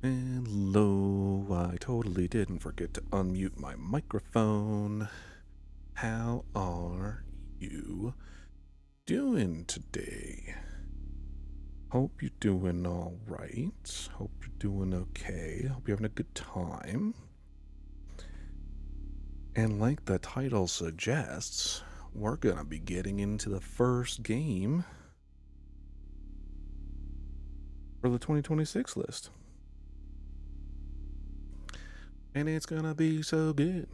Hello, I totally didn't forget to unmute my microphone. How are you doing today? Hope you're doing all right. Hope you're doing okay. Hope you're having a good time. And like the title suggests, we're gonna be getting into the first game for the 2026 list. And it's gonna be so good.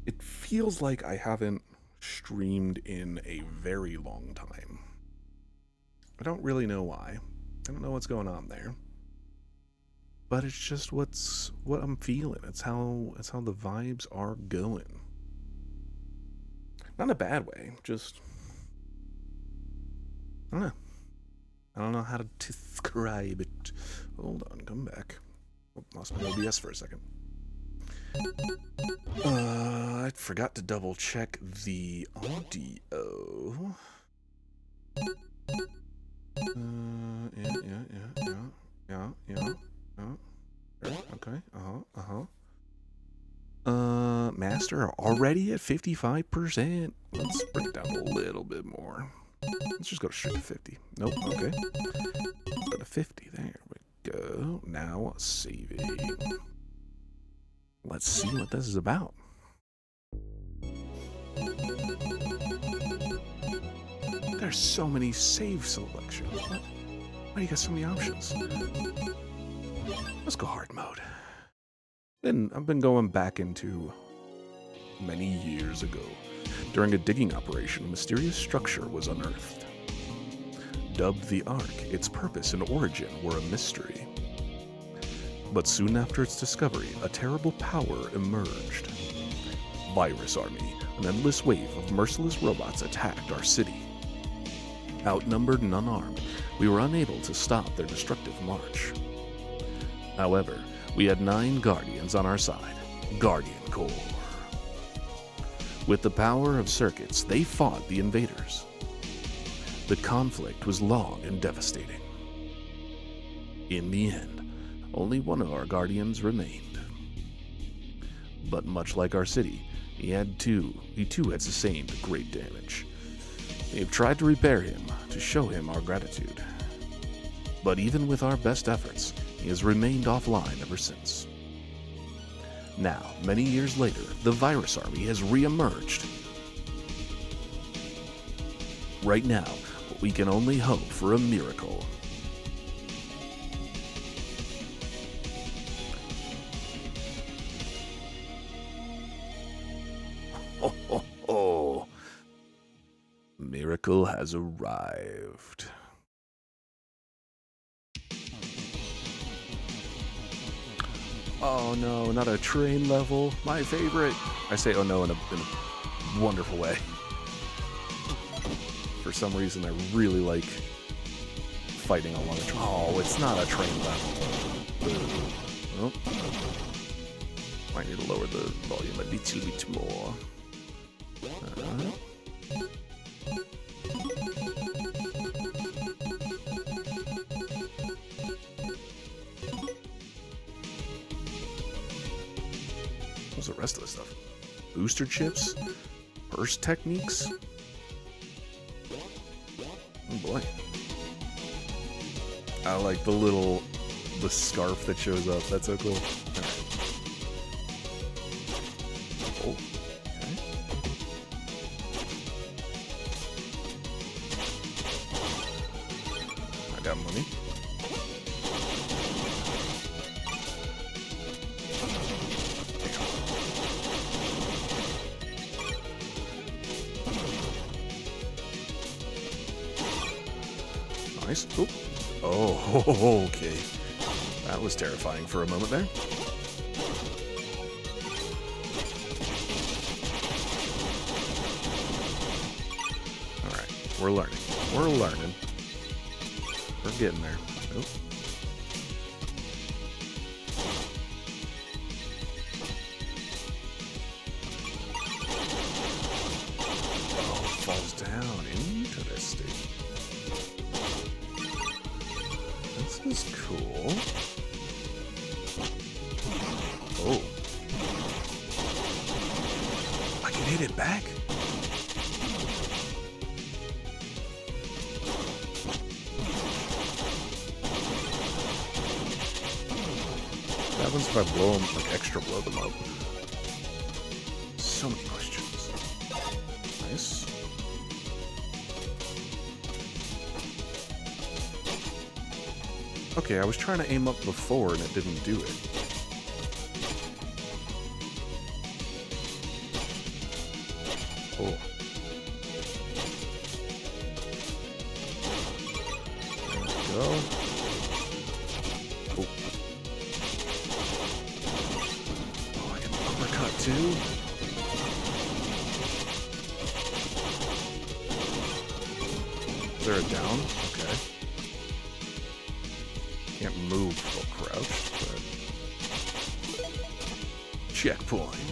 It feels like I haven't streamed in a very long time. I don't really know why. I don't know what's going on there. But it's just what I'm feeling. It's how the vibes are going. Not in a bad way, just I don't know. I don't know how to describe it. Hold on, come back. Oh, lost my OBS for a second. I forgot to double check the audio. Yeah. Okay. Master already at 55%. Let's bring it down a little bit more. Let's just go straight to 50. Nope, okay. Let's go to 50. There we go. Now saving. Let's see what this is about. There's so many save selections. What? Why do you got so many options? Let's go hard mode. Then I've been going back into many years ago. During a digging operation, a mysterious structure was unearthed. Dubbed the Ark, its purpose and origin were a mystery. But soon after its discovery, a terrible power emerged. Virus Army, an endless wave of merciless robots attacked our city. Outnumbered and unarmed, we were unable to stop their destructive march. However, we had 9 Guardians on our side, Guardian Corps. With the power of circuits, they fought the invaders. The conflict was long and devastating. In the end, only one of our Guardians remained. But much like our city, He too had sustained great damage. We have tried to repair him, to show him our gratitude. But even with our best efforts, he has remained offline ever since. Now, many years later, the Virus Army has re-emerged. Right now, we can only hope for a miracle. Ho, ho, ho. Miracle has arrived. Oh no, not a train level. My favorite. I say oh no in a wonderful way. For some reason, I really like fighting along a train. Oh, it's not a train level. Oh. Might need to lower the volume a little bit more. What's the rest of the stuff? Booster chips? Burst techniques? Oh boy. I like the scarf that shows up. That's so cool. Oh, okay. I got money. Nice. Oop. Oh, okay. That was terrifying for a moment there. Alright, we're learning. We're learning. We're getting there. Oop. Oh, it falls down. Interesting. This is cool. Oh. I can hit it back? What happens if I blow them, like extra blow them up? So many questions. Nice. Okay, I was trying to aim up before and it didn't do it. Oh. There we go. Oh. Oh, I can uppercut too? Is there a down? Okay. Can't move while crouched, but... Checkpoint.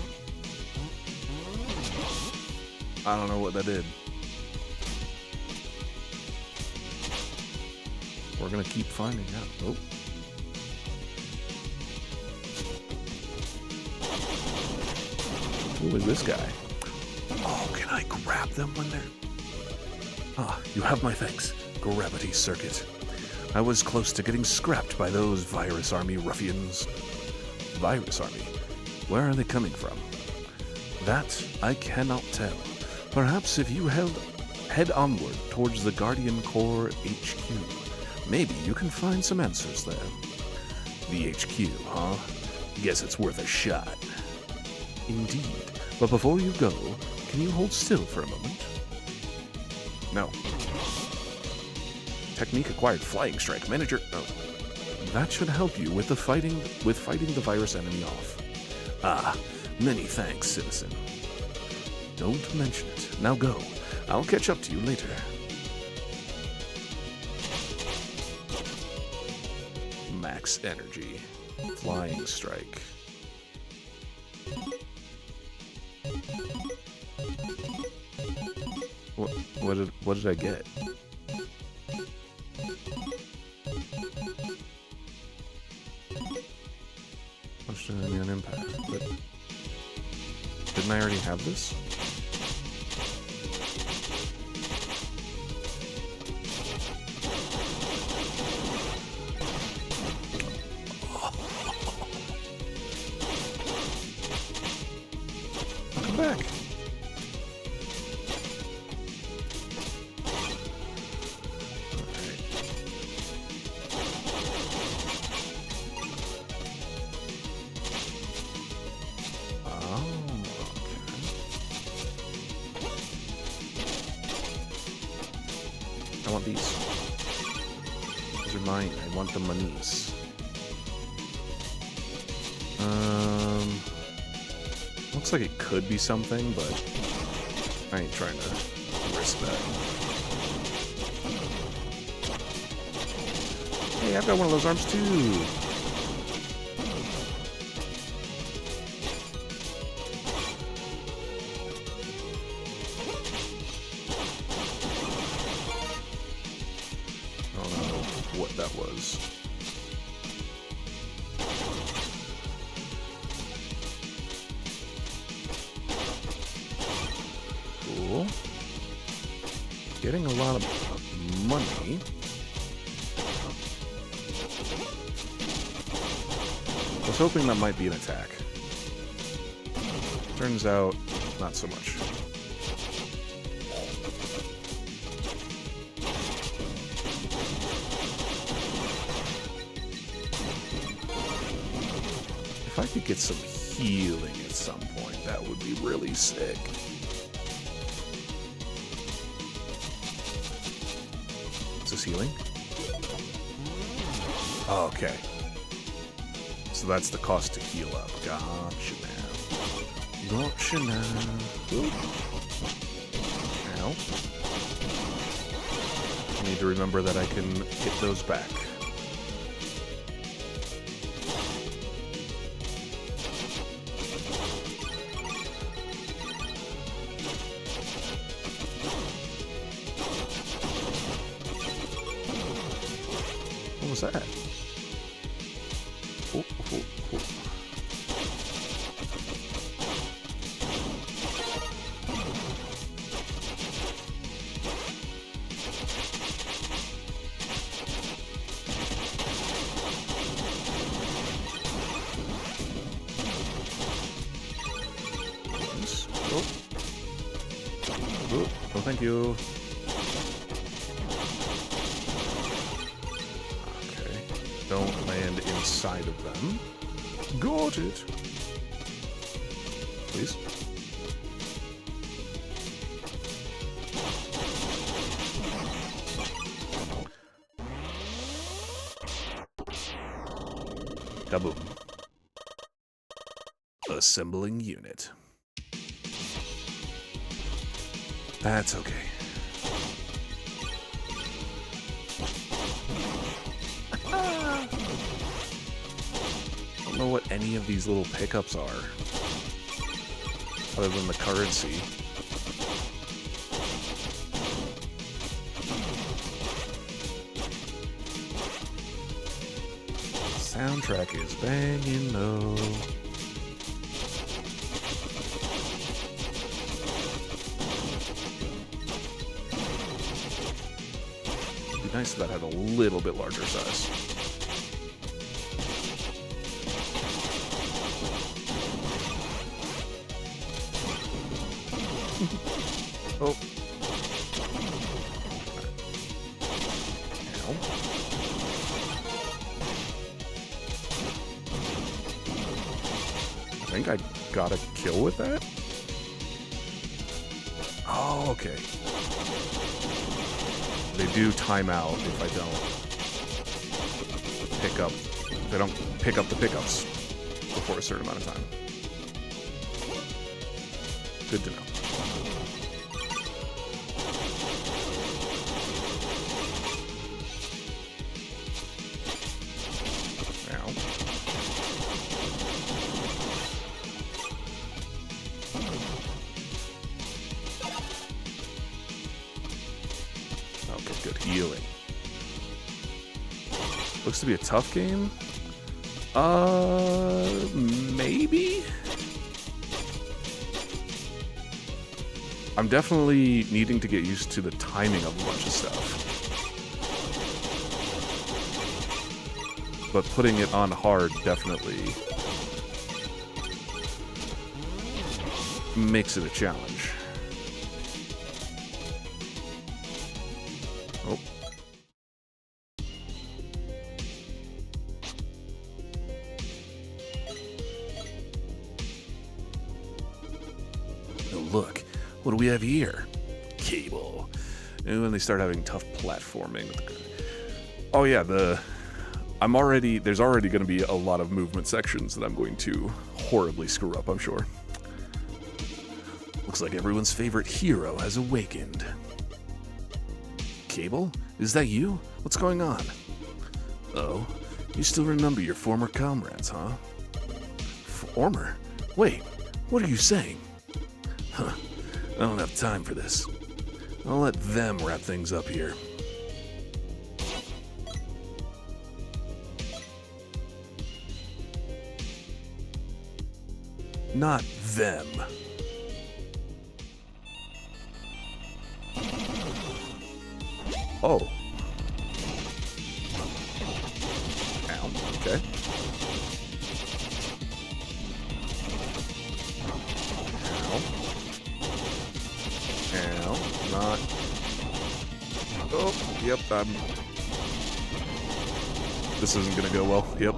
I don't know what that did. We're gonna keep finding out. Oh. Who is this guy? Oh, can I grab them when they're... Ah, you have my thanks, Gravity Circuit. I was close to getting scrapped by those Virus Army ruffians. Virus Army? Where are they coming from? That I cannot tell. Perhaps if you head onward towards the Guardian Corps HQ, maybe you can find some answers there. The HQ, huh? Guess it's worth a shot. Indeed. But before you go, can you hold still for a moment? No. Technique acquired. Flying Strike. Manager. Oh. That should help you with fighting the virus enemy off. Ah, many thanks, citizen. Don't mention it. Now go. I'll catch up to you later. Max energy. Flying Strike. What did I get? Punched an enemy on impact, but didn't I already have this? Come back. I want these. These are mine. I want the monies. Looks like it could be something, but I ain't trying to risk that. Hey, I've got one of those arms too. I don't know what that was. Cool. Getting a lot of money. I was hoping that might be an attack. Turns out, not so much. If I could get some healing at some point, that would be really sick. Is this healing? Oh, okay. So that's the cost to heal up. Gotcha now. Gotcha now. Oop. Ow. I need to remember that I can get those back. What was that? Oh, oh, oh. Oh. Oh, oh, thank you. Don't land inside of them. Got it. Please. Kaboom. Assembling unit. That's okay. I don't know what any of these little pickups are, other than the currency. Soundtrack is banging though. It'd be nice if that had a little bit larger size. Oh. Ow. I think I got a kill with that. Oh, okay. They do time out if I don't pick up. They don't pick up the pickups before a certain amount of time. Good to know. Okay, good healing. Looks to be a tough game. Maybe? I'm definitely needing to get used to the timing of a bunch of stuff. But putting it on hard definitely makes it a challenge. Oh. Oh, look. What do we have here? Cable. And when they start having tough platforming. Oh yeah, there's already going to be a lot of movement sections that I'm going to horribly screw up, I'm sure. Looks like everyone's favorite hero has awakened. Cable? Is that you? What's going on? Oh, you still remember your former comrades, huh? Former? Wait, what are you saying? Huh, I don't have time for this. I'll let them wrap things up here. Not them. Oh. Ow. Okay. Ow. Ow. Not. Oh, yep, this isn't gonna go well. Yep.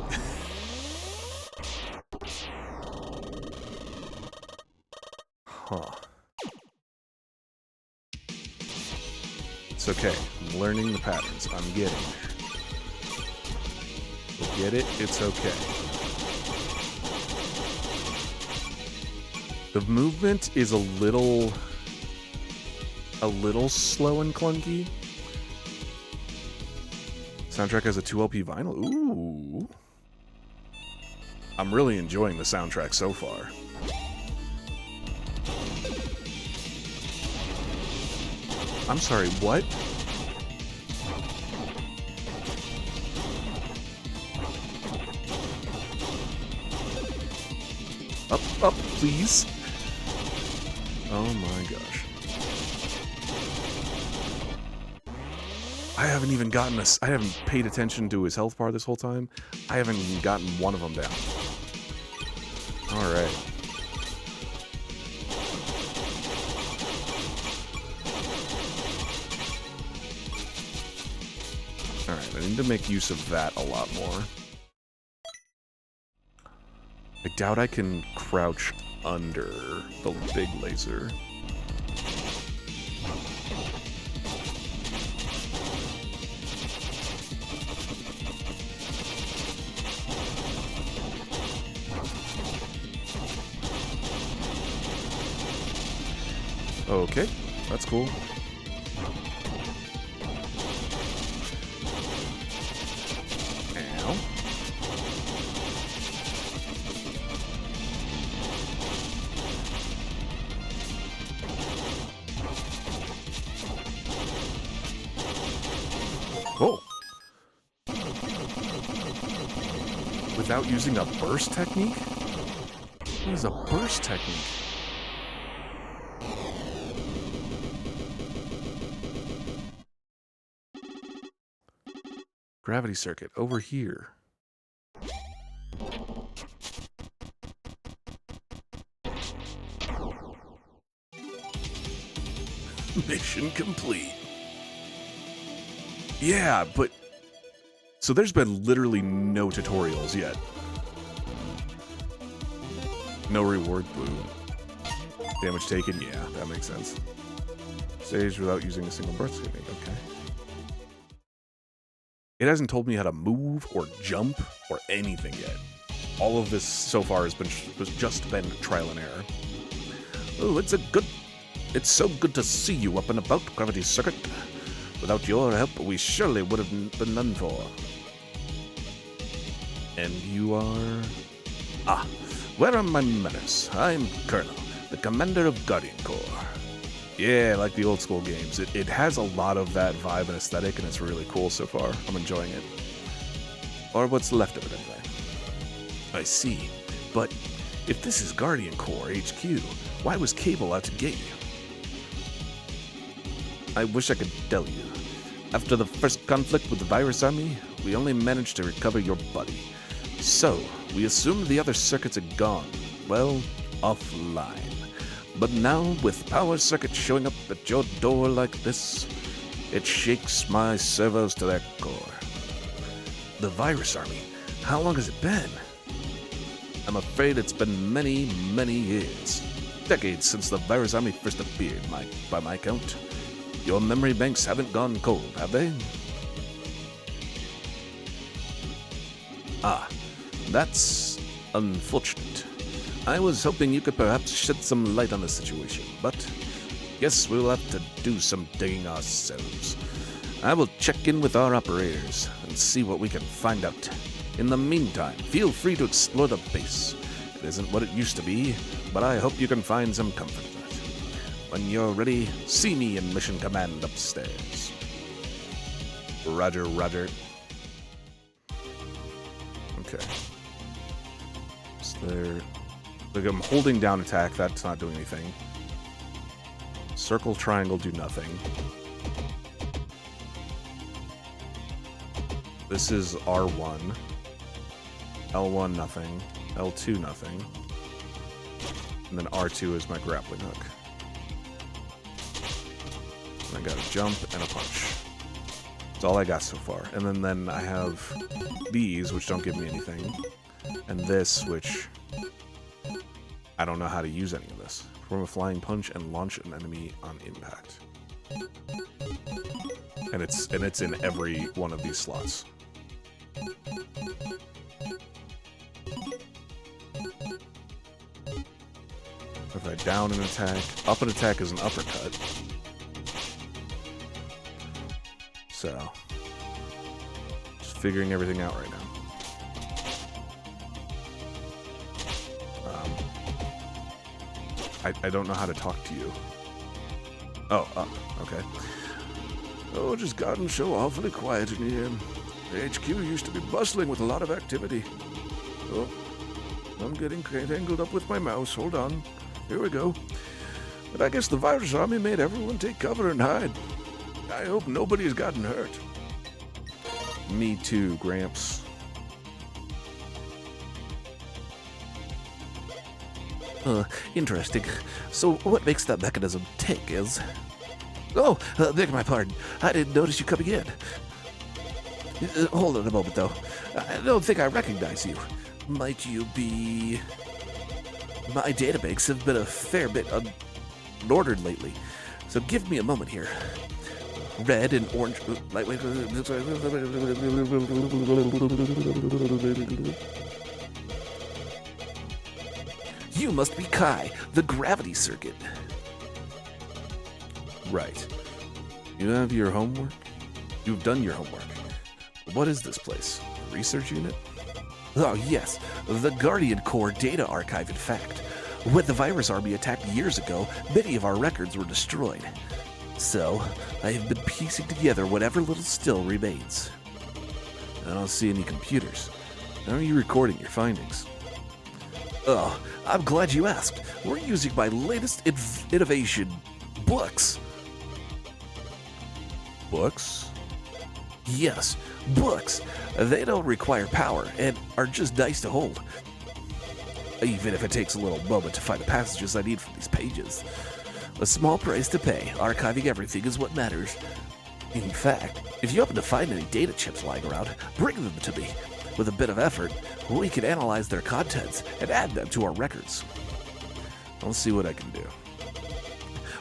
Huh. It's okay. I'm learning the patterns. I'm getting there. We'll get it. It's okay. The movement is a little slow and clunky. Soundtrack has a 2LP vinyl. Ooh. I'm really enjoying the soundtrack so far. I'm sorry, what? Up, please. Oh my gosh. I haven't even gotten this. I haven't paid attention to his health bar this whole time. I haven't even gotten one of them down. Alright. Alright, I need to make use of that a lot more. I doubt I can crouch under the big laser. Okay, that's cool. Ow. Whoa. Without using a burst technique? What is a burst technique? Gravity circuit, over here. Mission complete. Yeah, but... So there's been literally no tutorials yet. No reward, boo. Damage taken, yeah, that makes sense. Stage without using a single burst technique, okay. It hasn't told me how to move or jump or anything yet. All of this so far has just been trial and error. Oh, it's so good to see you up and about, Gravity Circuit. Without your help, we surely would have been none for. And you are... Ah, where are my manners? I'm Colonel, the commander of Guardian Corps. Yeah, like the old school games. It has a lot of that vibe and aesthetic, and it's really cool so far. I'm enjoying it. Or what's left of it, anyway. I see. But if this is Guardian Corps HQ, why was Cable out to get you? I wish I could tell you. After the first conflict with the virus army, we only managed to recover your body. So, we assumed the other circuits had gone, well, offline. But now, with power circuits showing up at your door like this, it shakes my servos to their core. The virus army? How long has it been? I'm afraid it's been many, many years. Decades since the virus army first appeared, by my count. Your memory banks haven't gone cold, have they? Ah, that's unfortunate. I was hoping you could perhaps shed some light on the situation, but guess we'll have to do some digging ourselves. I will check in with our operators and see what we can find out. In the meantime, feel free to explore the base. It isn't what it used to be, but I hope you can find some comfort in it. When you're ready, see me in Mission Command upstairs. Roger, roger. Okay. Is there... Like, I'm holding down attack, that's not doing anything. Circle, triangle, do nothing. This is R1. L1, nothing. L2, nothing. And then R2 is my grappling hook. And I got a jump and a punch. That's all I got so far. And then I have these, which don't give me anything. And this, which... I don't know how to use any of this. Perform a flying punch and launch an enemy on impact. And it's in every one of these slots. If I down an attack, up an attack is an uppercut. So, just figuring everything out right now. I don't know how to talk to you. Oh, okay. Oh, just gotten so awfully quiet in here. The HQ used to be bustling with a lot of activity. Oh, I'm getting tangled up with my mouse. Hold on. Here we go. But I guess the virus army made everyone take cover and hide. I hope nobody's gotten hurt. Me too, Gramps. Interesting. So what makes that mechanism tick is... Oh, beg my pardon. I didn't notice you coming in. Hold on a moment, though. I don't think I recognize you. Might you be... My databanks have been a fair bit unordered lately, so give me a moment here. Red and orange... Lightweight... You must be Kai, the gravity circuit. Right. You have your homework? You've done your homework. What is this place? A research unit? Oh, yes. The Guardian Core data archive, in fact. When the virus army attacked years ago, many of our records were destroyed. So, I have been piecing together whatever little still remains. I don't see any computers. How are you recording your findings? Oh, I'm glad you asked. We're using my latest innovation, books. Books? Yes, books. They don't require power and are just nice to hold. Even if it takes a little moment to find the passages I need from these pages. A small price to pay. Archiving everything is what matters. In fact, if you happen to find any data chips lying around, bring them to me. With a bit of effort, we can analyze their contents and add them to our records. I'll see what I can do.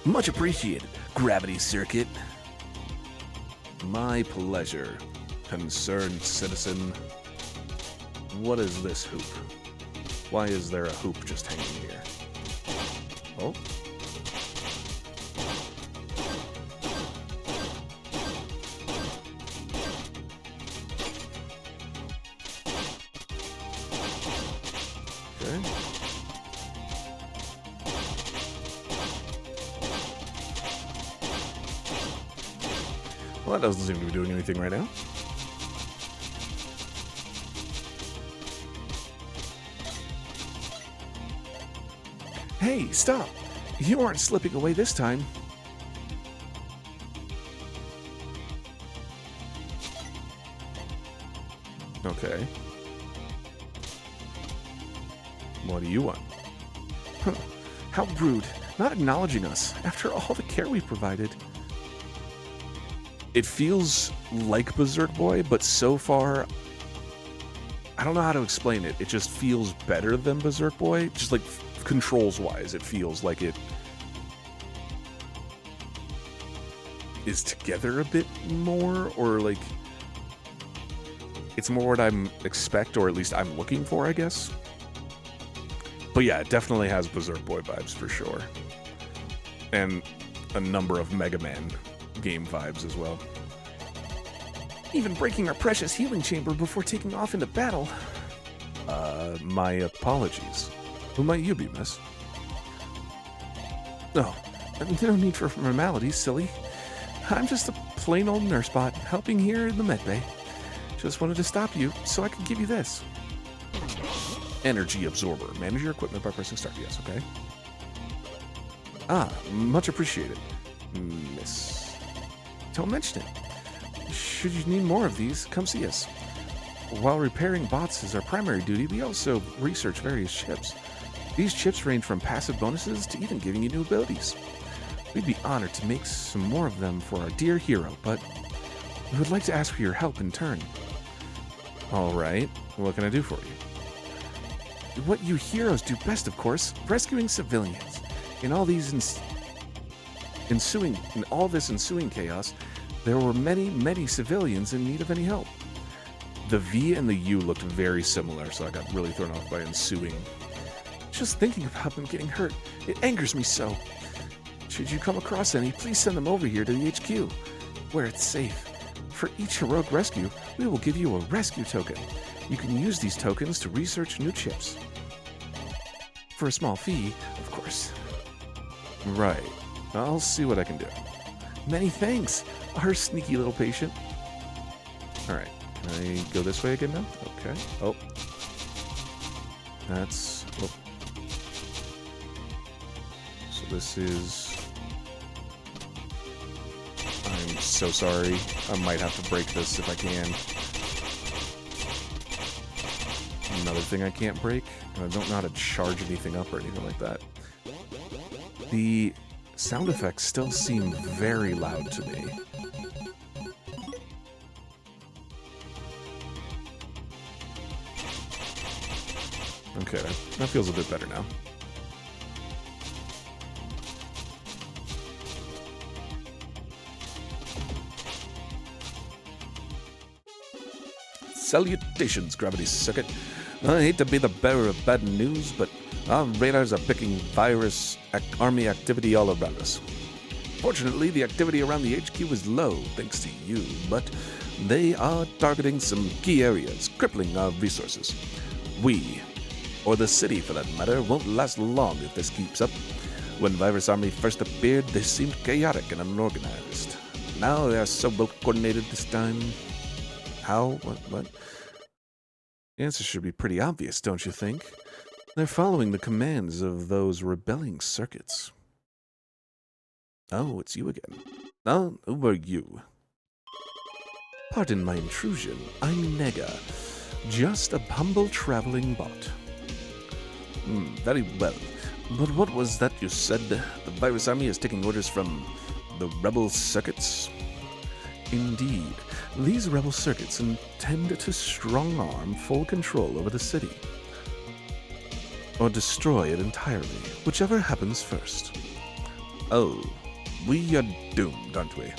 Much appreciated, Gravity Circuit. My pleasure, concerned citizen. What is this hoop? Why is there a hoop just hanging here? Oh. Okay. Well, that doesn't seem to be doing anything right now. Hey, stop! You aren't slipping away this time. Okay. What do you want? Huh. How rude. Not acknowledging us after all the care we provided. It feels like Berserk Boy, but so far, I don't know how to explain it. It just feels better than Berserk Boy. Just like controls-wise, it feels like it is together a bit more, or like it's more what I'm expect, or at least I'm looking for, I guess. But yeah, it definitely has Berserk Boy vibes for sure. And a number of Mega Man game vibes as well. Even breaking our precious healing chamber before taking off into battle. My apologies. Who might you be, miss? No, no need for formalities, silly. I'm just a plain old nurse bot helping here in the medbay. Just wanted to stop you so I could give you this. Energy absorber. Manage your equipment by pressing start. Yes, okay. Ah, much appreciated. Miss. Don't mention it. Should you need more of these, come see us. While repairing bots is our primary duty, we also research various chips. These chips range from passive bonuses to even giving you new abilities. We'd be honored to make some more of them for our dear hero, but we would like to ask for your help in turn. All right. What can I do for you? What you heroes do best, of course, rescuing civilians. In all this ensuing chaos, there were many civilians in need of any help. The V and the U looked very similar, so I got really thrown off by ensuing. Just thinking about them getting hurt, it angers me so. Should you come across any, please send them over here to the HQ, where it's safe. For each heroic rescue, we will give you a rescue token. You can use these tokens to research new chips. For a small fee, of course. Right. I'll see what I can do. Many thanks, our sneaky little patient. All right. Can I go this way again now? Okay. Oh. That's... Oh. So this is... I'm so sorry. I might have to break this if I can. Another thing I can't break. And I don't know how to charge anything up or anything like that. The sound effects still seem very loud to me. Okay, that feels a bit better now. Salutations, Gravity Circuit. I hate to be the bearer of bad news, but our radars are picking virus army activity all around us. Fortunately, the activity around the HQ is low, thanks to you, but they are targeting some key areas, crippling our resources. We, or the city for that matter, won't last long if this keeps up. When Virus Army first appeared, they seemed chaotic and unorganized. Now they are so well coordinated this time. How? What? The answer should be pretty obvious, don't you think? They're following the commands of those rebelling circuits. Oh, it's you again. Oh, who are you? Pardon my intrusion. I'm Nega. Just a humble traveling bot. Very well. But what was that you said? The Virus Army is taking orders from the rebel circuits? Indeed. These rebel circuits intend to strong-arm full control over the city. Or destroy it entirely, whichever happens first. Oh, we are doomed, aren't we?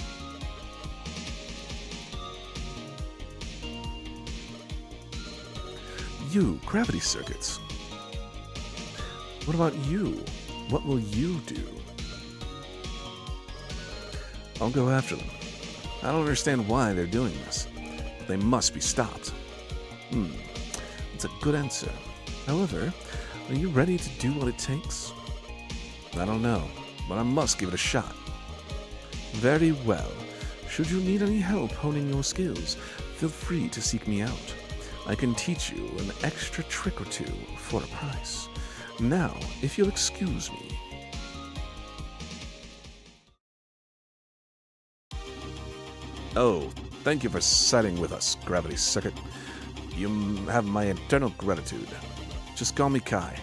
You, Gravity Circuits. What about you? What will you do? I'll go after them. I don't understand why they're doing this, but they must be stopped. It's a good answer. However, are you ready to do what it takes? I don't know, but I must give it a shot. Very well. Should you need any help honing your skills, feel free to seek me out. I can teach you an extra trick or two for a price. Now, if you'll excuse me. Oh, thank you for siding with us, Gravity Circuit. You have my eternal gratitude. Just call me Kai.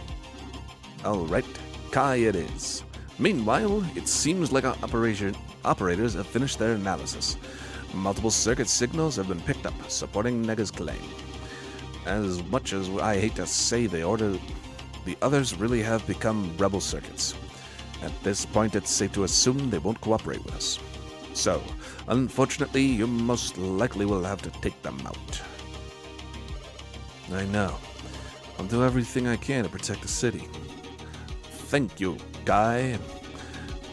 All right, Kai it is. Meanwhile, it seems like our operators have finished their analysis. Multiple circuit signals have been picked up, supporting Nega's claim. As much as I hate to say the others really have become rebel circuits. At this point, it's safe to assume they won't cooperate with us. So, unfortunately, you most likely will have to take them out. I know. I'll do everything I can to protect the city. Thank you, Guy.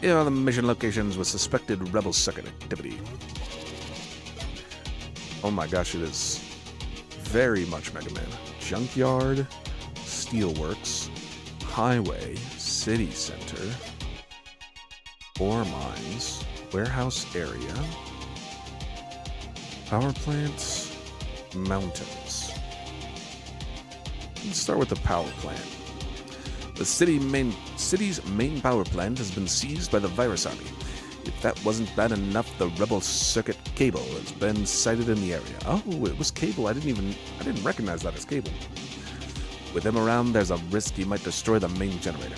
Here are the mission locations with suspected rebel circuit activity. Oh my gosh, it is very much Mega Man. Junkyard, Steelworks, Highway, City Center, ore mines, warehouse area, power plants, mountains. Let's start with the power plant. The city's main power plant has been seized by the Virus Army. If that wasn't bad enough, the rebel circuit Cable has been sighted in the area. Oh, it was Cable. I didn't recognize that as Cable. With him around, there's a risk he might destroy the main generator.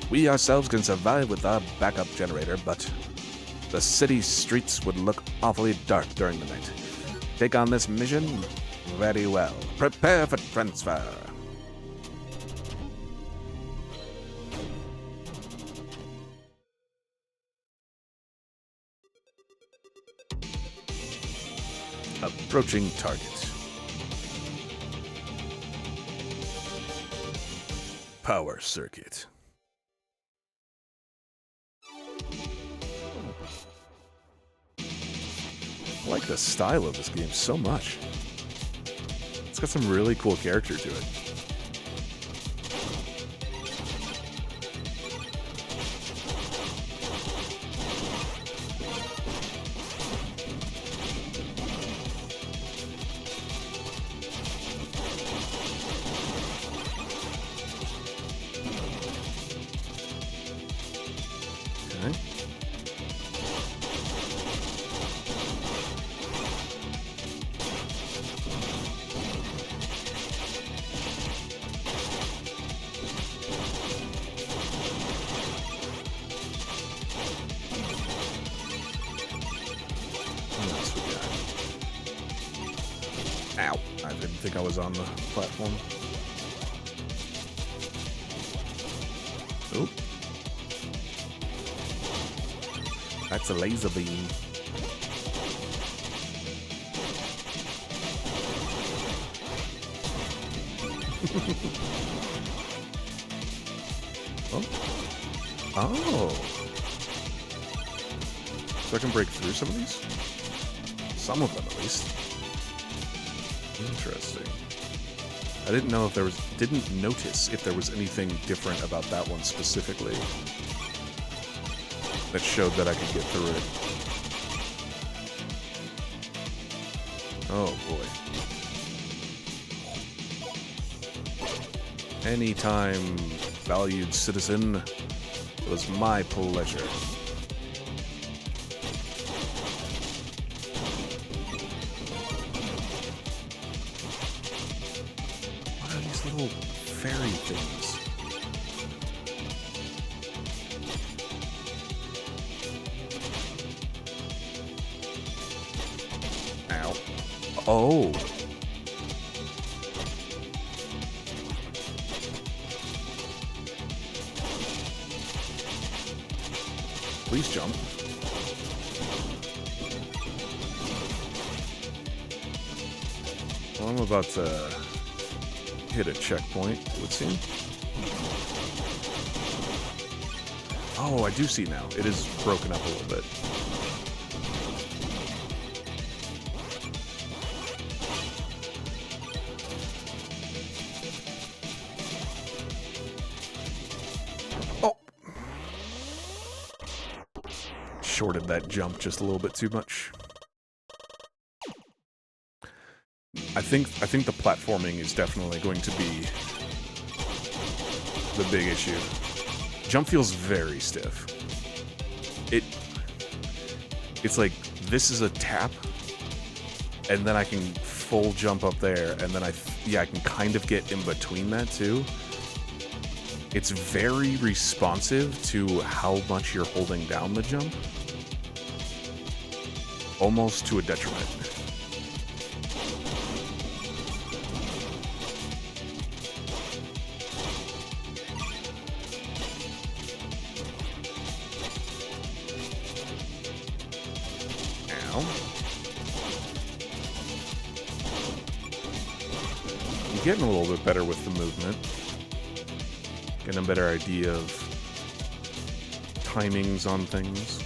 We ourselves can survive with our backup generator, but the city's streets would look awfully dark during the night. Take on this mission? Very well. Prepare for transfer. Approaching target. Power circuit. I like the style of this game so much. It's got some really cool character to it. Ow. I didn't think I was on the platform. Oop. That's a laser beam. Oh. Oh. So I can break through some of these? Some of them, at least. Interesting. I didn't know if there was... Didn't notice if there was anything different about that one specifically that showed that I could get through it. Oh, boy. Anytime, valued citizen. It was my pleasure. What are these little fairy things? Ow. Oh. Please jump. Well, I'm about to hit a checkpoint, it would seem. Oh, I do see now. It is broken up a little bit. Oh! Shorted that jump just a little bit too much. I think the platforming is definitely going to be the big issue. Jump feels very stiff. It's like this is a tap, and then I can full jump up there, and then yeah, I can kind of get in between that too. It's very responsive to how much you're holding down the jump. Almost to a detriment. Now, I'm getting a little bit better with the movement. Getting a better idea of timings on things.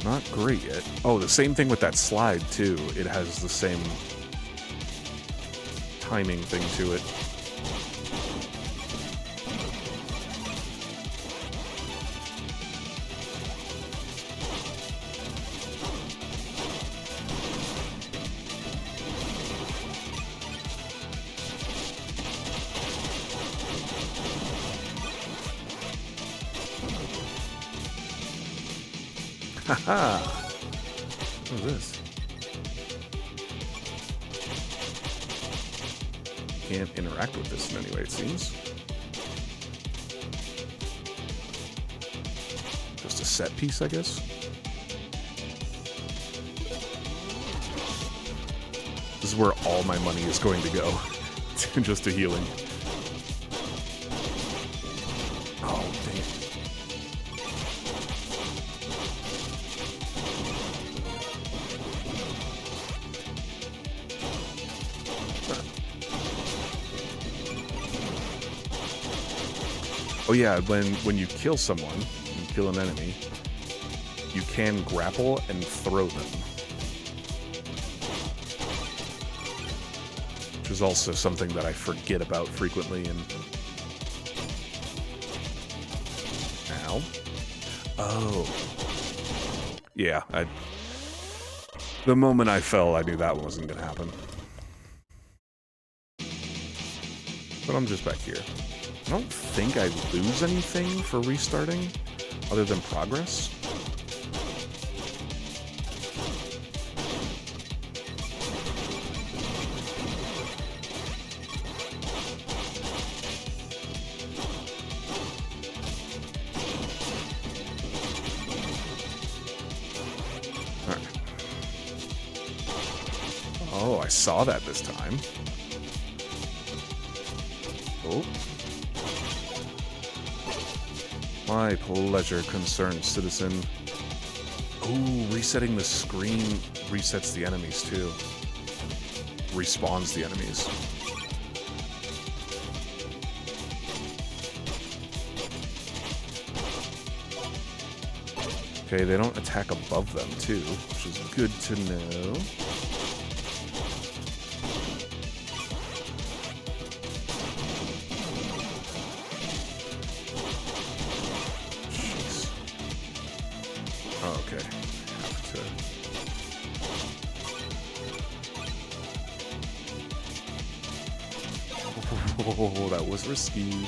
Not great yet. Oh, the same thing with that slide, too. It has the same timing thing to it. Haha! What is this? Can't interact with this in any way, it seems. Just a set piece, I guess? This is where all my money is going to go. Just to healing. Oh, dang it. Oh yeah, when you kill someone, you kill an enemy, you can grapple and throw them. Which is also something that I forget about frequently and... Ow. Oh. Yeah, the moment I fell, I knew that wasn't gonna happen. But I'm just back here. I don't think I lose anything for restarting, other than progress. Alright. Oh, I saw that this time. Oh. My pleasure, concerned citizen. Ooh, resetting the screen resets the enemies too. Respawns the enemies. Okay, they don't attack above them too, which is good to know. Okay. Have to... Oh, that was risky.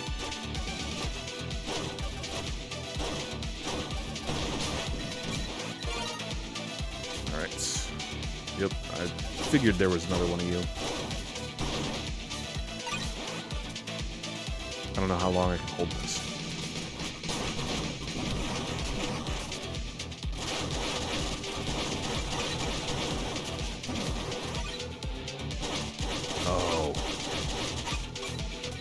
Alright. Yep, I figured there was another one of you. I don't know how long I can hold this.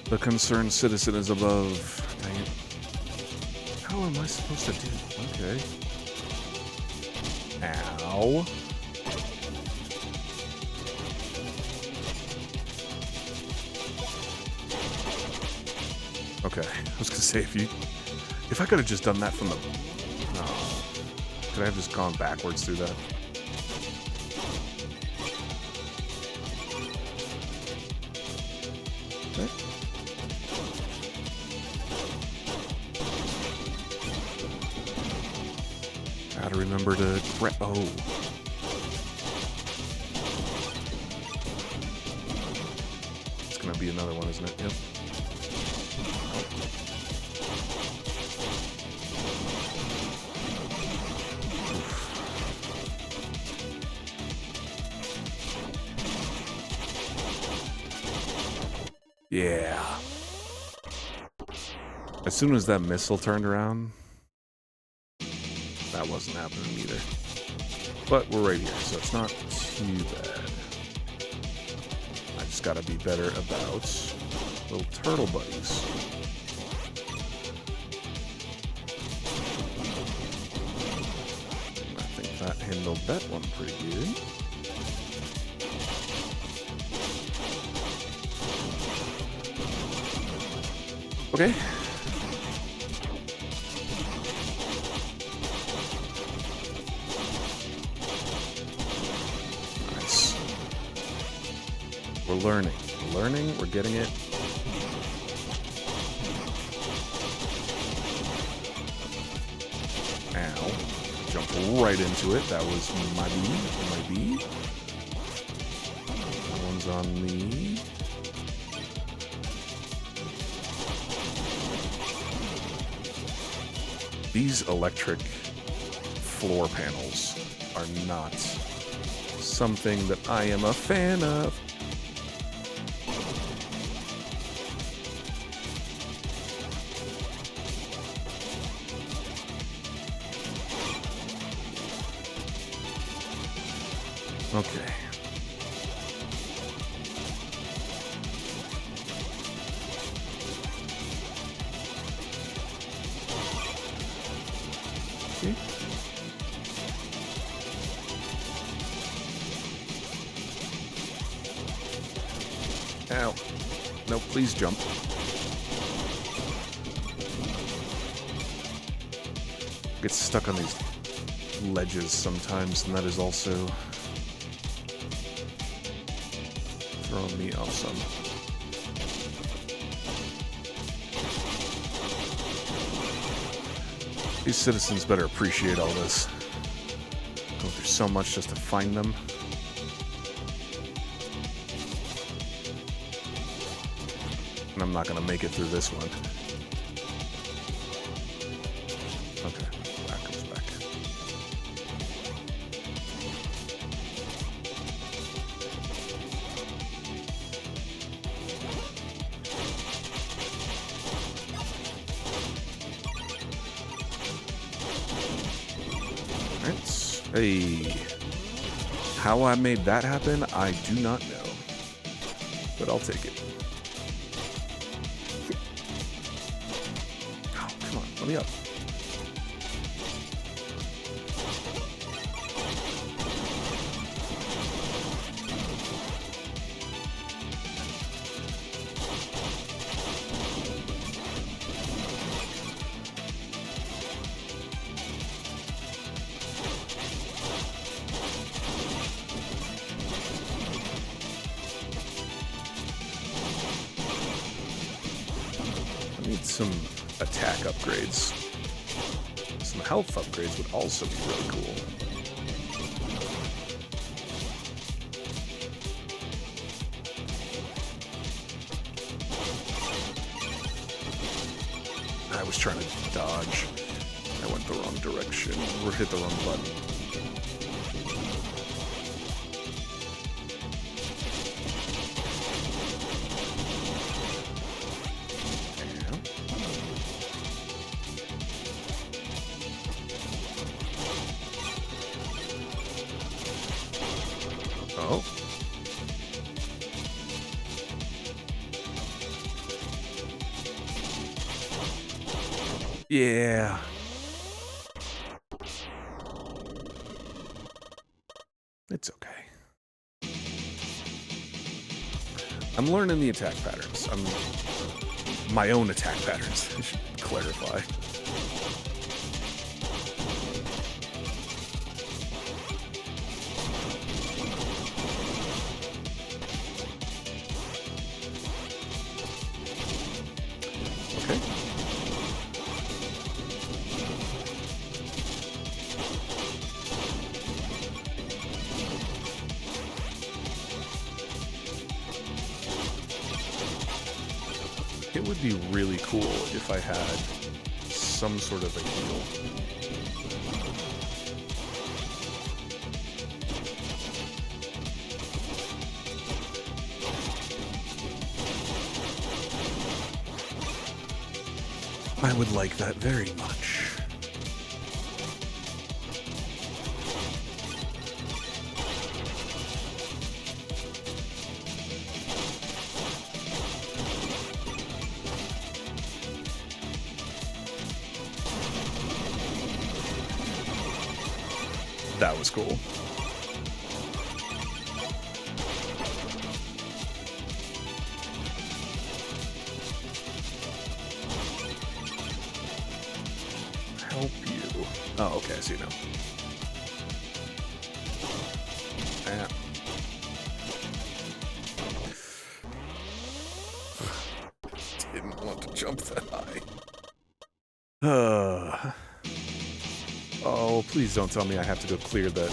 The concerned citizen is above. Dang it. How am I supposed to do? Okay. Ow. Okay. I was gonna say if I could have just done that from the. No. Could I have just gone backwards through that? Okay. Gotta remember to... Oh. It's gonna be another one, isn't it? Yep. Yeah. As soon as that missile turned around, that wasn't happening either. But we're right here, so it's not too bad. I just gotta be better about little turtle buddies. I think that handled that one pretty good. Okay. Nice. We're learning. We're learning. We're getting it. Ow. Jump right into it. That was my B. That one's on me. These electric floor panels are not something that I am a fan of. Okay. See? Ow. No, please jump. Get stuck on these ledges sometimes, and that is also throwing me off some. These citizens better appreciate all this. Go through so much just to find them. And I'm not gonna make it through this one. Okay, that comes back. Alright. Hey. How I made that happen, I do not know. But I'll take it. Oh, come on, let me up. I need some attack upgrades. Some health upgrades would also be really cool. I was trying to dodge. I went the wrong direction. Or hit the wrong button. Oh. Yeah. It's okay. I'm learning the attack patterns. My own attack patterns, I should clarify. Okay. It would be really cool if I had some sort of a heal. I would like that very much. That was cool. Help you. Oh, okay, I see now. Ah. Didn't want to jump that high. Oh, please don't tell me I have to go clear that.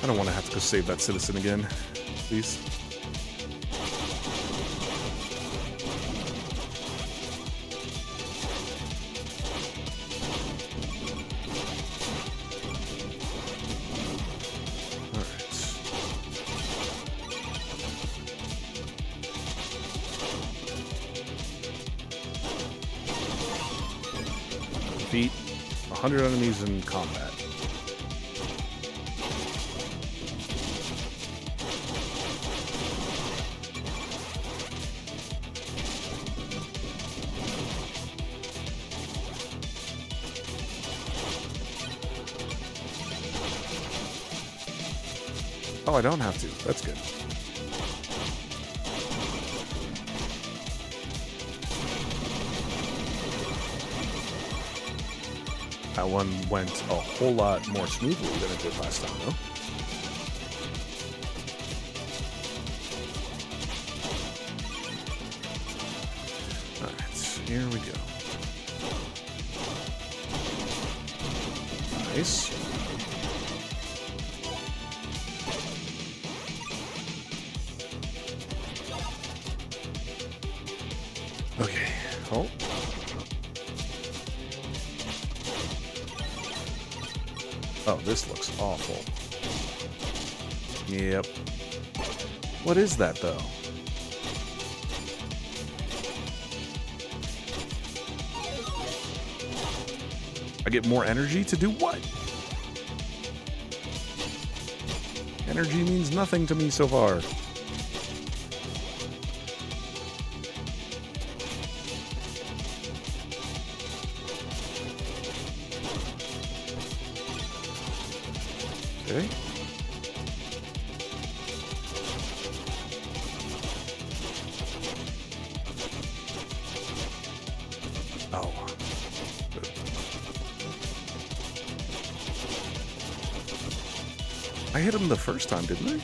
I don't want to have to go save that citizen again, please. Defeat 100 enemies in combat. Oh, I don't have to. That's good. That one went a whole lot more smoothly than it did last time, though. Alright, here we go. Nice. Okay. Oh. Oh, this looks awful. Yep. What is that, though? I get more energy to do what? Energy means nothing to me so far. Okay. Oh. Good. I hit him the first time, didn't I?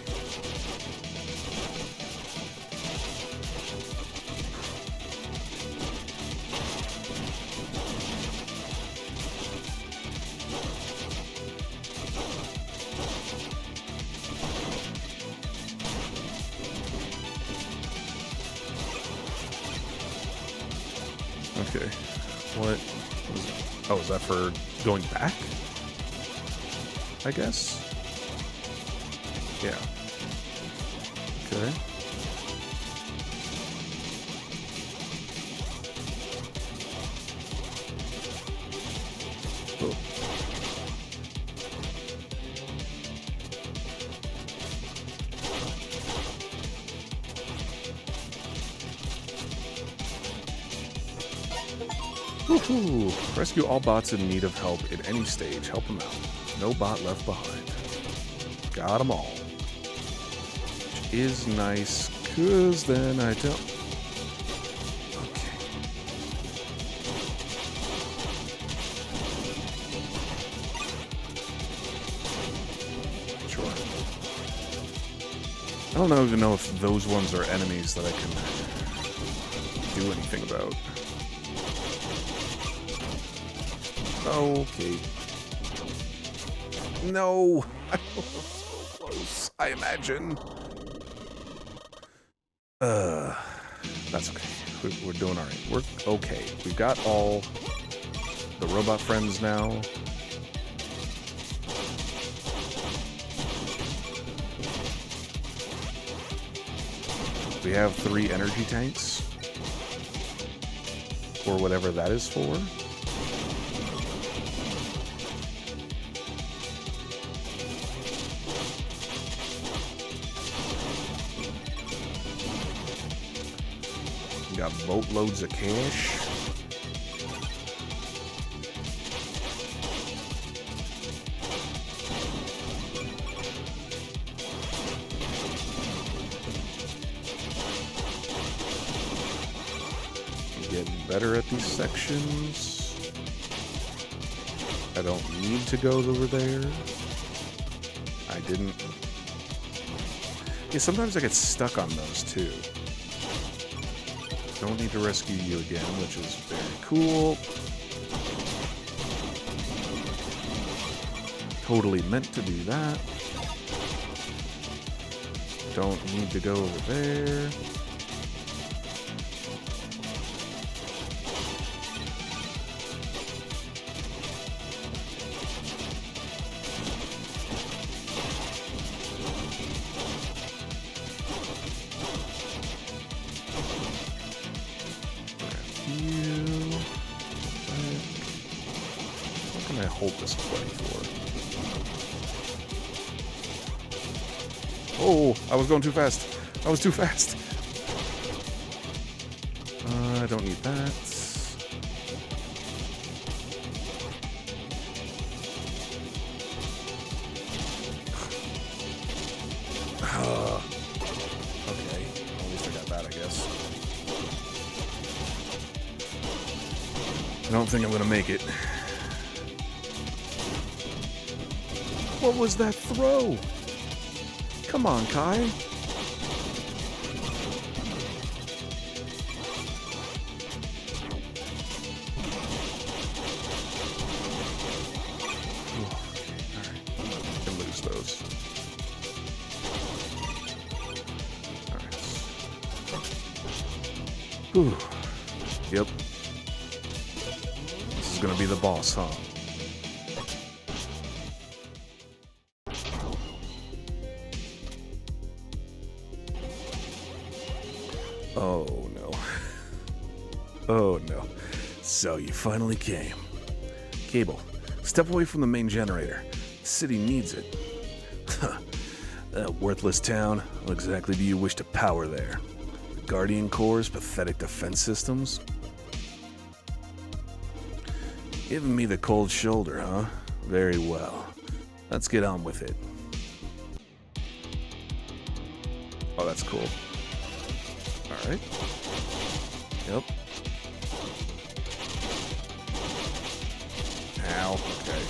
Okay. What? Oh, is that for going back? I guess? Yeah. Okay. Oh. Woohoo! Rescue all bots in need of help at any stage. Help them out. No bot left behind. Got them all. Which is nice, because then I don't... Okay. Sure. I don't even know if those ones are enemies that I can do anything about. Okay. No! I was so close, I imagine. That's okay. We're doing alright. We're okay. We've got all the robot friends now. We have 3 energy tanks. Or whatever that is for. We got boatloads of cash. Better at these sections. I don't need to go over there. I didn't. Yeah, sometimes I get stuck on those too. Don't need to rescue you again, which is very cool. Totally meant to do that. Don't need to go over there. Hold this play for. Oh, I was going too fast. I was too fast. I don't need that. Okay, at least I got that, I guess. I don't think I'm gonna make it. What was that throw? Come on, Kai. Alright. I can lose those. Alright. Whew. Yep. This is gonna be the boss, huh? Oh, no. Oh, no. So you finally came. Cable, step away from the main generator. The city needs it. That worthless town. What exactly do you wish to power there? The Guardian Corps' pathetic defense systems? Giving me the cold shoulder, huh? Very well. Let's get on with it. Oh, that's cool. Alright. Yep. Ow. Okay.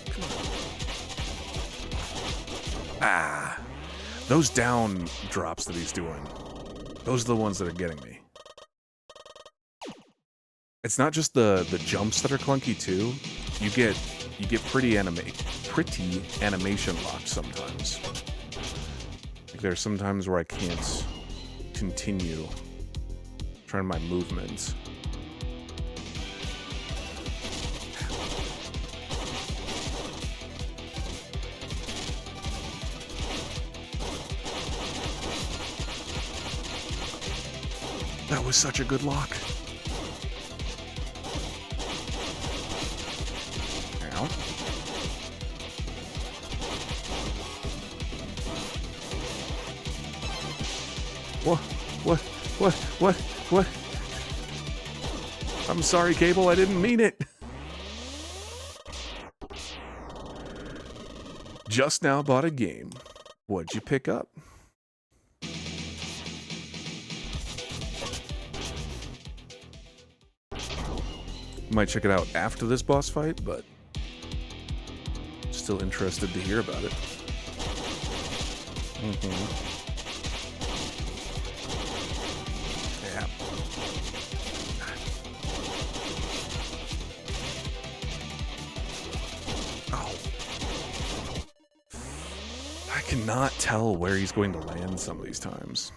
Come on. Ah. Those down drops that he's doing. Those are the ones that are getting me. It's not just the jumps that are clunky too. You get pretty animation locked sometimes. Like there's some times where I can't continue trying my movements. That was such a good lock. Ow. What? I'm sorry, Cable, I didn't mean it. Just now bought a game. What'd you pick up? Might check it out after this boss fight, but still interested to hear about it. Yeah. Oh. I cannot tell where he's going to land some of these times.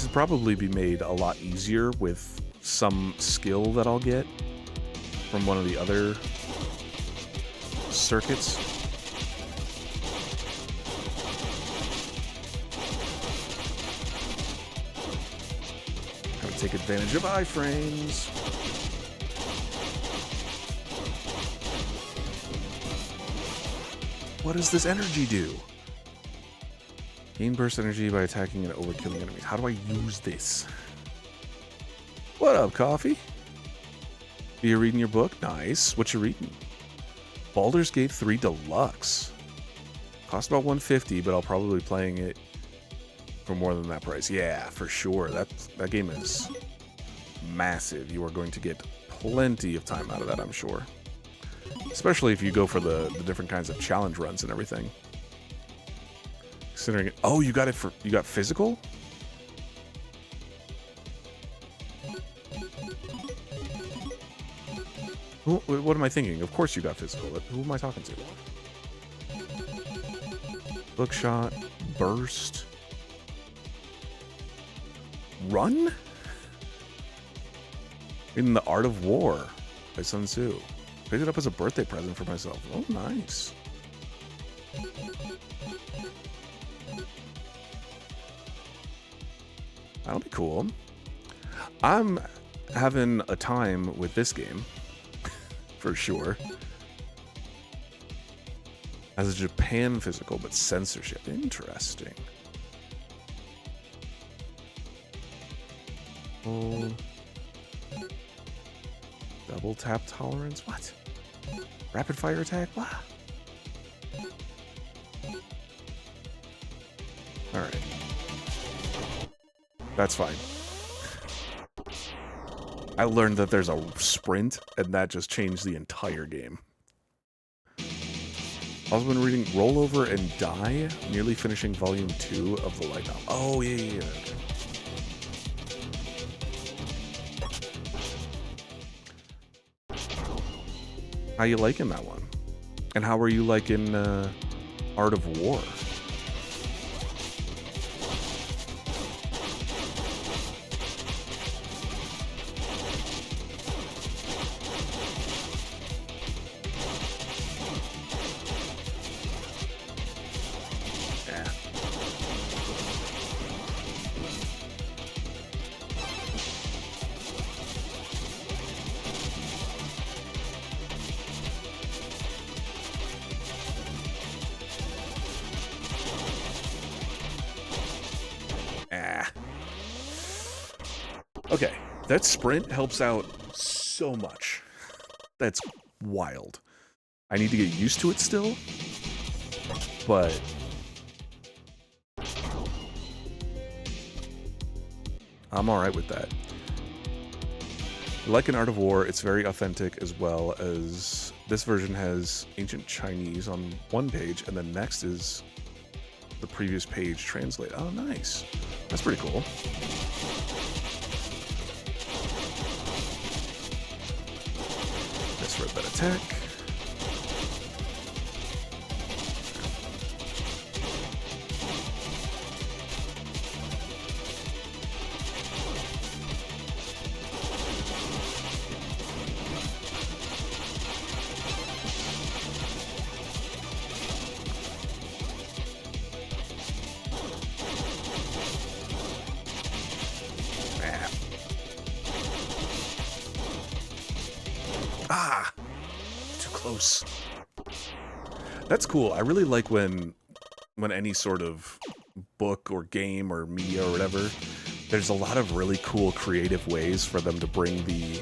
This would probably be made a lot easier with some skill that I'll get from one of the other circuits. Gotta take advantage of iframes. What does this energy do? Gain burst energy by attacking and overkilling enemies. How do I use this? What up, Coffee? Are you reading your book? Nice. What you reading? Baldur's Gate 3 Deluxe. Cost about $150, but I'll probably be playing it for more than that price. Yeah, for sure. That game is massive. You are going to get plenty of time out of that, I'm sure. Especially if you go for the different kinds of challenge runs and everything. Considering it. Oh, you got physical? What am I thinking? Of course you got physical. Who am I talking to? Bookshot, burst, run? In the Art of War by Sun Tzu. Picked it up as a birthday present for myself. Oh, nice. That'll be cool. I'm having a time with this game. For sure. As a Japan physical, but censorship. Interesting. Oh. Double tap tolerance? What? Rapid fire attack? What? Alright. That's fine. I learned that there's a sprint, and that just changed the entire game. I've also been reading Roll Over and Die, nearly finishing Volume 2 of the light novel. Oh, yeah. Okay. How you liking that one? And how are you liking Art of War? Okay, that sprint helps out so much. That's wild. I need to get used to it still, but I'm alright with that. Like in Art of War, it's very authentic, as well as this version has ancient Chinese on one page, and then next is the previous page translated. Oh, nice. That's pretty cool. Nice red bed attack. Ah! Too close. That's cool. I really like when any sort of book or game or media or whatever, there's a lot of really cool creative ways for them to bring the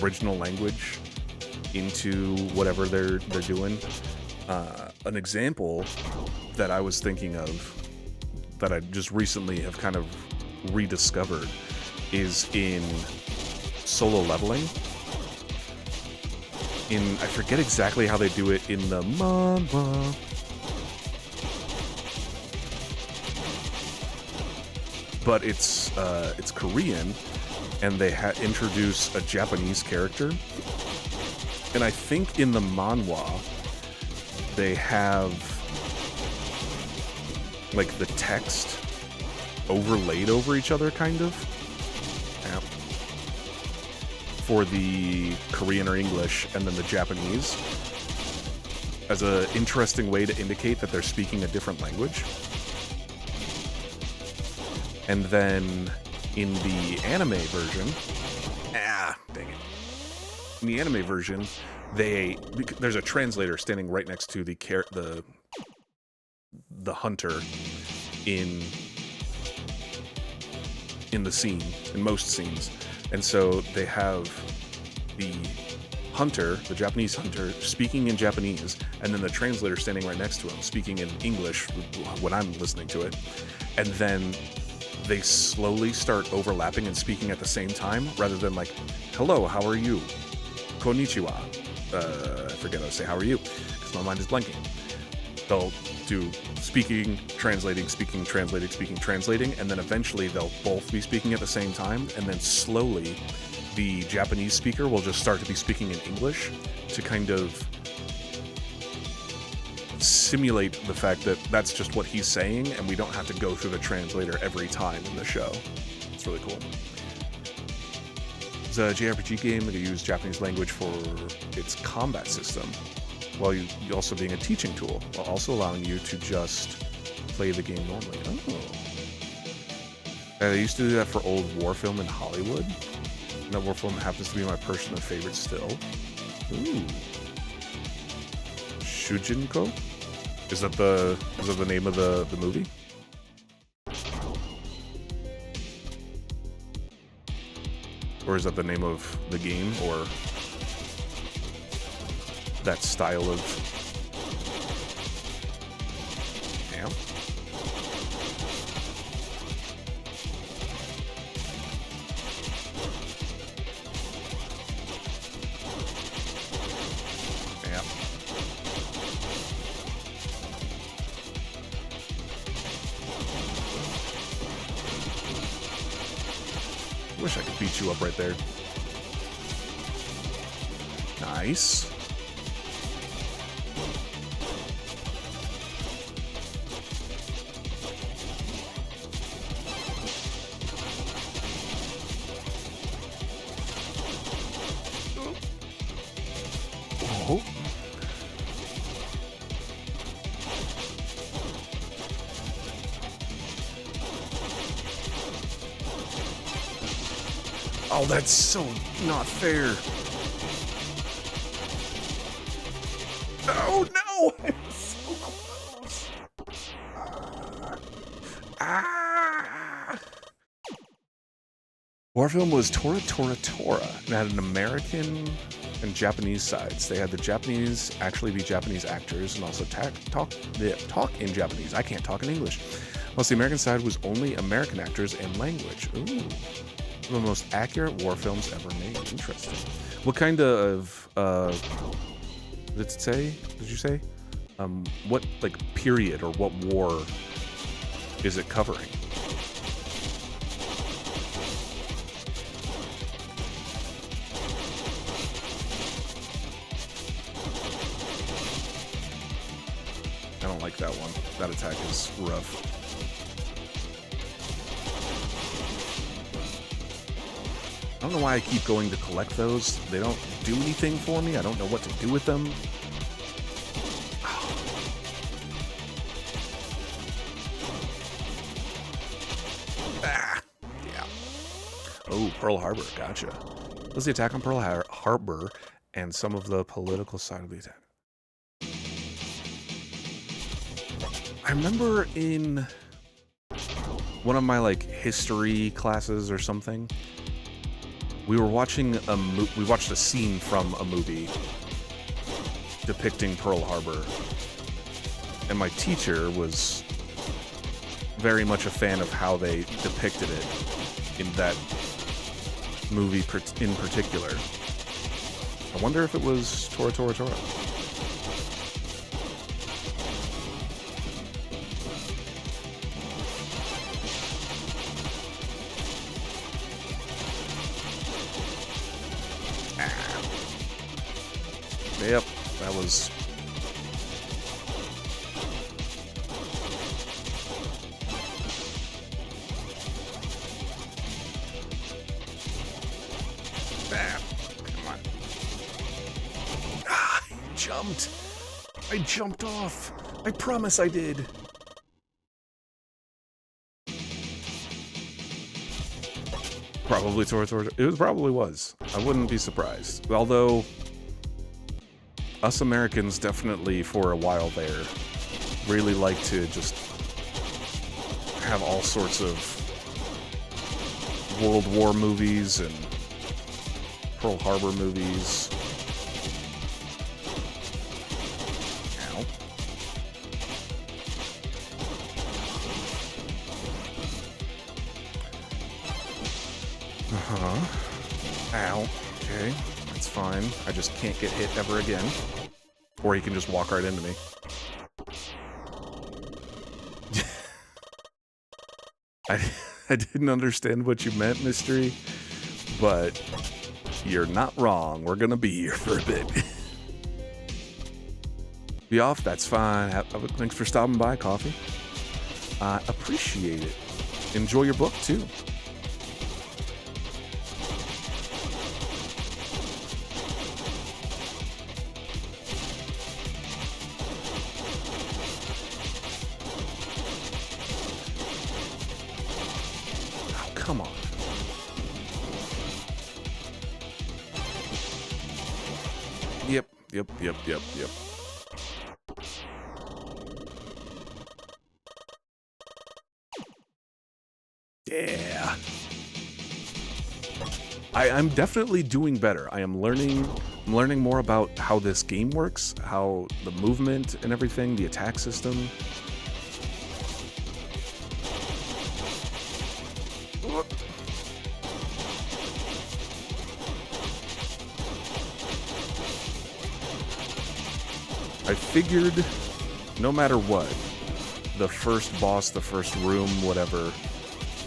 original language into whatever they're doing. An example that I was thinking of that I just recently have kind of rediscovered is in Solo Leveling. I forget exactly how they do it in the manga, but it's Korean, and they introduce a Japanese character, and I think in the manhwa they have like the text overlaid over each other, kind of. Yeah. For the Korean or English, and then the Japanese, as an interesting way to indicate that they're speaking a different language. And then in the anime version, dang it. In the anime version, there's a translator standing right next to the hunter in the scene, in most scenes. And so they have the hunter, the Japanese hunter, speaking in Japanese, and then the translator standing right next to him, speaking in English when I'm listening to it. And then they slowly start overlapping and speaking at the same time, rather than like, hello, how are you? Konnichiwa. I forget how to say how are you, because my mind is blanking. They'll do speaking, translating, speaking, translating, speaking, translating, and then eventually they'll both be speaking at the same time, and then slowly the Japanese speaker will just start to be speaking in English to kind of simulate the fact that that's just what he's saying, and we don't have to go through the translator every time in the show. It's really cool. It's a JRPG game that uses Japanese language for its combat system, while you also being a teaching tool, while also allowing you to just play the game normally. Oh. They used to do that for old war film in Hollywood. And that war film happens to be my personal favorite still. Ooh. Shujinko? Is that the name of the movie? Or is that the name of the game, or that style of... Damn. Yeah. Wish I could beat you up right there. Nice. Oh. Oh, that's so not fair. Oh, no! I'm so close. War film was Tora Tora Tora, and had an American and Japanese sides. They had the Japanese actually be Japanese actors and also talk in Japanese. I can't talk in English. Whilst the American side was only American actors and language. Ooh. One of the most accurate war films ever made. Interesting. What kind of did it say? Did you say? What like period or what war is it covering? I don't like that one. That attack is rough. I don't know why I keep going to collect those. They don't do anything for me. I don't know what to do with them. Yeah. Oh, Pearl Harbor. Gotcha. What's the attack on Pearl Harbor and some of the political side of the attack? I remember in one of my like history classes or something, we were watching we watched a scene from a movie depicting Pearl Harbor, and my teacher was very much a fan of how they depicted it in that movie in particular. I wonder if it was Tora Tora Tora. Yep, that was... jumped. I jumped off. I promise I did. Probably it probably was. I wouldn't be surprised. Although, us Americans definitely, for a while there, really like to just have all sorts of World War movies and Pearl Harbor movies. Ow. Ow. Okay, that's fine. I just can't get hit ever again. Or he can just walk right into me. I didn't understand what you meant, Mystery, but you're not wrong. We're gonna be here for a bit. Be off, that's fine. Thanks for stopping by, Coffee. I appreciate it. Enjoy your book, too. Come on. Yep. Yeah. I'm definitely doing better. I'm learning more about how this game works, how the movement and everything, the attack system. I figured no matter what, the first boss, the first room, whatever,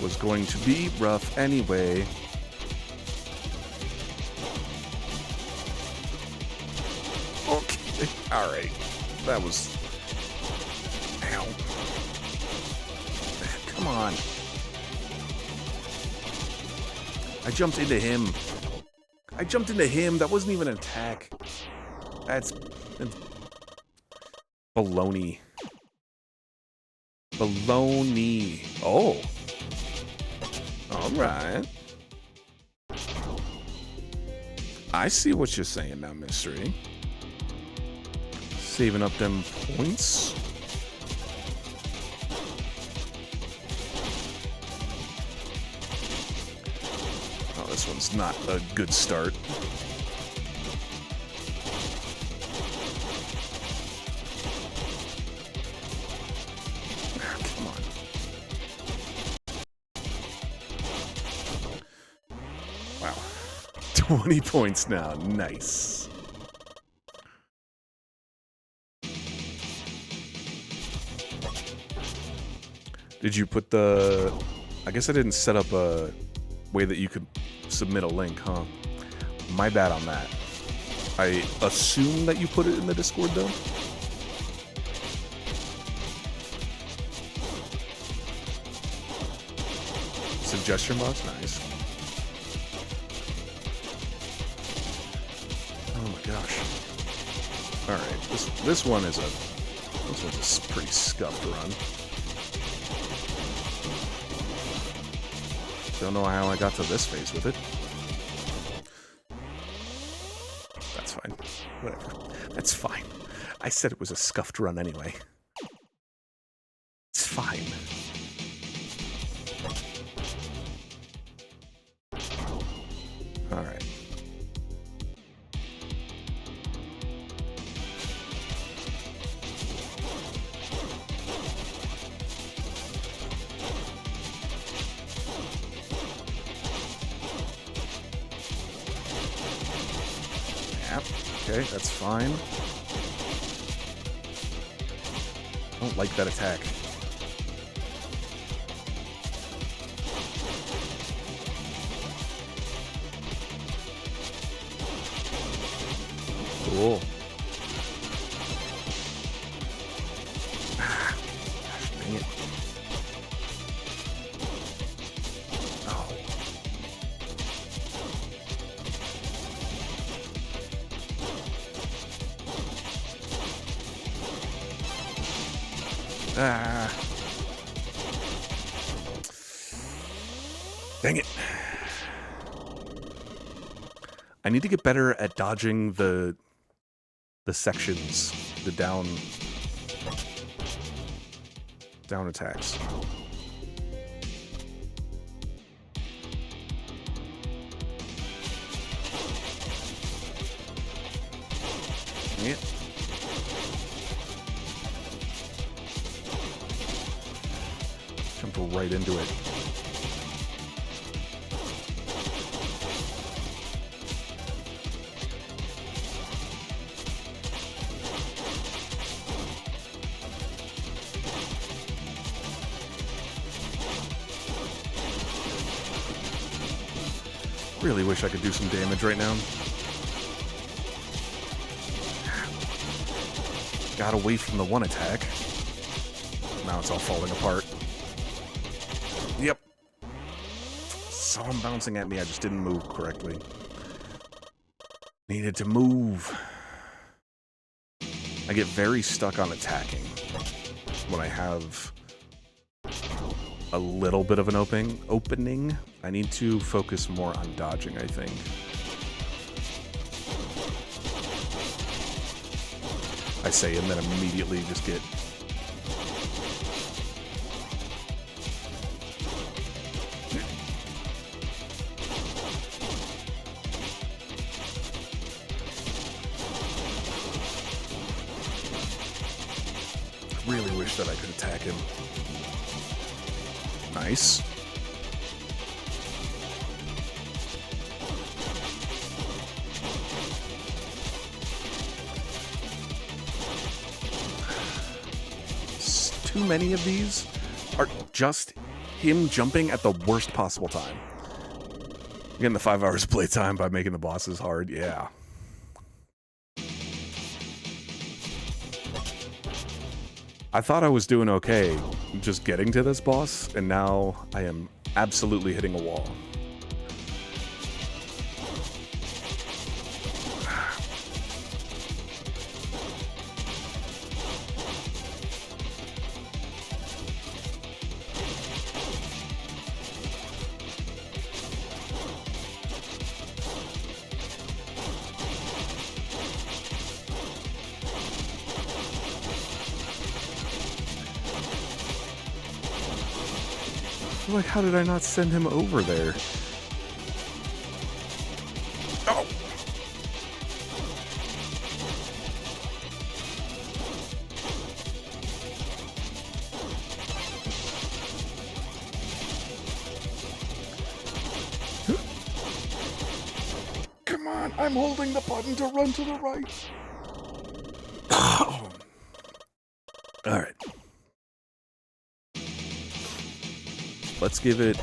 was going to be rough anyway. Okay, alright. That was... Ow. Come on. I jumped into him. That wasn't even an attack. That's baloney. Oh. Alright. I see what you're saying now, Mystery. Saving up them points. Oh, this one's not a good start. Come on. Wow. 20 points now. Nice. Did you put the... I guess I didn't set up a way that you could submit a link, huh? My bad on that. I assume that you put it in the Discord, though? Suggestion box? Nice. Oh my gosh. Alright, this one's a pretty scuffed run. Don't know how I got to this phase with it. That's fine. Whatever. That's fine. I said it was a scuffed run anyway. It's fine. Alright. Okay, that's fine. I don't like that attack. Cool. Ah, gosh, dang it. Oh. Ah. Dang it. I need to get better at dodging the sections, the down attacks. Yeah. Jump right into it. Really wish I could do some damage right now. Got away from the one attack. Now it's all falling apart. Yep. Saw him bouncing at me, I just didn't move correctly. Needed to move. I get very stuck on attacking when I have a little bit of an opening. I need to focus more on dodging, I think. I say, and then immediately just get... Really wish that I could attack him. Nice. Too many of these are just him jumping at the worst possible time. Getting the 5 hours of playtime by making the bosses hard, yeah. I thought I was doing okay just getting to this boss, and now I am absolutely hitting a wall. Like, how did I not send him over there? Oh! Come on, I'm holding the button to run to the right. All right. Let's give it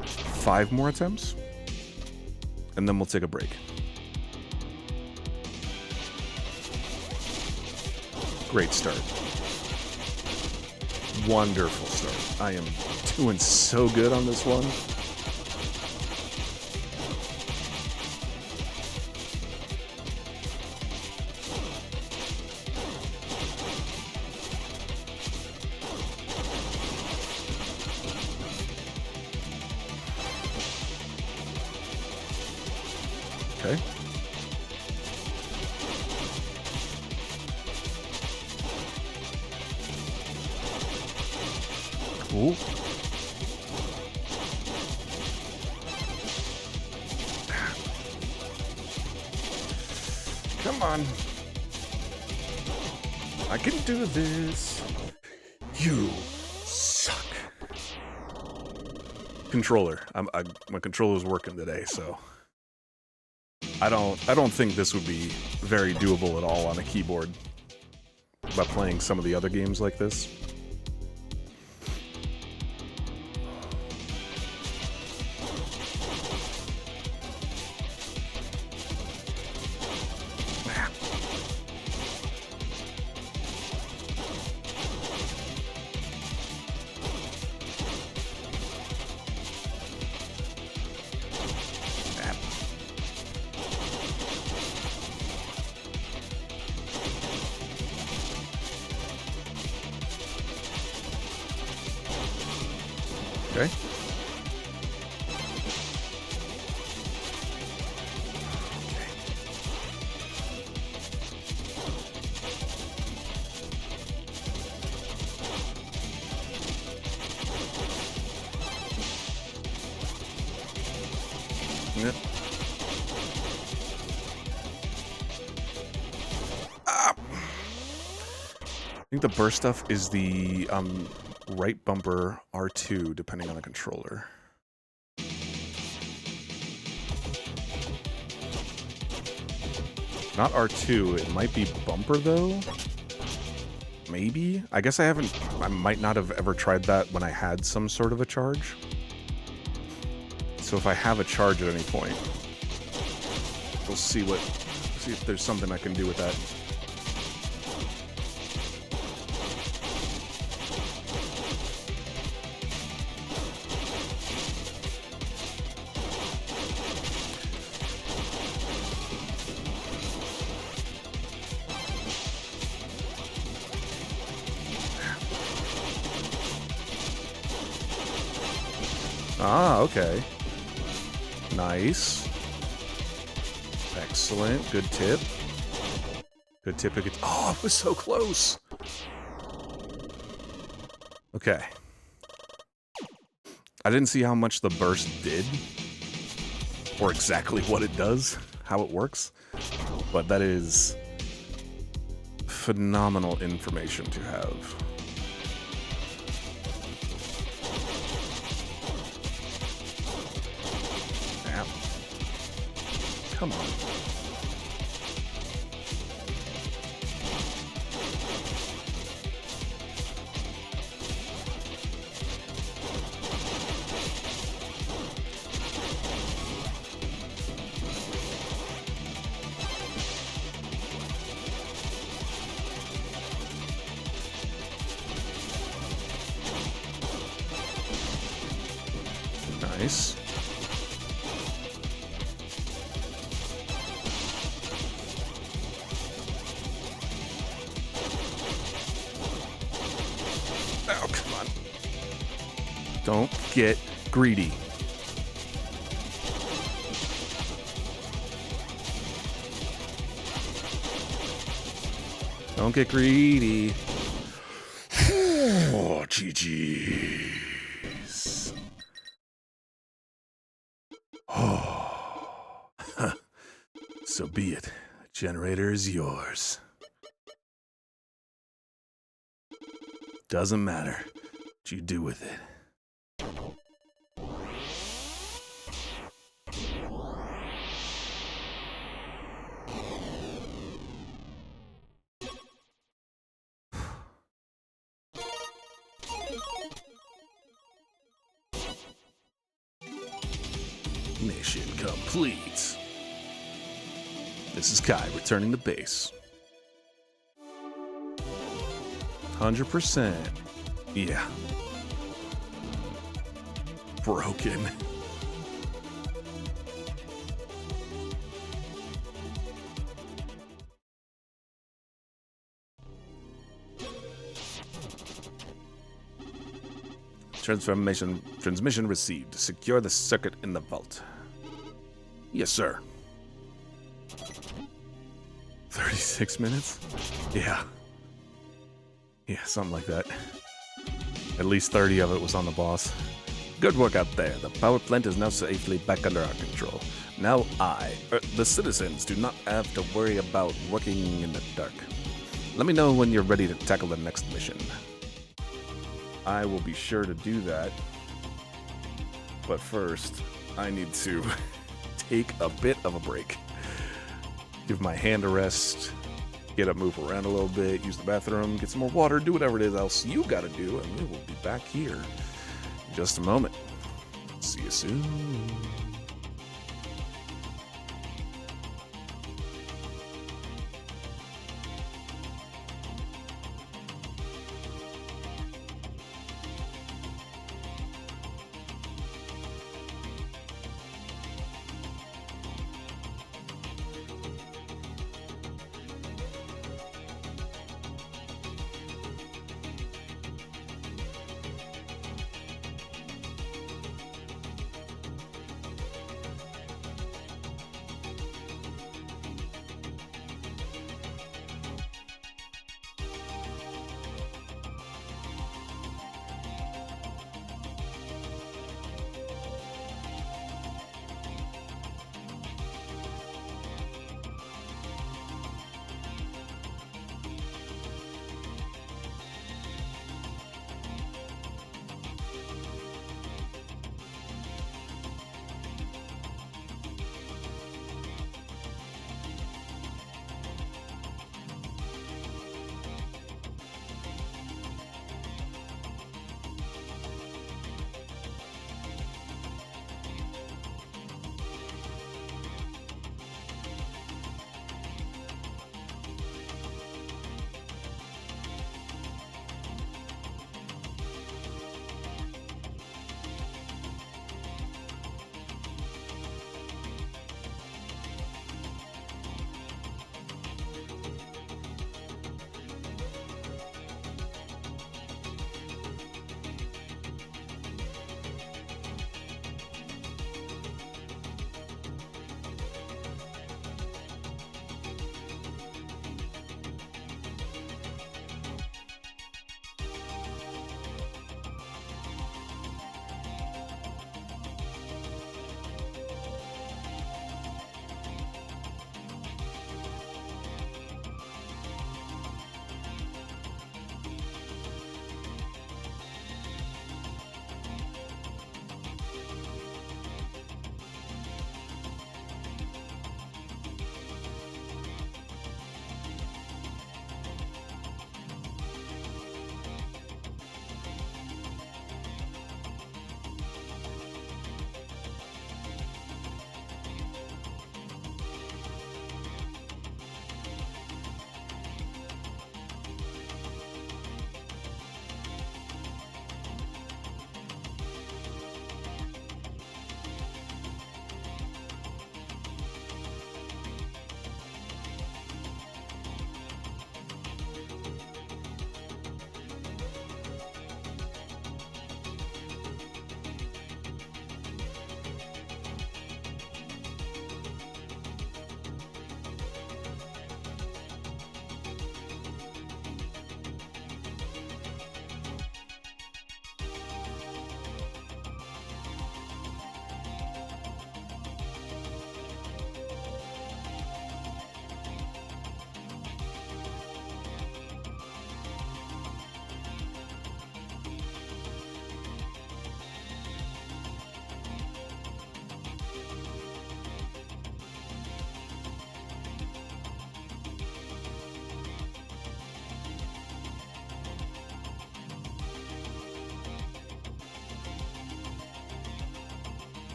5 more attempts, and then we'll take a break. Great start. Wonderful start. I am doing so good on this one. Okay. Cool. Come on. I can do this. You suck. Controller. My controller's working today, so I don't think this would be very doable at all on a keyboard by playing some of the other games like this. Okay. Yep. Ah! I think the burst stuff is the right bumper R2, depending on the controller. Not R2, it might be bumper though. Maybe? I guess I might not have ever tried that when I had some sort of a charge. So if I have a charge at any point, we'll see if there's something I can do with that. Ah, okay. Nice. Excellent. Good tip. Good tip. Oh, it was so close. Okay. I didn't see how much the burst did, or exactly what it does, how it works, but that is phenomenal information to have. Come on. Nice. Oh, come on. Don't get greedy. Don't get greedy. Oh, GG's. Oh. So be it. The generator is yours. Doesn't matter what you do with it. Mission complete. This is Kai returning to base. 100%. Yeah. Broken. Transmission received. Secure the circuit in the vault. Yes, sir. 36 minutes? Yeah. Yeah, something like that. At least 30 of it was on the boss. Good work out there. The power plant is now safely back under our control. Now the citizens, do not have to worry about working in the dark. Let me know when you're ready to tackle the next mission. I will be sure to do that. But first, I need to take a bit of a break. Give my hand a rest. Get up, move around a little bit, use the bathroom, get some more water, do whatever it is else you gotta do, and we will be back here in just a moment. See you soon.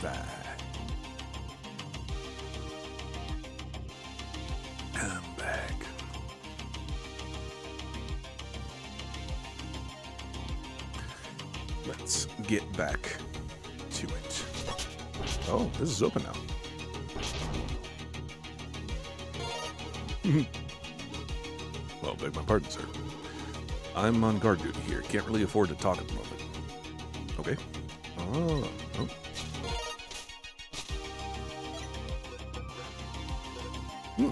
back. I'm back. Let's get back to it. Oh, this is open now. Well, beg my pardon, sir. I'm on guard duty here. Can't really afford to talk at the moment. Okay. Oh.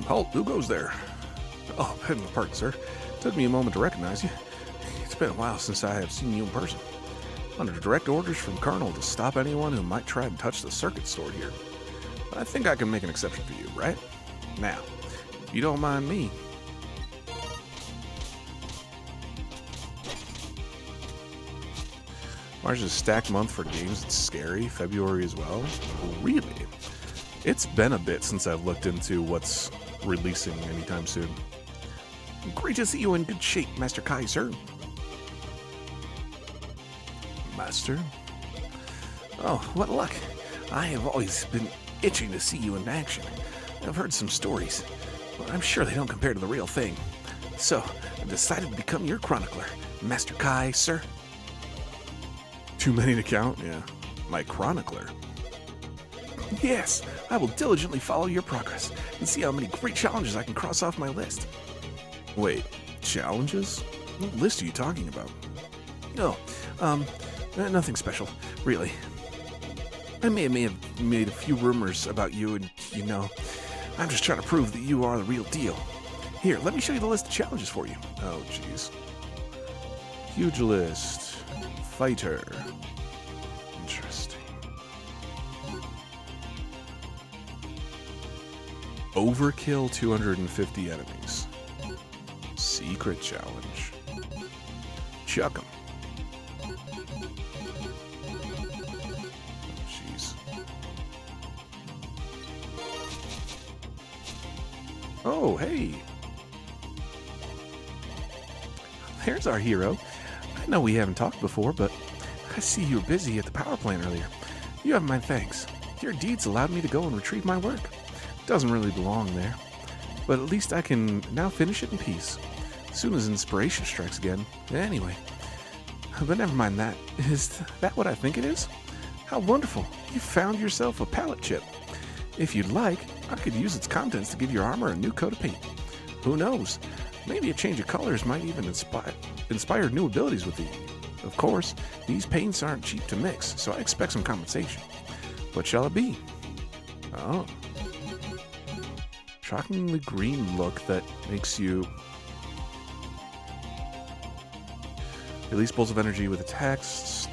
Halt, who goes there? Oh, beg my pardon, sir. Took me a moment to recognize you. It's been a while since I have seen you in person. Under direct orders from Colonel to stop anyone who might try to touch the circuit stored here. But I think I can make an exception for you, right? Now, if you don't mind me. March is a stacked month for games. It's scary. February as well. Really? It's been a bit since I've looked into what's releasing anytime soon. Great to see you in good shape, Master Kai, sir. Master? Oh, what luck. I have always been itching to see you in action. I've heard some stories, but I'm sure they don't compare to the real thing. So, I've decided to become your chronicler, Master Kai, sir. Too many to count? Yeah. My chronicler. Yes, I will diligently follow your progress and see how many great challenges I can cross off my list. Wait, challenges? What list are you talking about? No, nothing special, really. I may have made a few rumors about you, and, you know, I'm just trying to prove that you are the real deal. Here, let me show you the list of challenges for you. Oh, jeez. Huge list. Fighter. Interesting. Overkill 250 enemies. Secret challenge. Chuck 'em. Jeez. Oh, hey. There's our hero. I know we haven't talked before, but I see you were busy at the power plant earlier. You have my thanks. Your deeds allowed me to go and retrieve my work. Doesn't really belong there, but at least I can now finish it in peace. As soon as inspiration strikes again. Anyway, but never mind that. Is that what I think it is? How wonderful. You found yourself a pallet chip. If you'd like, I could use its contents to give your armor a new coat of paint. Who knows? Maybe a change of colors might even inspire new abilities with you. Of course, these paints aren't cheap to mix, so I expect some compensation. What shall it be? Oh. Shockingly green look that makes you release bolts of energy with attacks.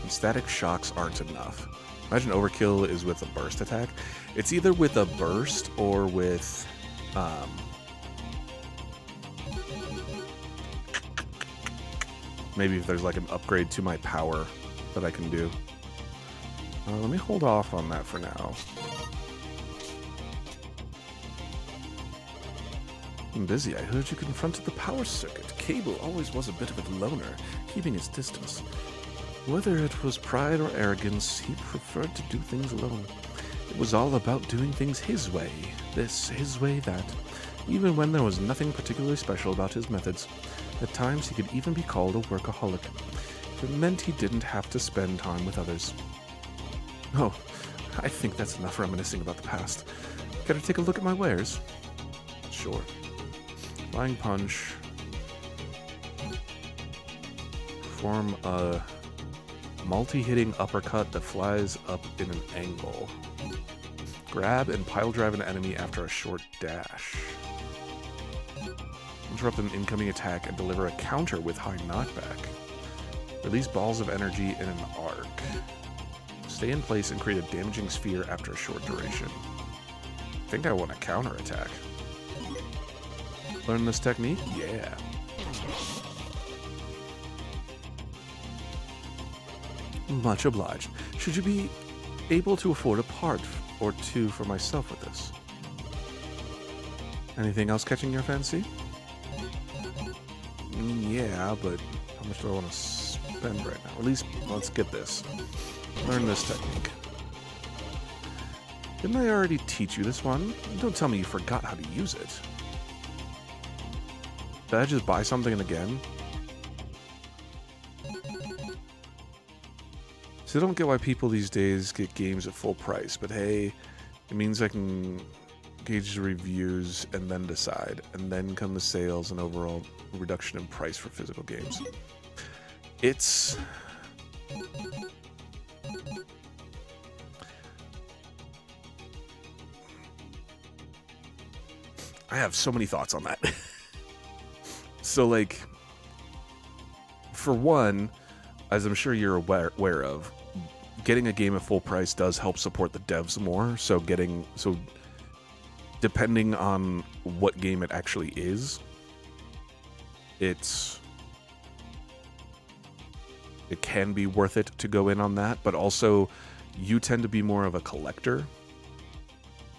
Static shocks aren't enough. Imagine overkill is with a burst attack. It's either with a burst or with maybe if there's like an upgrade to my power that I can do. Let me hold off on that for now. I'm busy. I heard you confronted the power circuit. Cable always was a bit of a loner, keeping his distance. Whether it was pride or arrogance, he preferred to do things alone. It was all about doing things his way, this, his way, that. Even when there was nothing particularly special about his methods, at times he could even be called a workaholic. It meant he didn't have to spend time with others. Oh, I think that's enough reminiscing about the past. Gotta take a look at my wares? Sure. Flying punch. Form a multi-hitting uppercut that flies up in an angle. Grab and pile drive an enemy after a short dash. Interrupt an incoming attack and deliver a counter with high knockback. Release balls of energy in an arc. Stay in place and create a damaging sphere after a short duration. I think I want a counter attack. Learn this technique? Yeah. Much obliged. Should you be able to afford a part or two for myself with this? Anything else catching your fancy? Yeah, but how much do I want to spend right now? At least, let's get this. Learn this technique. Didn't I already teach you this one? Don't tell me you forgot how to use it. Did I just buy something again? So I don't get why people these days get games at full price, but hey, it means I can gauge the reviews and then decide, and then come the sales and overall reduction in price for physical games. It's... I have so many thoughts on that. So, like, for one, as I'm sure you're aware of, getting a game at full price does help support the devs more. So depending on what game it actually is, it can be worth it to go in on that. But also, you tend to be more of a collector.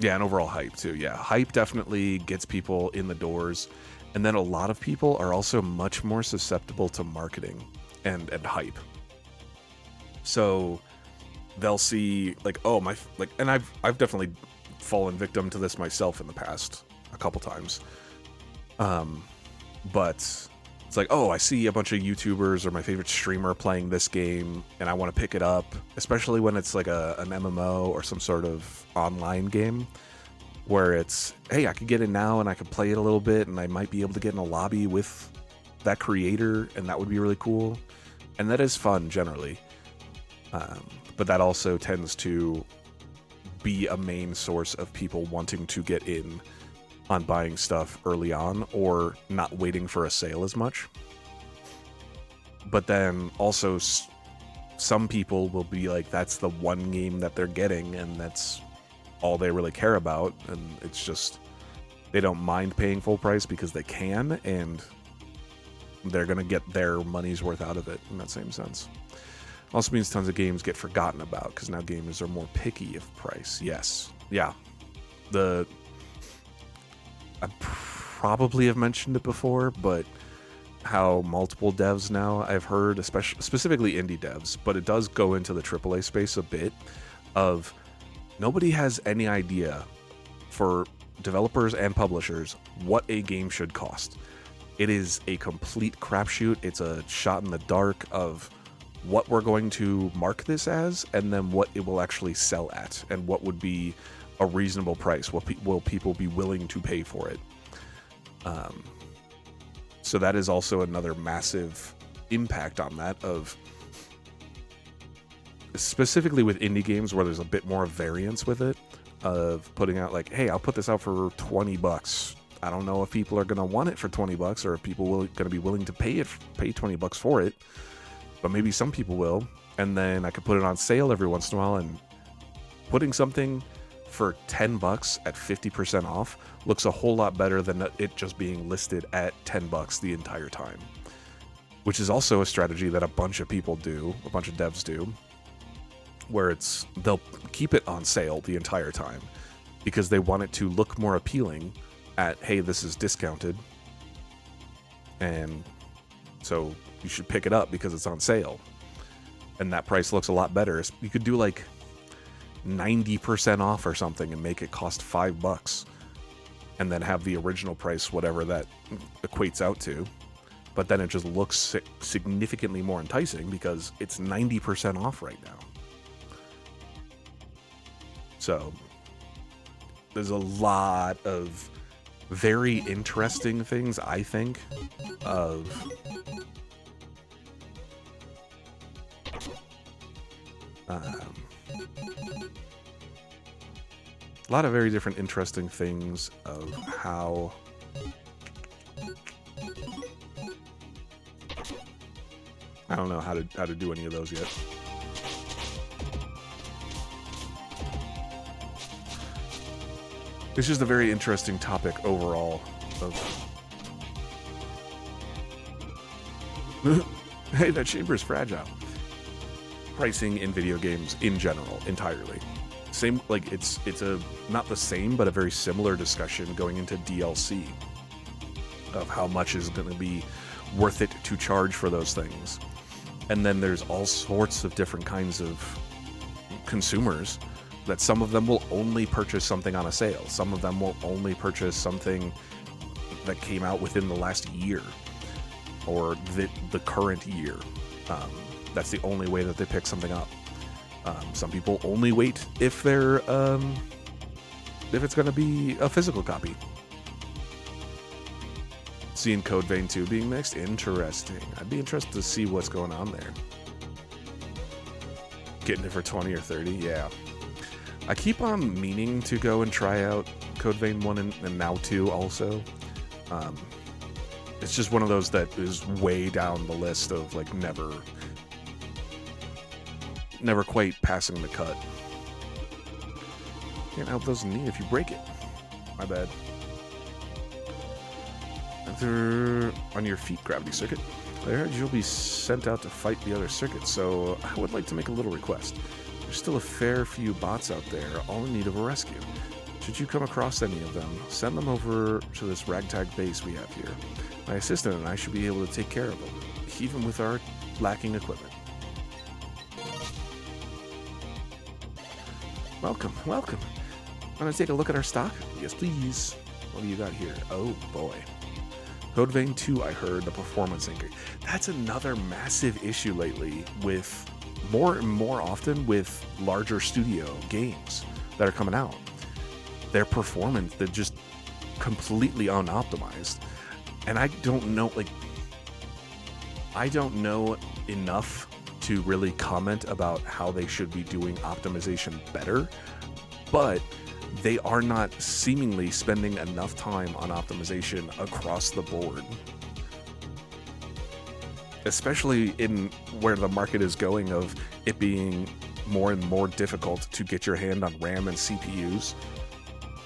Yeah, and overall hype too. Yeah, hype definitely gets people in the doors. And then a lot of people are also much more susceptible to marketing and hype. So they'll see like, oh my, like, and I've definitely fallen victim to this myself in the past a couple times. But it's like, oh, I see a bunch of YouTubers or my favorite streamer playing this game, and I want to pick it up, especially when it's like an MMO or some sort of online game, where it's, hey, I could get in now and I could play it a little bit, and I might be able to get in a lobby with that creator, and that would be really cool. And that is fun generally. But that also tends to be a main source of people wanting to get in on buying stuff early on or not waiting for a sale as much. But then also some people will be like, that's the one game that they're getting and that's all they really care about, and it's just they don't mind paying full price because they can, and they're gonna get their money's worth out of it in that same sense. Also means tons of games get forgotten about because now gamers are more picky of price. Yes, yeah. I probably have mentioned it before, but how multiple devs now, I've heard, especially specifically indie devs, but it does go into the AAA space a bit, of nobody has any idea for developers and publishers what a game should cost. It is a complete crapshoot. It's a shot in the dark of what we're going to mark this as, and then what it will actually sell at, and what would be a reasonable price. What will people be willing to pay for it? So that is also another massive impact on that, of specifically with indie games where there's a bit more variance with it, of putting out like, hey, I'll put this out for $20. I don't know if people are going to want it for $20 or if people are going to be willing to pay $20 for it, but maybe some people will. And then I could put it on sale every once in a while, and putting something for $10 at 50% off looks a whole lot better than it just being listed at $10 the entire time, which is also a strategy that a bunch of people do, a bunch of devs do, where they'll keep it on sale the entire time because they want it to look more appealing at, hey, this is discounted, and so you should pick it up because it's on sale, and that price looks a lot better. You could do like 90% off or something and make it cost $5, and then have the original price, whatever that equates out to, but then it just looks significantly more enticing because it's 90% off right now. So there's a lot of very interesting things, I think, of a lot of very different interesting things of how I don't know how to do any of those yet. It's just a very interesting topic overall of hey, that chamber is fragile. Pricing in video games in general, entirely. Same, like it's a not the same, but a very similar discussion going into DLC of how much is going to be worth it to charge for those things. And then there's all sorts of different kinds of consumers that some of them will only purchase something on a sale. Some of them will only purchase something that came out within the last year or the current year. That's the only way that they pick something up. Some people only wait if they're if it's going to be a physical copy. Seeing Code Vein 2 being mixed, interesting. I'd be interested to see what's going on there. Getting it for 20 or 30, yeah. I keep on meaning to go and try out Code Vein 1 and now 2 also. It's just one of those that is way down the list of like never quite passing the cut. Can't help those in need if you break it. My bad. On your feet, Gravity Circuit. I heard you'll be sent out to fight the other circuits, so I would like to make a little request. There's still a fair few bots out there, all in need of a rescue. Should you come across any of them, send them over to this ragtag base we have here. My assistant and I should be able to take care of them, even with our lacking equipment. Welcome, welcome. Want to take a look at our stock? Yes, please. What do you got here? Oh, boy. Code Vein 2, I heard, the performance anchor. That's another massive issue lately with more and more often with larger studio games that are coming out. Their performance, they're just completely unoptimized. And I don't know, I don't know enough to really comment about how they should be doing optimization better, but they are not seemingly spending enough time on optimization across the board. Especially in where the market is going of it being more and more difficult to get your hand on RAM and CPUs.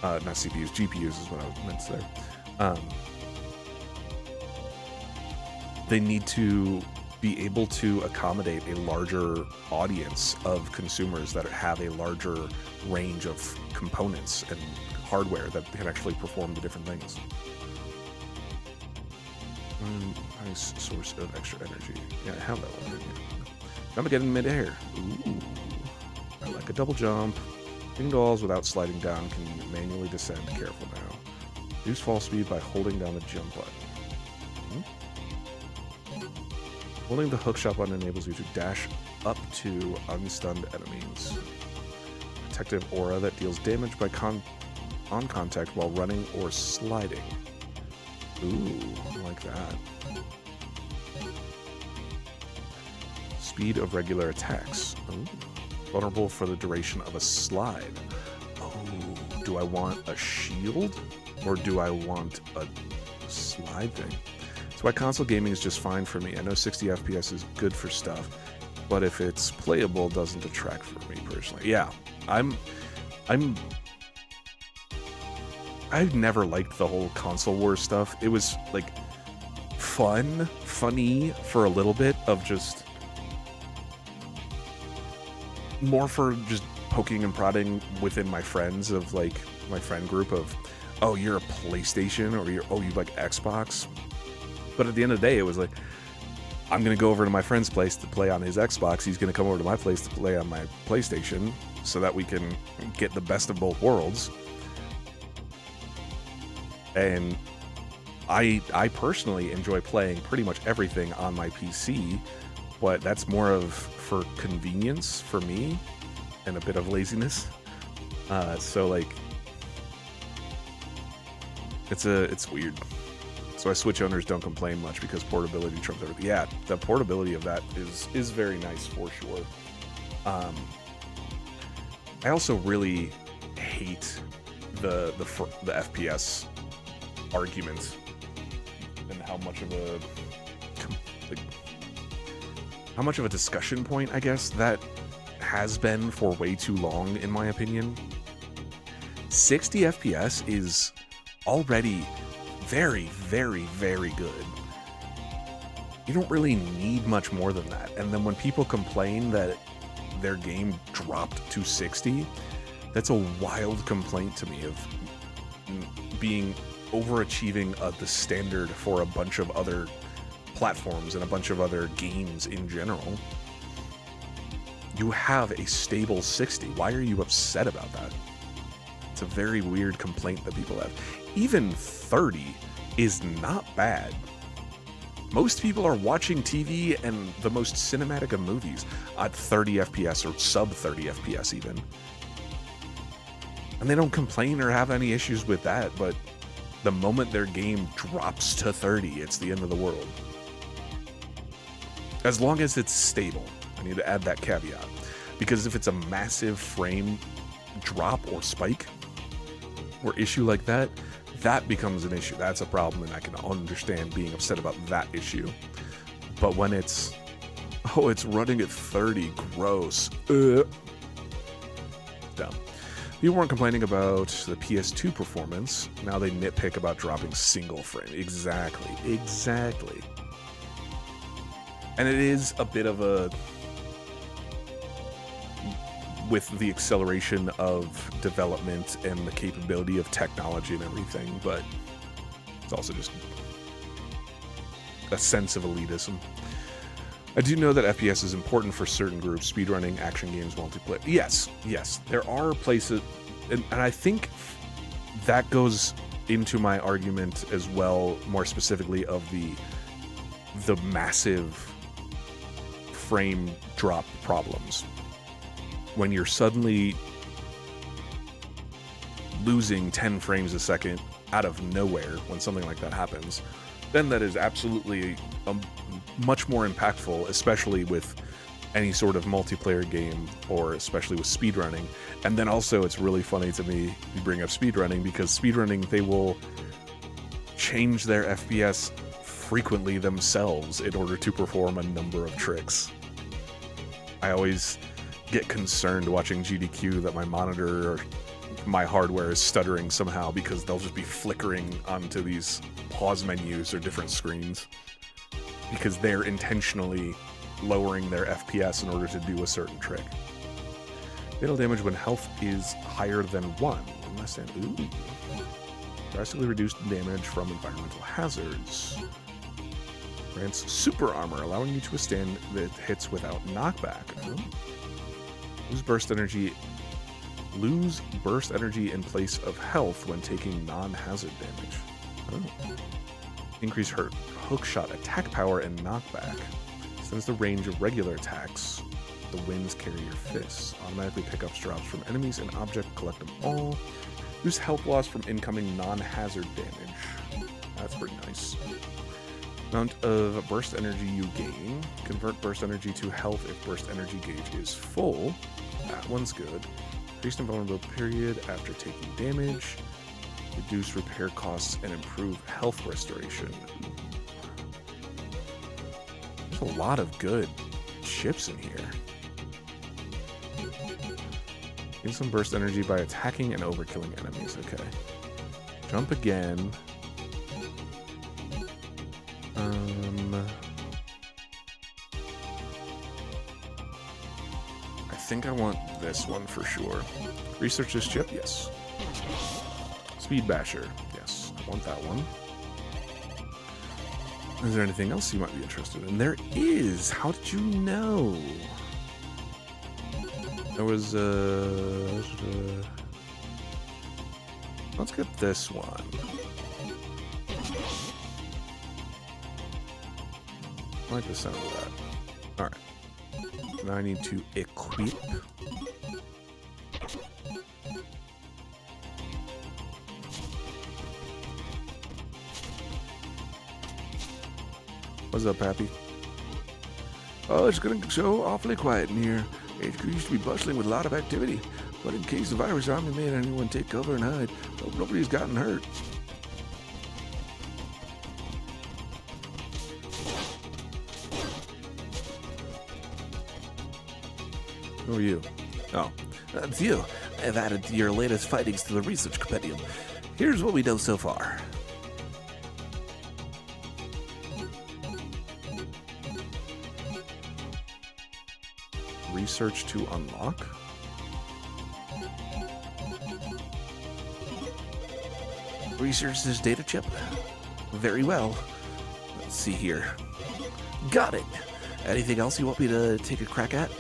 Not CPUs, GPUs is what I meant there. They need to be able to accommodate a larger audience of consumers that have a larger range of components and hardware that can actually perform the different things. Nice source of extra energy. Yeah, I have that one. Jump again in midair. Ooh. I like a double jump. Ding dolls without sliding down can manually descend. Careful now. Reduce fall speed by holding down the jump button. Holding the hookshot button enables you to dash up to unstunned enemies. Protective aura that deals damage by on contact while running or sliding. Ooh, I like that. Speed of regular attacks. Ooh. Vulnerable for the duration of a slide. Oh, do I want a shield or do I want a slide thing? That's why console gaming is just fine for me. I know 60 FPS is good for stuff, but if it's playable, it doesn't detract for me personally. Yeah, I've never liked the whole console war stuff. It was like funny for a little bit of just more for just poking and prodding within my friends of like my friend group of, oh, you're a PlayStation or you like Xbox. But at the end of the day, it was like, I'm going to go over to my friend's place to play on his Xbox. He's going to come over to my place to play on my PlayStation so that we can get the best of both worlds. And I personally enjoy playing pretty much everything on my PC, but that's more of for convenience for me and a bit of laziness. So like, it's weird. So Switch owners don't complain much because portability trumps everything. Yeah, the portability of that is very nice for sure. I also really hate the FPS argument and how much of a discussion point I guess that has been for way too long, in my opinion. 60 FPS is already very, very, very good. You don't really need much more than that. And then when people complain that their game dropped to 60, that's a wild complaint to me of being overachieving the standard for a bunch of other platforms and a bunch of other games in general. You have a stable 60. Why are you upset about that? It's a very weird complaint that people have. Even 30 is not bad. Most people are watching TV and the most cinematic of movies at 30 FPS or sub 30 FPS even. And they don't complain or have any issues with that, but the moment their game drops to 30, it's the end of the world. As long as it's stable. I need to add that caveat. Because if it's a massive frame drop or spike or issue like that, that becomes an issue. That's a problem, and I can understand being upset about that issue. But when it's, oh, it's running at 30, gross. Dumb. People weren't complaining about the PS2 performance. Now they nitpick about dropping single frame. Exactly. And it is a bit of a, with the acceleration of development and the capability of technology and everything, but it's also just a sense of elitism. I do know that FPS is important for certain groups, speedrunning, action games, multiplayer. Yes, there are places, and I think that goes into my argument as well, more specifically of the massive frame drop problems. When you're suddenly losing 10 frames a second out of nowhere when something like that happens, then that is absolutely much more impactful, especially with any sort of multiplayer game or especially with speedrunning. And then also it's really funny to me you bring up speedrunning, because speedrunning, they will change their FPS frequently themselves in order to perform a number of tricks. I always get concerned watching GDQ that my monitor or my hardware is stuttering somehow, because they'll just be flickering onto these pause menus or different screens because they're intentionally lowering their FPS in order to do a certain trick. Fatal damage when health is higher than 1. Less than, ooh. Drastically reduced damage from environmental hazards. Grants super armor, allowing you to withstand the hits without knockback. Ooh. Lose burst energy in place of health when taking non-hazard damage. Oh. Increase her hookshot attack power and knockback. Extends the range of regular attacks. The winds carry your fists. Automatically pick up drops from enemies and object, collect them all. Reduce health loss from incoming non-hazard damage. That's pretty nice. Amount of burst energy you gain. Convert burst energy to health if burst energy gauge is full. That one's good. Increased invulnerability period after taking damage. Reduce repair costs and improve health restoration. There's a lot of good chips in here. Gain some burst energy by attacking and overkilling enemies. Okay. Jump again. I think I want this one for sure. Research this chip? Yes. Speed Basher? Yes, I want that one. Is there anything else you might be interested in? There is! How did you know? There was let's get this one. I like the sound of that. Alright. Now I need to equip. What's up, Pappy? Oh, it's gonna show awfully quiet in here. HQ used to be bustling with a lot of activity, but in case the virus army made anyone take cover and hide, hope nobody's gotten hurt. Who are you? Oh, That's you. I've added your latest findings to the research compendium. Here's what we know so far. research to unlock? Research this data chip? Very well. Let's see here. Got it. Anything else you want me to take a crack at?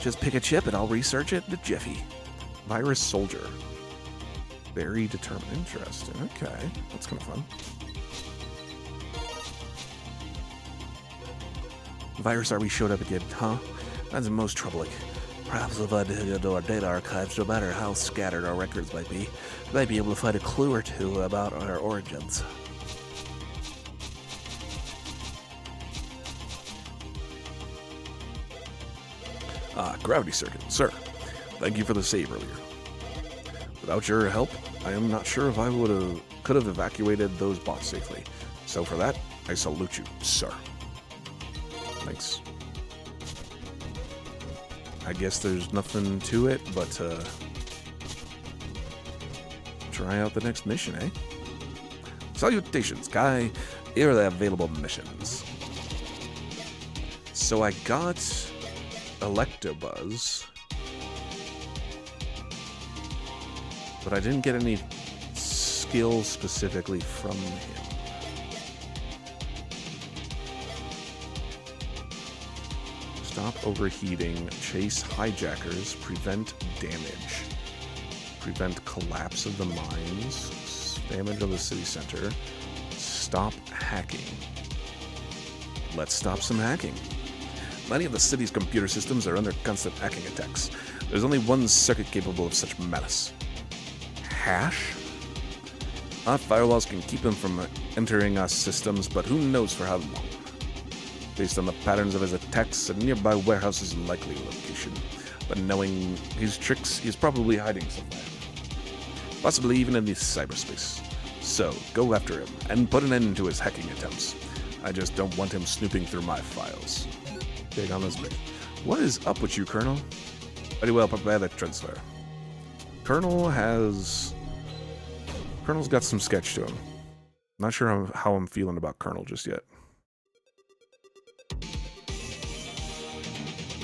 Just pick a chip and I'll research it in a jiffy. Virus soldier. Very determined. Interesting. Okay. That's kind of fun. Virus army showed up again, huh? That's most troubling. Perhaps if I dig into our data archives, no matter how scattered our records might be, we might be able to find a clue or two about our origins. Gravity circuit. Sir, thank you for the save earlier. Without your help, I am not sure if I could have evacuated those bots safely. So for that, I salute you, sir. Thanks. I guess there's nothing to it but try out the next mission, eh? Salutations, Kai. Here are the available missions. So I got Electabuzz, but I didn't get any skills specifically from him. Stop overheating, chase hijackers, prevent damage, prevent collapse of the mines, damage of the city center, stop hacking. Let's stop some hacking. Many of the city's computer systems are under constant hacking attacks. There's only one circuit capable of such malice. Hash? Our firewalls can keep them from entering our systems, but who knows for how long. Based on the patterns of his attacks, a nearby warehouse is a likely location. But knowing his tricks, he's probably hiding somewhere. Possibly even in the cyberspace. So, go after him, and put an end to his hacking attempts. I just don't want him snooping through my files. Big on this bit. What is up with you, Colonel? Very well, prepare that transfer. Colonel's got some sketch to him. Not sure how I'm feeling about Colonel just yet.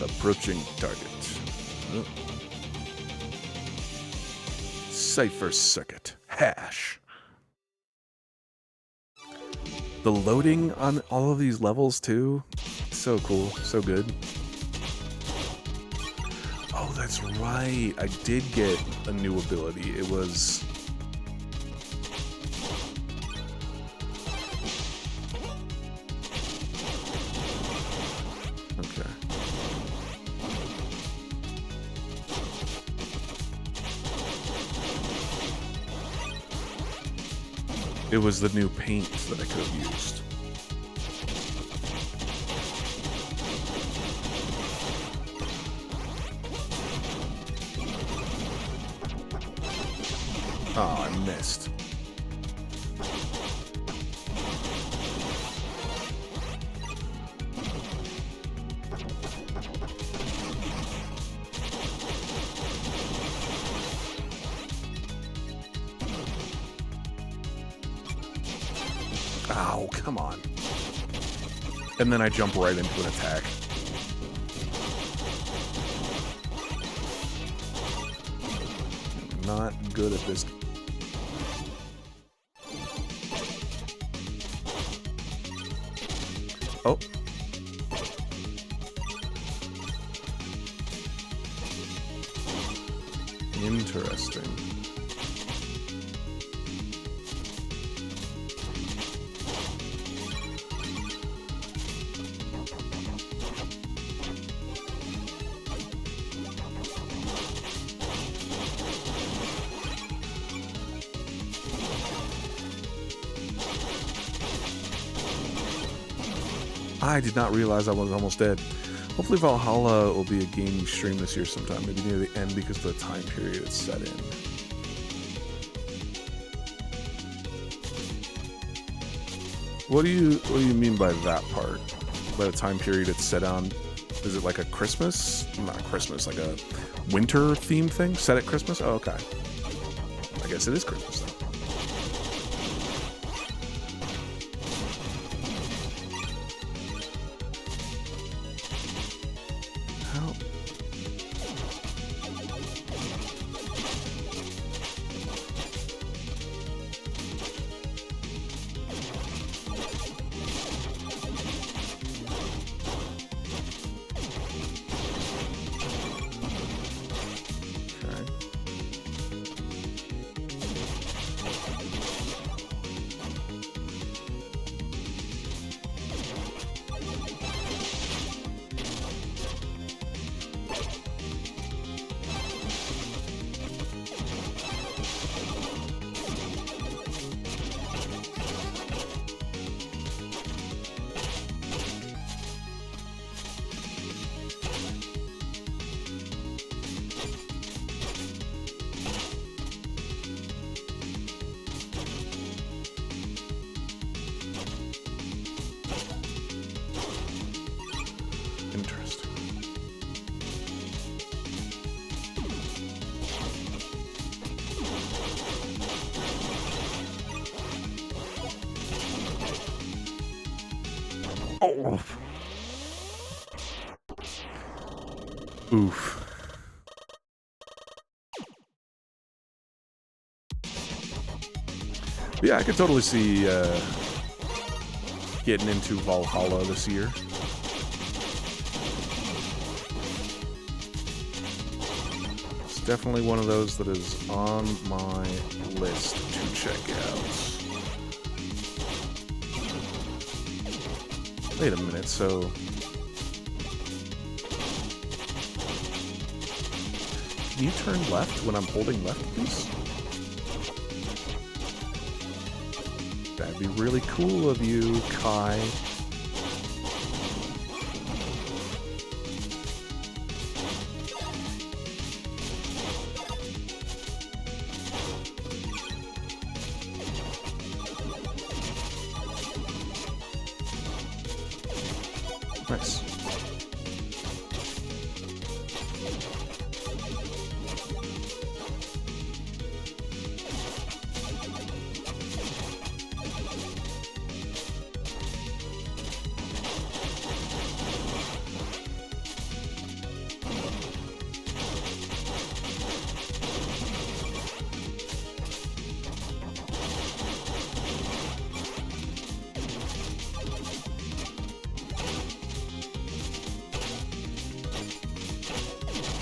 Approaching target. Oh. Cipher circuit. Hash. The loading on all of these levels too. So cool. So good. Oh, that's right. I did get a new ability. It was... Okay. It was the new paint that I could have used. Oh, I missed. Ow, come on. And then I jump right into an attack. Not good at this. Oh. Interesting. I did not realize I was almost dead. Hopefully Valhalla will be a game you stream this year sometime, maybe near the end because of the time period it's set in. What do you mean by that part? By the time period it's set on? Is it like a Christmas? Not Christmas, like a winter themed thing? Set at Christmas? Oh, okay. I guess it is Christmas then. Oh. Oof. Yeah, I could totally see getting into Valhalla this year. It's definitely one of those that is on my list to check out. Wait a minute, so... Can you turn left when I'm holding left, please? That'd be really cool of you, Kai. Nice.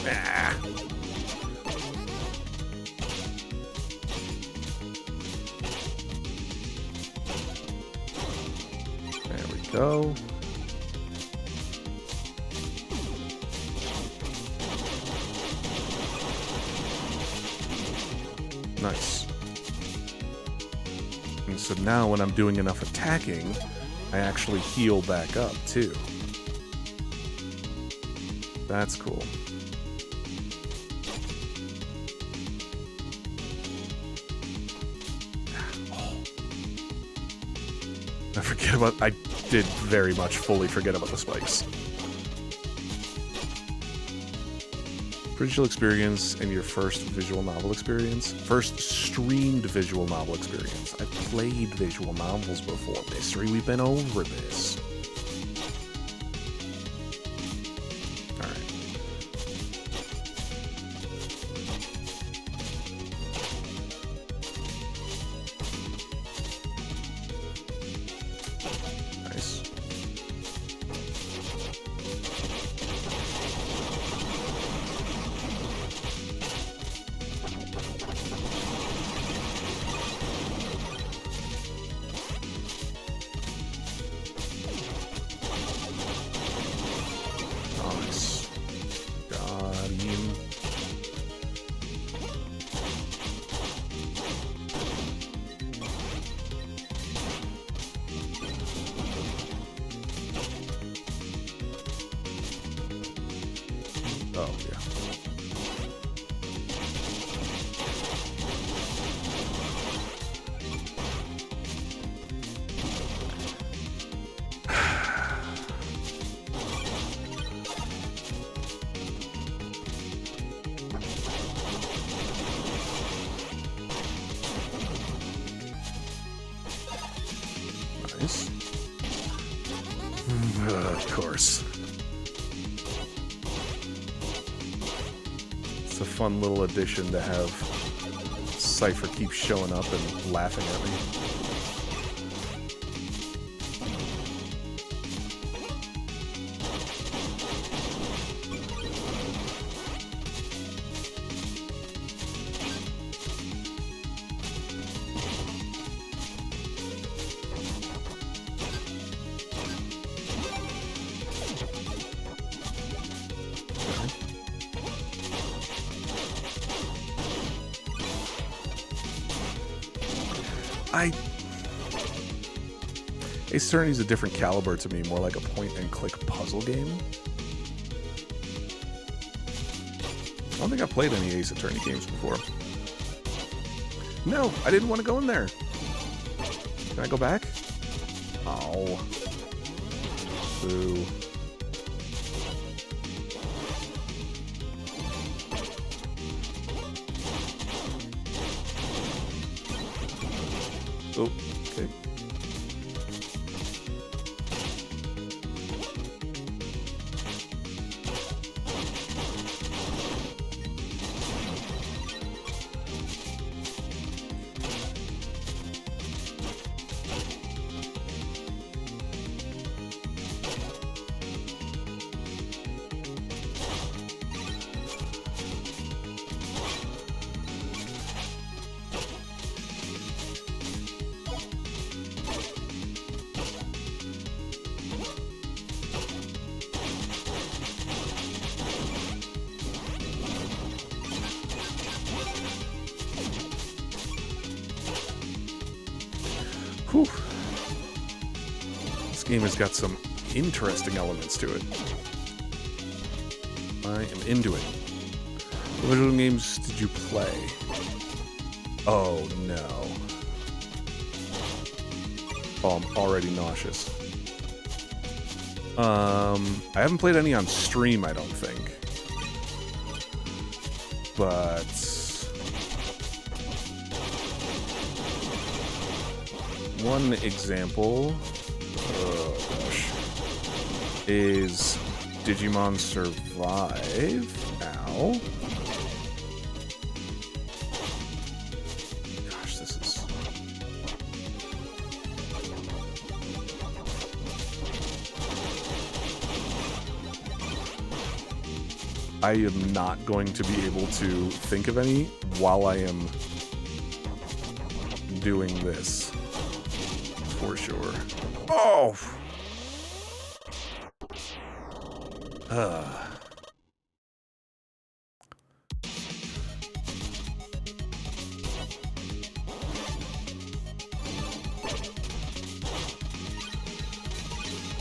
Ah. There we go. Nice. And so now when I'm doing enough attacking, I actually heal back up too. That's cool. I did very much fully forget about the spikes. Visual experience and your first visual novel experience. First streamed visual novel experience. I've played visual novels before. Mystery, we've been over this. Oh, yeah. Nice. Of course. It's a fun little addition to have Cypher keep showing up and laughing at me. Ace Attorney's a different caliber to me, more like a point-and-click puzzle game. I don't think I've played any Ace Attorney games before. No, I didn't want to go in there. Can I go back? Oh. Boo. Oh, okay. Whew. This game has got some interesting elements to it. I am into it. What visual games did you play? Oh no. Oh, I'm already nauseous. I haven't played any on stream, I don't think. But one example, oh gosh, is Digimon Survive. Ow. Gosh, this is... I am not going to be able to think of any while I am doing this. For sure. Oh!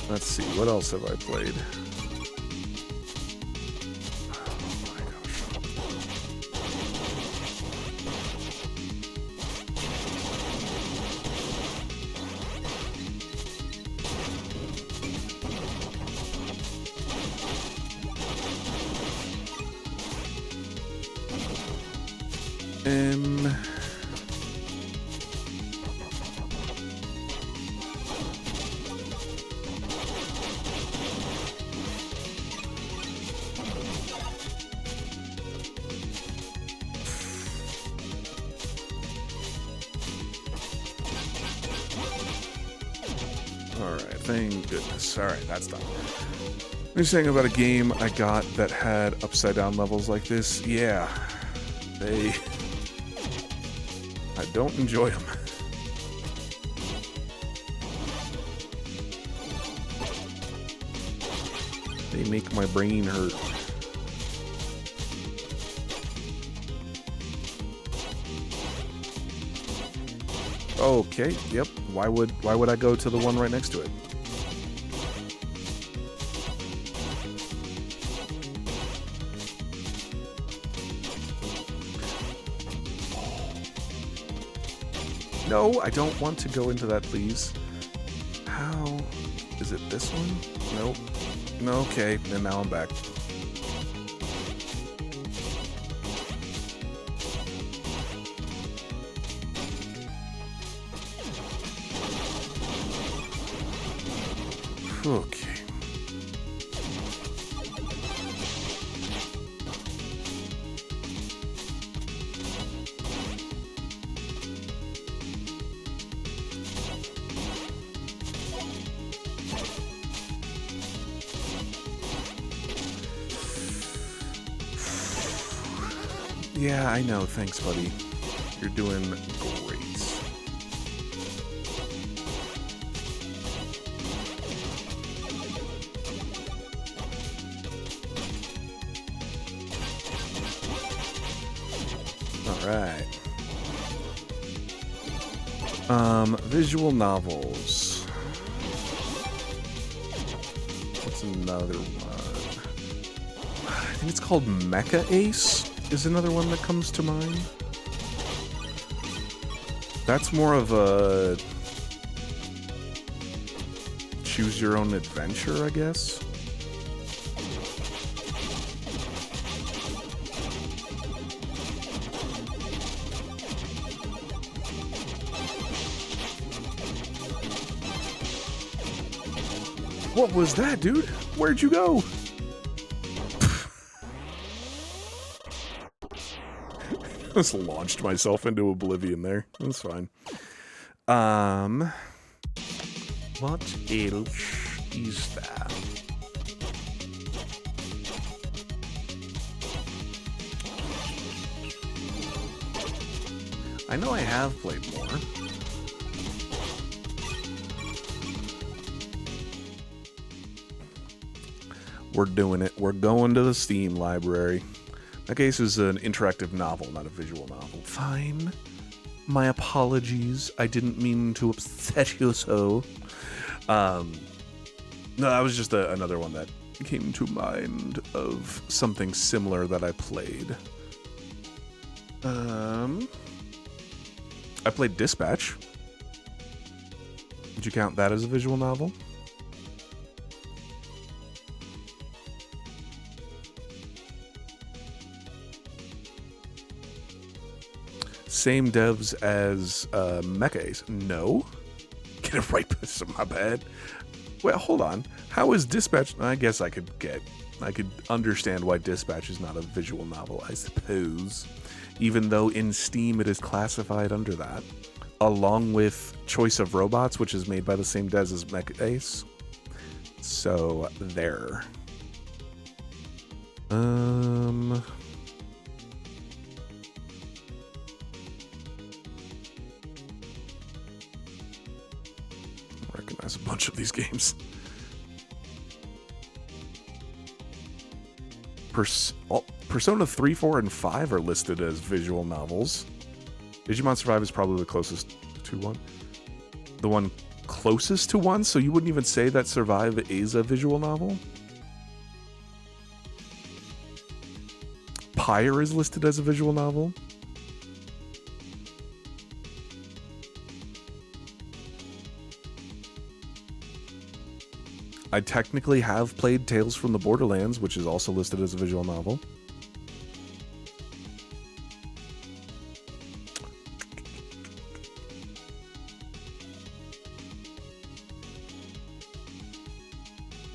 Let's see, what else have I played? Oh my gosh. Alright, thank goodness. Alright, that's done. You're saying about a game I got that had upside down levels like this? Yeah. I don't enjoy them. They make my brain hurt. Okay, yep. Why would I go to the one right next to it? No, I don't want to go into that, please. How? Is it this one? Nope. No, okay, and now I'm back. Okay. Yeah, I know. Thanks, buddy. You're doing great. Alright. Visual novels. What's another one? I think it's called Mecha Ace is another one that comes to mind. That's more of a choose your own adventure, I guess. What was that, dude? Where'd you go? Just launched myself into oblivion there. That's fine. What else is there? I know I have played more. We're doing it. We're going to the Steam library. That case is an interactive novel, not a visual novel. Fine. My apologies. I didn't mean to upset you so. No, that was just another one that came to mind of something similar that I played. I played Dispatch. Did you count that as a visual novel? Same devs as Mecha Ace. No. Get it right, my bad. Well, hold on. How is Dispatch? I guess I could understand why Dispatch is not a visual novel, I suppose. Even though in Steam it is classified under that. Along with Choice of Robots, which is made by the same devs as Mecha Ace. So, there. Recognize a bunch of these games. Persona 3, 4, and 5 are listed as visual novels. Digimon Survive is probably the closest to one. The one closest to one, so you wouldn't even say that Survive is a visual novel? Pyre is listed as a visual novel. I technically have played Tales from the Borderlands, which is also listed as a visual novel.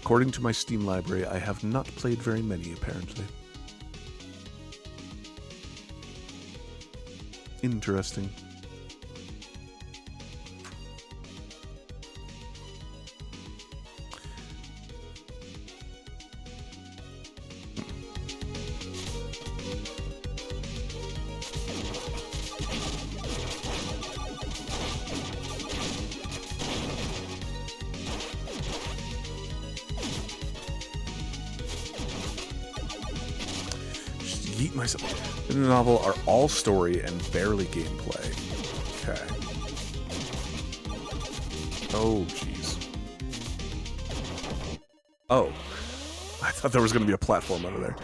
According to my Steam library, I have not played very many, apparently. Interesting. Yeet myself. In the novel are all story and barely gameplay. Okay. Oh, jeez. Oh. I thought there was going to be a platform under there.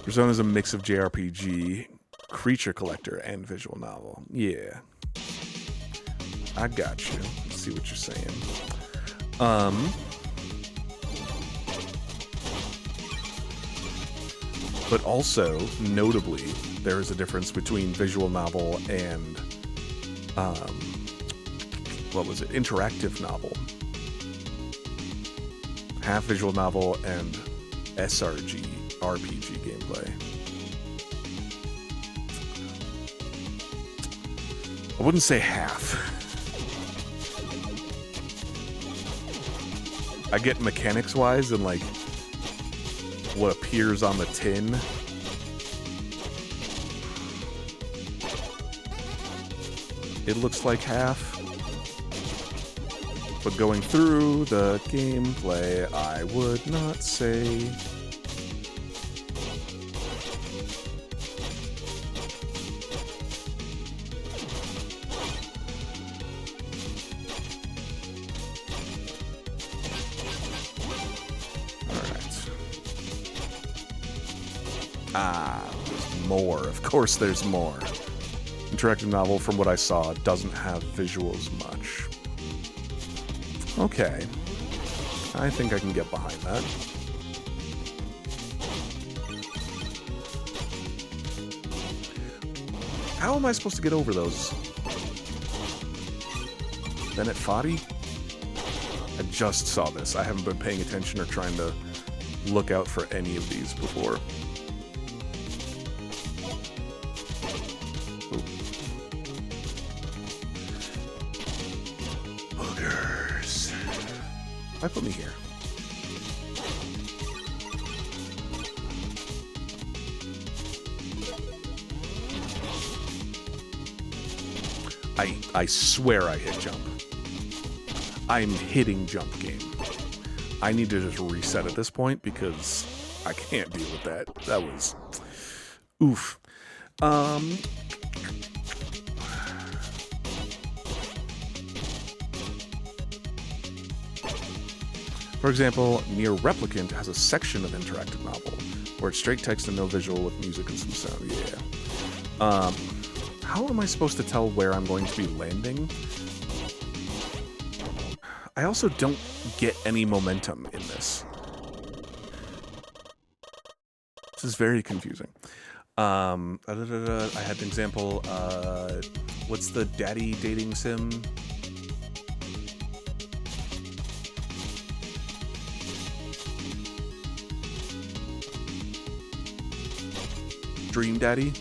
Persona is a mix of JRPG, creature collector, and visual novel. Yeah. I got you. Let's see what you're saying. But also, notably, there is a difference between visual novel and, what was it? Interactive novel. Half visual novel and SRG, RPG gameplay. I wouldn't say half. I get mechanics-wise and, like, what appears on the tin. It looks like half. But going through the gameplay, I would not say. There's more. Of course there's more. Interactive novel, from what I saw, doesn't have visuals much. Okay. I think I can get behind that. How am I supposed to get over those? Bennett Foddy? I just saw this. I haven't been paying attention or trying to look out for any of these before. Boogers. Why put me here? I swear I hit jump. I'm hitting jump game. I need to just reset at this point because I can't deal with that. That was... Oof. For example, Near Replicant has a section of interactive novel where it's straight text and no visual with music and some sound. Yeah. How am I supposed to tell where I'm going to be landing? I also don't get any momentum in this. This is very confusing. I had an example. What's the daddy dating sim? Dream Daddy?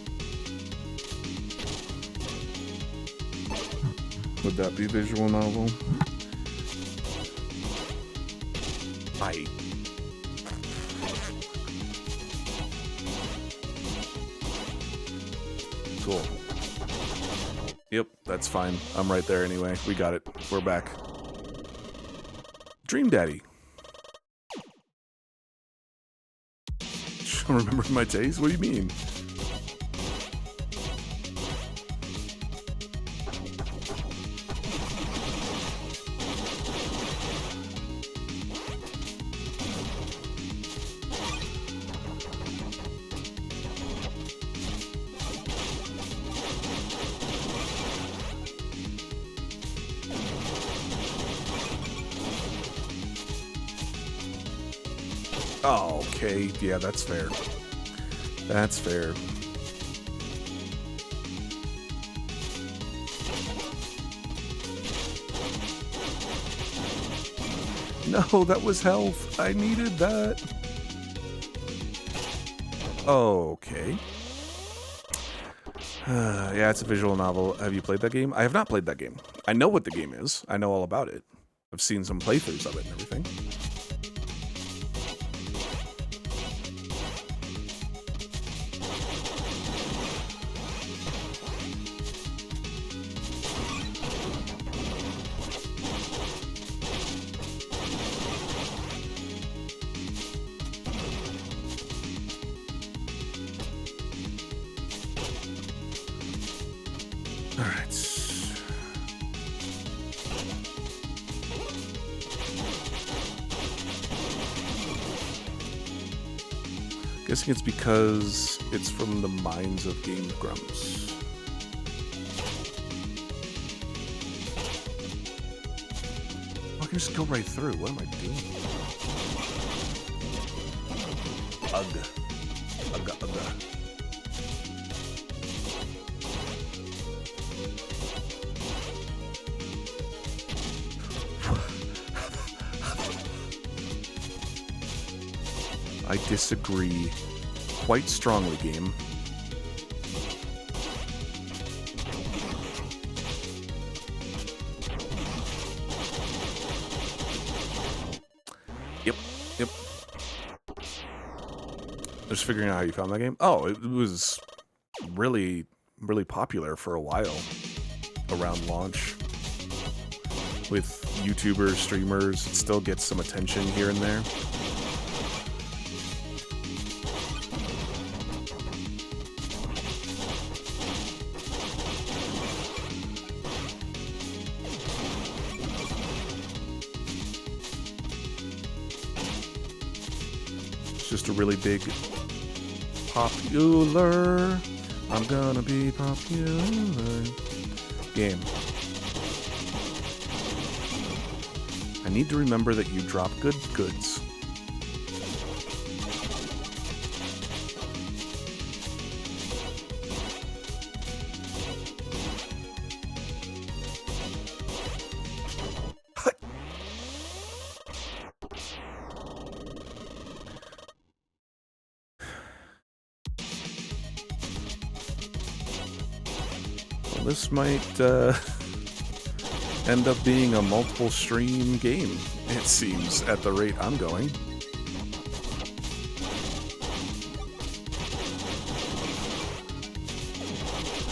Would that be visual novel? Cool. Yep, that's fine. I'm right there anyway. We got it. We're back. Dream Daddy. Remember my taste? What do you mean? Oh, okay. Yeah, that's fair. That's fair. No, that was health. I needed that. Okay. Yeah, it's a visual novel. Have you played that game? I have not played that game. I know what the game is. I know all about it. I've seen some playthroughs of it and everything. Guessing it's because it's from the minds of Game Grumps. I can just go right through. What am I doing? Ugh. Ugh, ugh. I disagree quite strongly, game. Yep. Just figuring out how you found that game. Oh, it was really, really popular for a while around launch. With YouTubers, streamers, it still gets some attention here and there. Just a really big popular, I'm gonna be popular game. I need to remember that you drop good goods. This might end up being a multiple stream game, it seems, at the rate I'm going.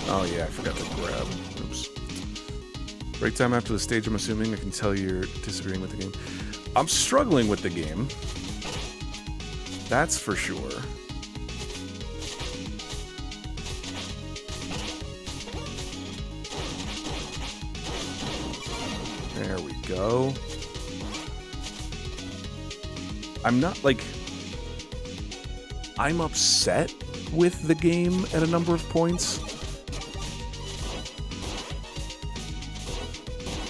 Oh yeah, I forgot to grab. Oops. Break time after the stage, I'm assuming. I can tell you're disagreeing with the game. I'm struggling with the game. That's for sure. There we go. I'm not, like... I'm upset with the game at a number of points.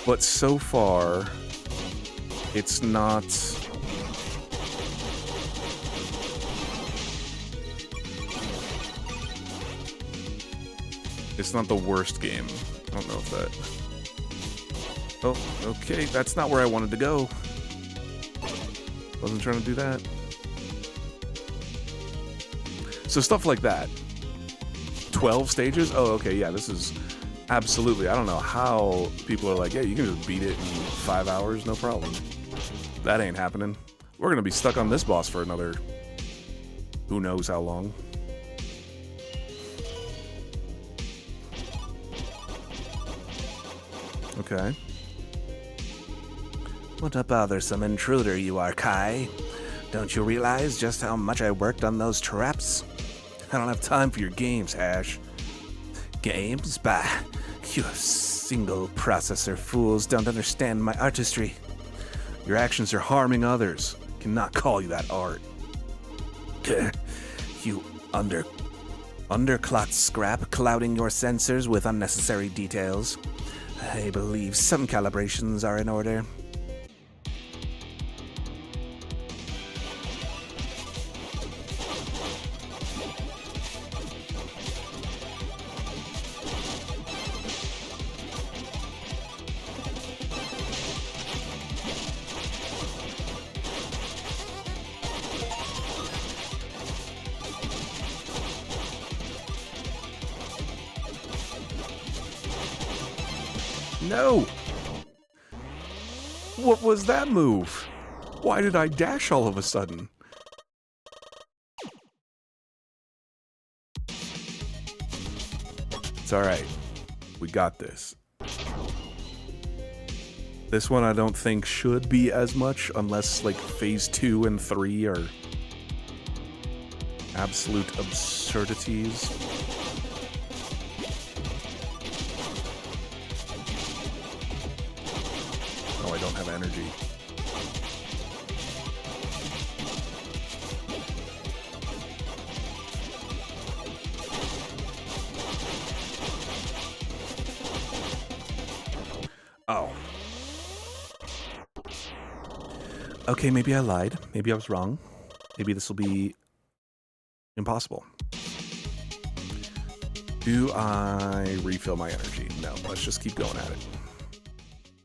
But so far, it's not... It's not the worst game. I don't know if that... Oh, okay, that's not where I wanted to go. Wasn't trying to do that. So stuff like that. 12 stages? Oh, okay, yeah, this is absolutely... I don't know how people are like, yeah, you can just beat it in 5 hours, no problem. That ain't happening. We're gonna be stuck on this boss for another... who knows how long. Okay. What a bothersome intruder you are, Kai. Don't you realize just how much I worked on those traps? I don't have time for your games, Ash. Games? Bah. You single processor fools don't understand my artistry. Your actions are harming others. Cannot call you that art. You underclocked scrap clouding your sensors with unnecessary details. I believe some calibrations are in order. No! What was that move? Why did I dash all of a sudden? It's alright. We got this. This one I don't think should be as much, unless, like, Phase 2 and 3 are absolute absurdities. Oh, I don't have energy. Oh. Okay, maybe I lied. Maybe I was wrong. Maybe this will be impossible. Do I refill my energy? No, let's just keep going at it.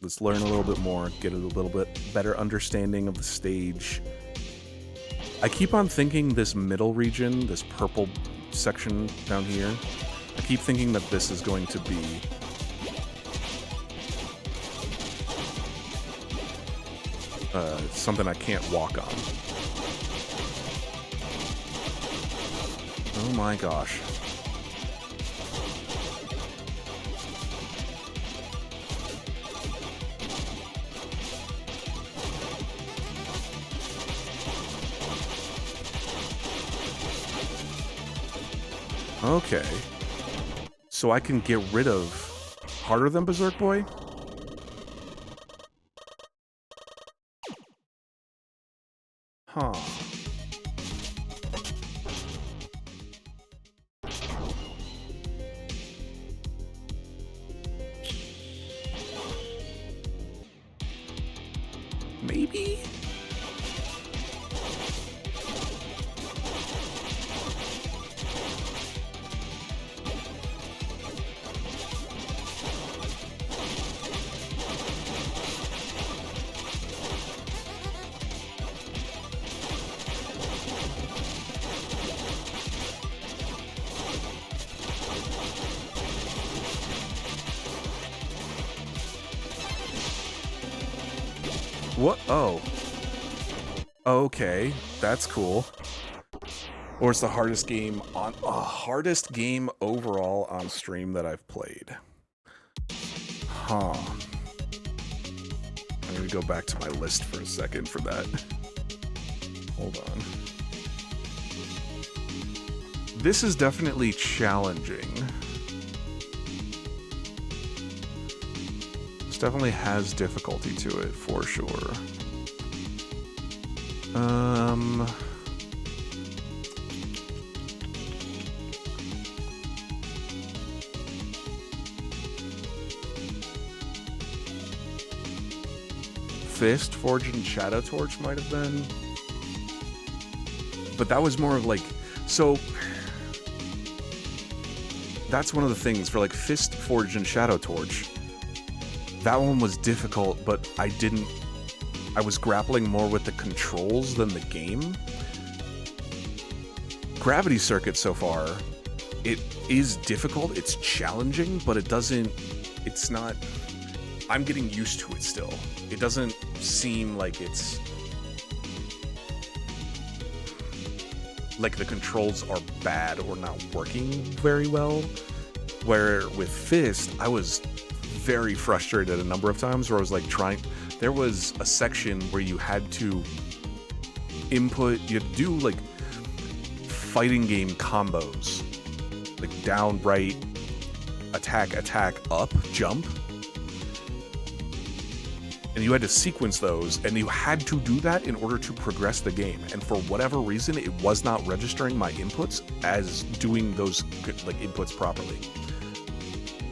Let's learn a little bit more, get a little bit better understanding of the stage. I keep on thinking this middle region, this purple section down here, I keep thinking that this is going to be something I can't walk on. Oh my gosh. Okay. So I can get rid of harder than Berserk Boy? Huh. Maybe? What? Oh. Okay, that's cool. Or it's the hardest game on hardest game overall on stream that I've played. Huh. I'm gonna go back to my list for a second for that. Hold on. This is definitely challenging. Definitely has difficulty to it, for sure. Fist, Forge, and Shadow Torch might have been. But that was more of like, so that's one of the things for like Fist, Forge, and Shadow Torch. That one was difficult, but I was grappling more with the controls than the game. Gravity Circuit so far, it is difficult, it's challenging, but it's not, I'm getting used to it still. It doesn't seem like it's like the controls are bad or not working very well. Where with Fist, I was very frustrated a number of times where I was like there was a section where you had to input, you had to do like fighting game combos, like down, right, attack, up, jump. And you had to sequence those, and you had to do that in order to progress the game. And for whatever reason, it was not registering my inputs as doing those like inputs properly.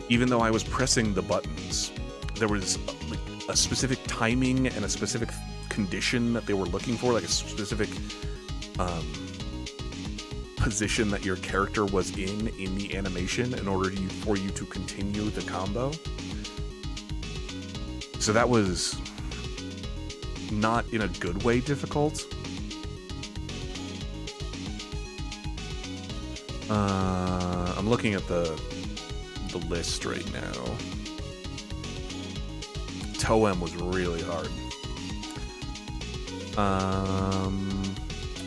Even though I was pressing the buttons, there was like a specific timing and a specific condition that they were looking for, like a specific position that your character was in the animation in order for you to continue the combo. So that was not in a good way difficult. I'm looking at the list right now. Toem was really hard.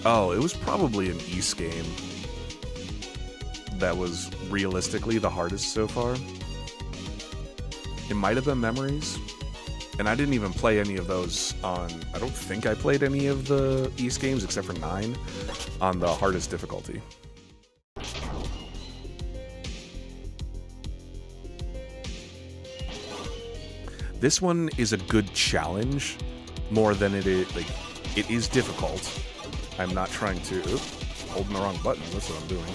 Oh, it was probably an Ys game that was realistically the hardest so far. It might have been Memories. And I didn't even play any of those on... I don't think I played any of the Ys games except for 9 on the hardest difficulty. This one is a good challenge more than it is... Like, it is difficult. I'm not trying to... Oops, holding the wrong button. That's what I'm doing.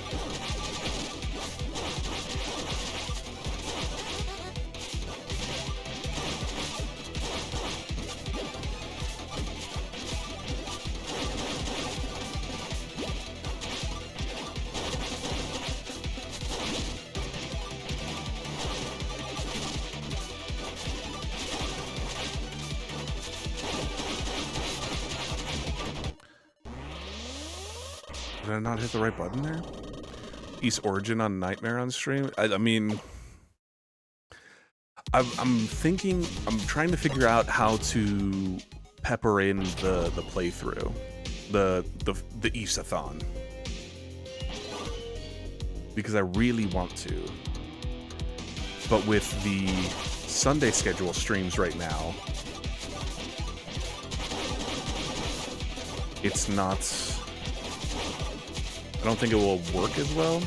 Did I not hit the right button there? Ys Origin on Nightmare on stream? I mean... I'm trying to figure out how to pepper in the playthrough. The Ys-a-thon. Because I really want to. But with the Sunday schedule streams right now, it's not... I don't think it will work as well.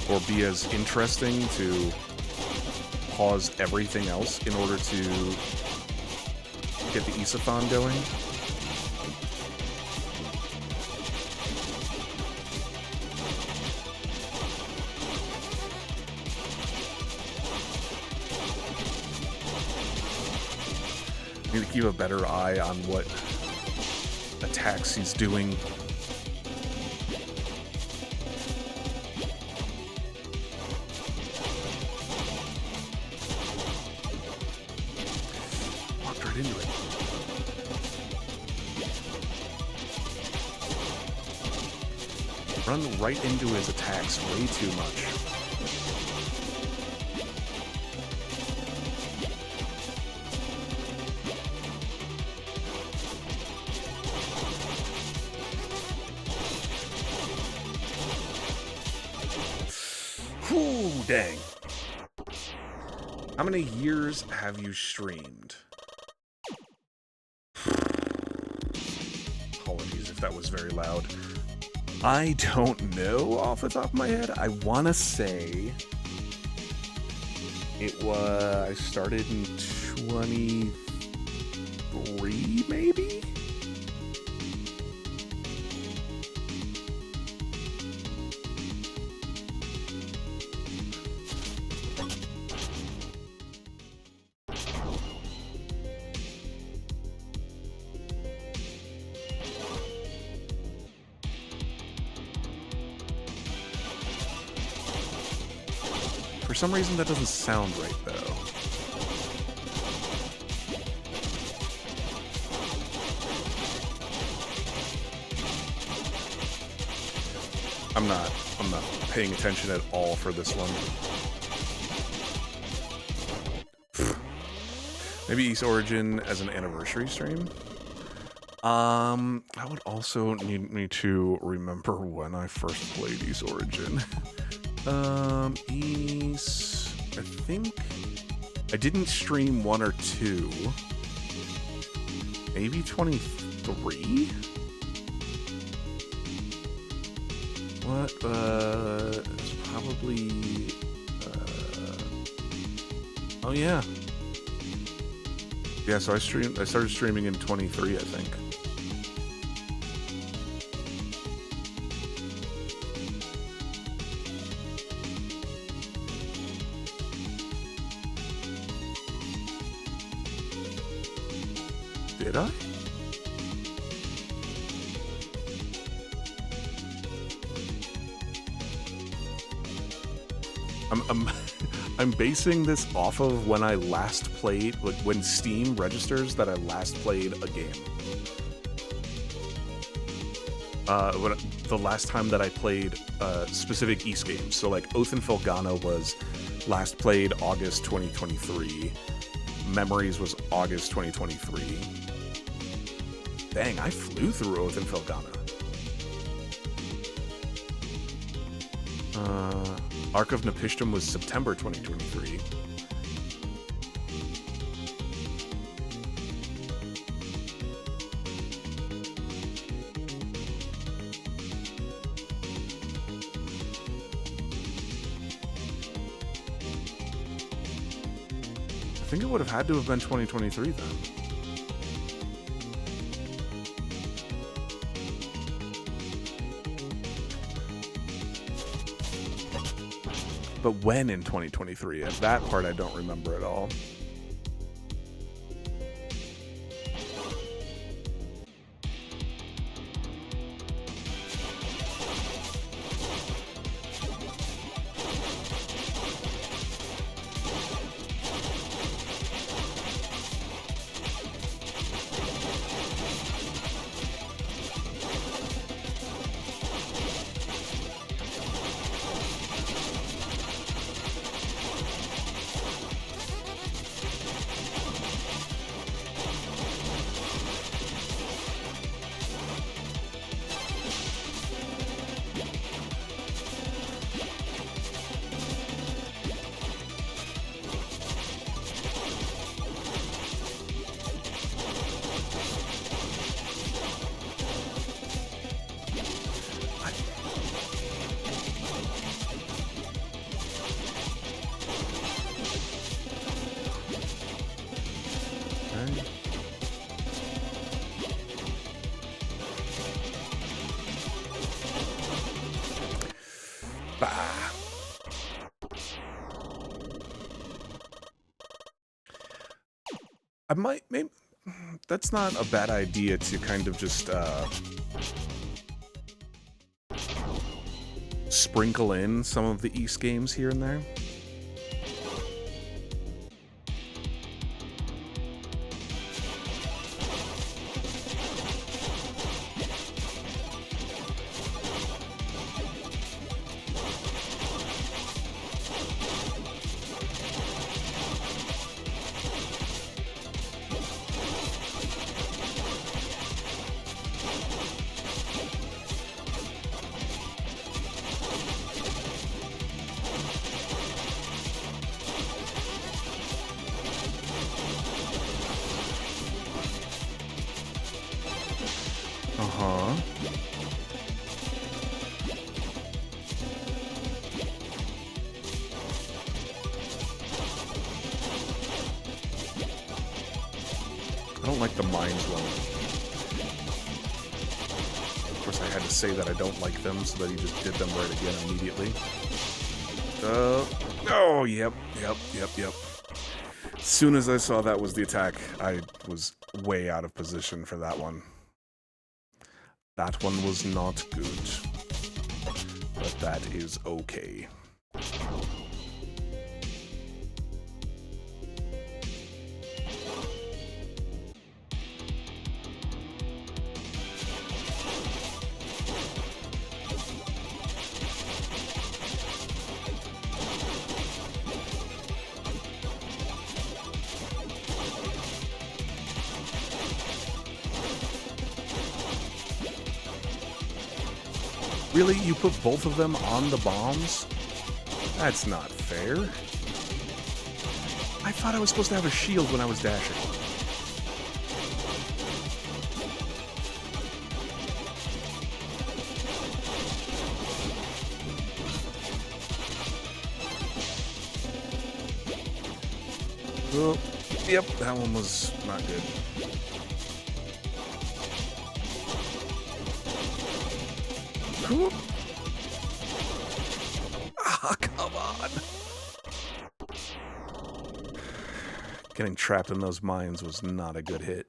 Or be as interesting to pause everything else in order to get the Ys-a-thon going. Need to keep a better eye on what attacks he's doing. Walked right into it. Run right into his attacks way too much. Dang. How many years have you streamed? Apologies if that was very loud. I don't know off the top of my head. I want to say it was... I started in 2023, maybe? For some reason, that doesn't sound right, though. I'm not paying attention at all for this one. Maybe East Origin as an anniversary stream? I would also need me to remember when I first played East Origin. East... I think... I didn't stream 1 or 2. Maybe 23? What, it's probably... oh yeah. Yeah, so I started streaming in 23, I think. Did I? I'm basing this off of when I last played, like when Steam registers that I last played a game. The last time that I played specific East games. So like Oath and Felghana was last played August 2023. Memories was August 2023. Dang, I flew through Oath and Felghana. Ark of Napishtim was September 2023. I think it would have had to have been 2023 then. But when in 2023? And that part I don't remember at all. I might, maybe, that's not a bad idea to kind of just, sprinkle in some of the East games here and there. don't like the mines one. Of course, I had to say that I don't like them, so that he just did them right again immediately. Oh, yep. As soon as I saw that was the attack, I was way out of position for that one. That one was not good. But that is okay. Really? You put both of them on the bombs? That's not fair. I thought I was supposed to have a shield when I was dashing. Oh, yep, that one was not good. Ah, come on. Getting trapped in those mines was not a good hit.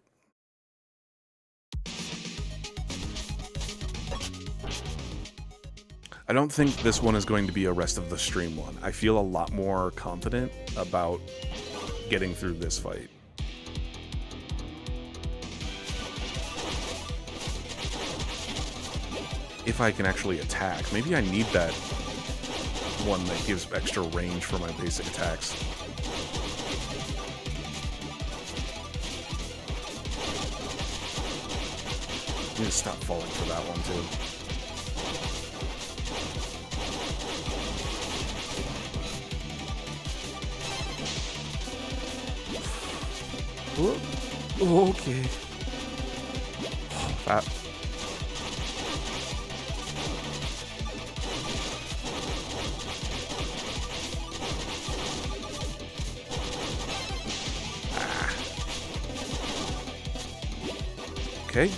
I don't think this one is going to be a rest of the stream one. I feel a lot more confident about getting through this fight. If I can actually attack. Maybe I need that one that gives extra range for my basic attacks. I need to stop falling for that one too. Oh, okay. That. Okay.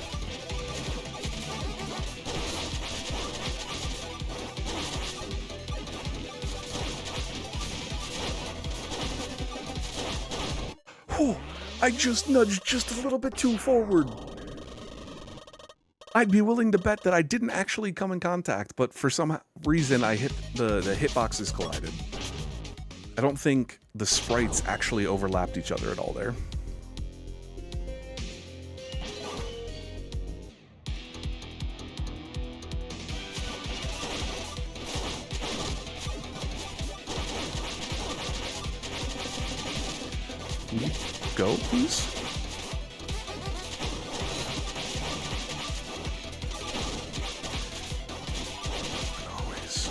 Whew, I just nudged just a little bit too forward. I'd be willing to bet that I didn't actually come in contact, but for some reason I hit the hitboxes collided. I don't think the sprites actually overlapped each other at all there. Can you go, please? Always.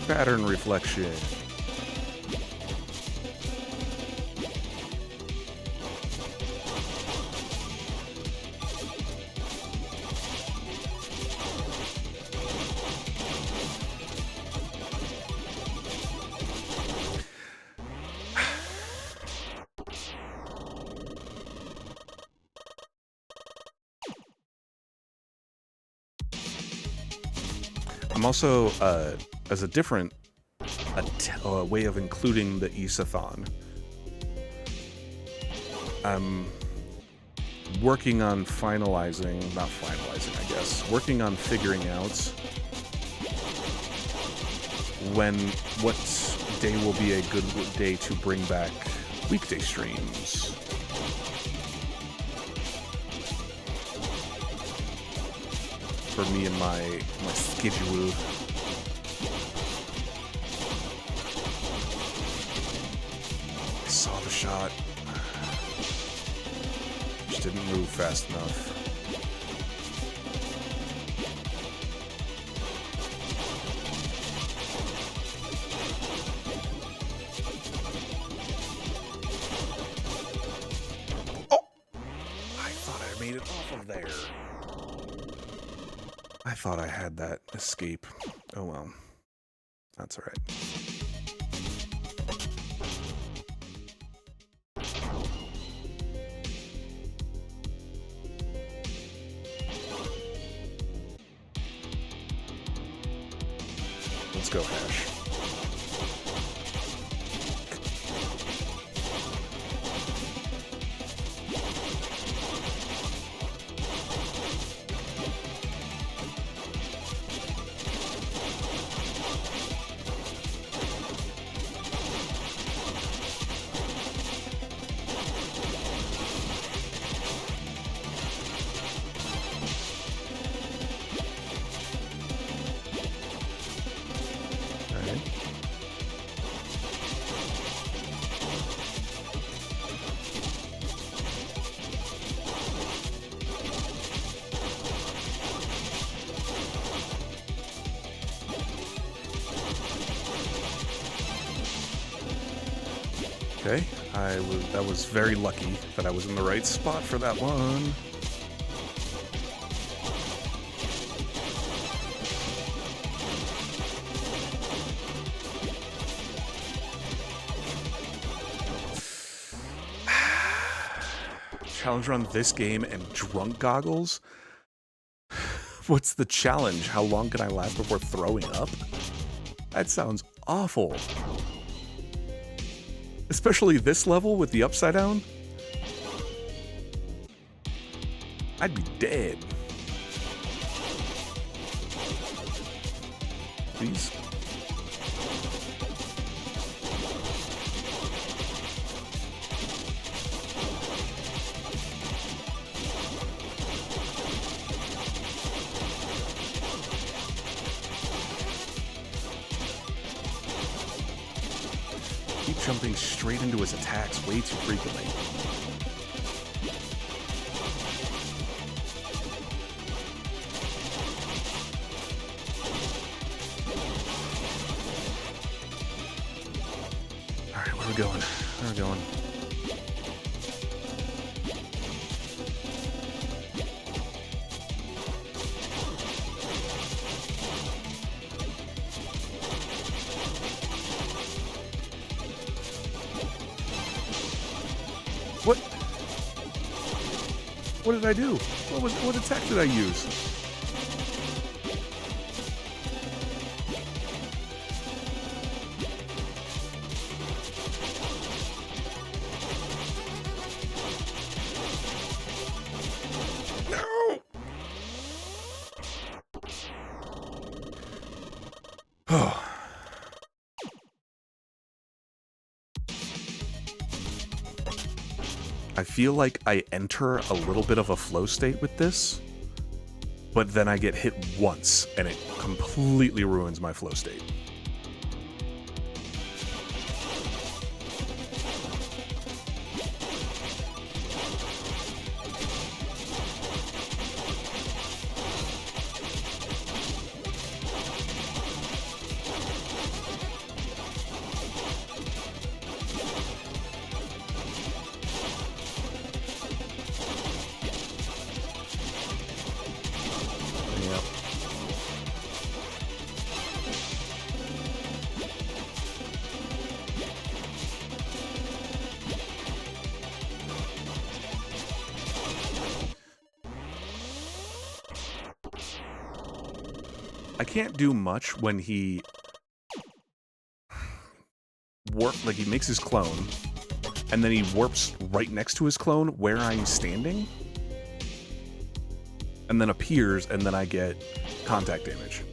Pattern reflection. I'm also, as a different way of including the Isathon, I'm working on finalizing, not finalizing, I guess, working on figuring out what day will be a good day to bring back weekday streams. For me and my schedule. I saw the shot. Just didn't move fast enough. thought I had that escape. Oh well. That's alright. Let's go, Hash. Okay, that was very lucky that I was in the right spot for that one. Challenge run this game and drunk goggles? What's the challenge? How long can I last before throwing up? That sounds awful. Especially this level with the upside down. I'd be dead. Please. Keep jumping straight into his attacks way too frequently. Alright, where are we going? Where are we going? What? What did I do? What attack did I use? No! Oh. I feel like I enter a little bit of a flow state with this, but then I get hit once and it completely ruins my flow state. I can't do much when he he makes his clone, and then he warps right next to his clone where I'm standing, and then appears, and then I get contact damage.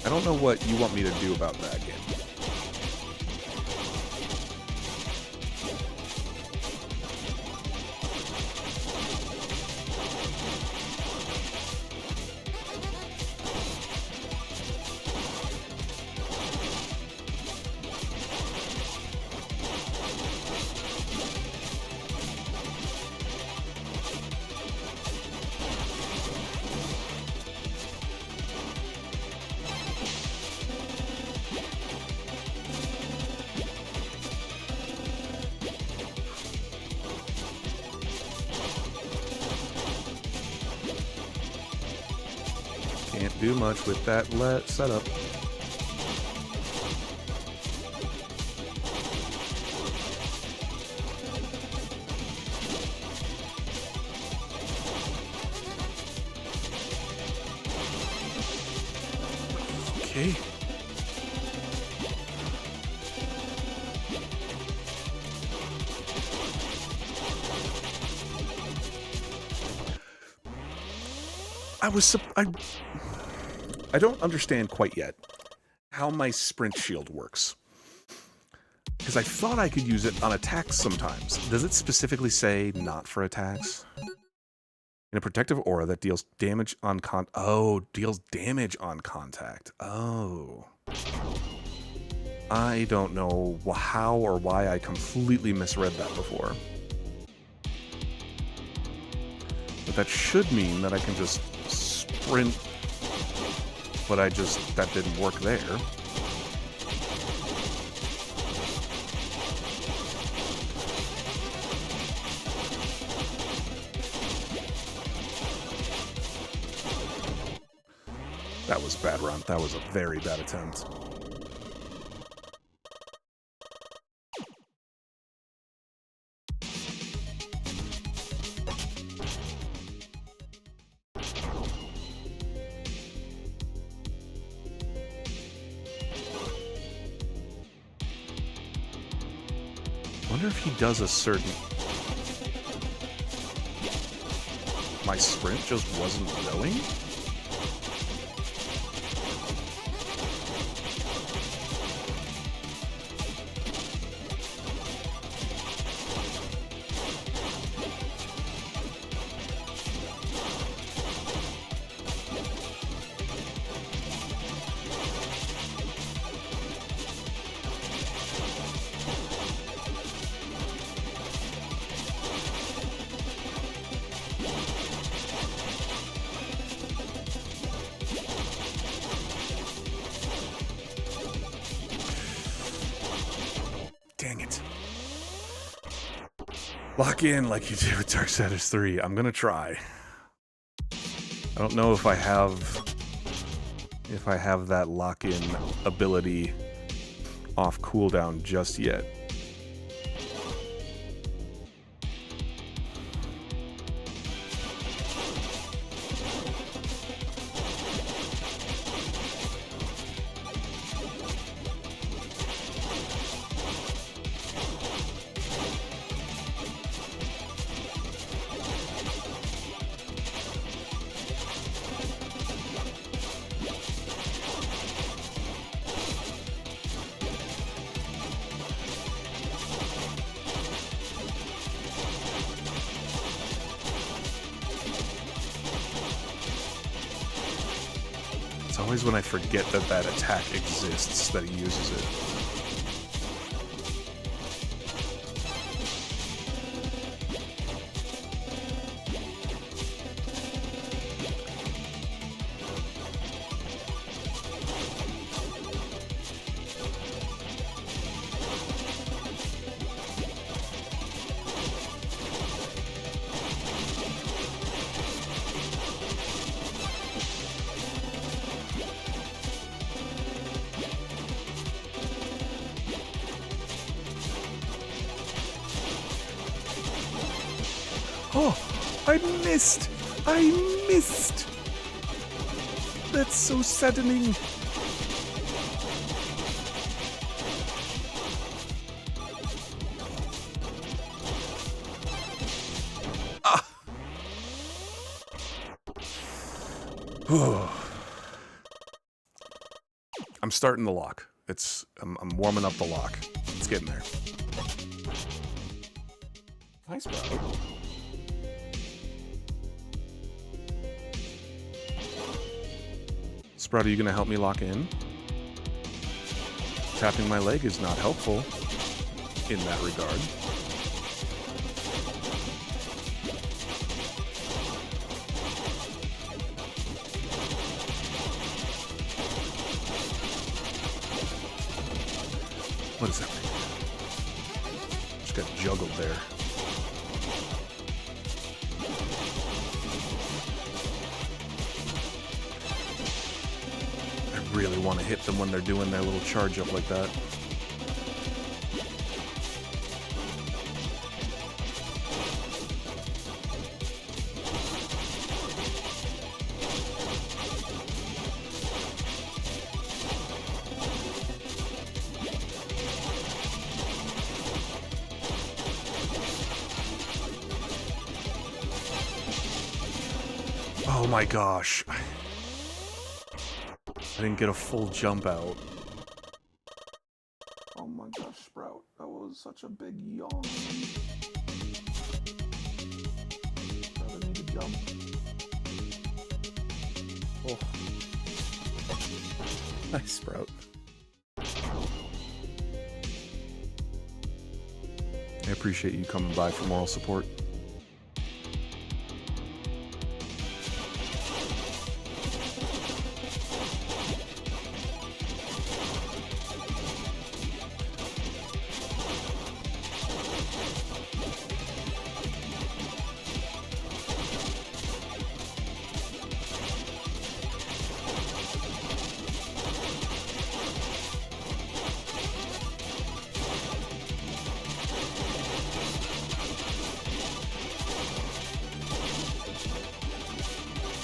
I don't know what you want me to do about that game. Can't do much with that setup. Okay. I don't understand quite yet how my sprint shield works. Because I thought I could use it on attacks sometimes. Does it specifically say not for attacks? In a protective aura that deals damage on deals damage on contact. Oh. I don't know how or why I completely misread that before. But that should mean that I can just sprint, but that didn't work there. That was a bad run. That was a very bad attempt. I wonder if he does a certain... My sprint just wasn't going? Dang it. Lock in like you did with Darksiders 3. I'm gonna try. I don't know if I have that lock-in ability off cooldown just yet. It's always when I forget that that attack exists that he uses it. Oh, I missed! I missed! That's so saddening. Ah! I'm starting the lock. I'm warming up the lock. It's getting there. Hi, Sprout. Sprout, are you going to help me lock in? Tapping my leg is not helpful in that regard. What is that? Just got juggled there. really want to hit them when they're doing their little charge up like that. Oh my gosh. I didn't get a full jump out. Oh my gosh, Sprout. That was such a big yawn. I need to jump. Oh. Nice, Sprout. I appreciate you coming by for moral support.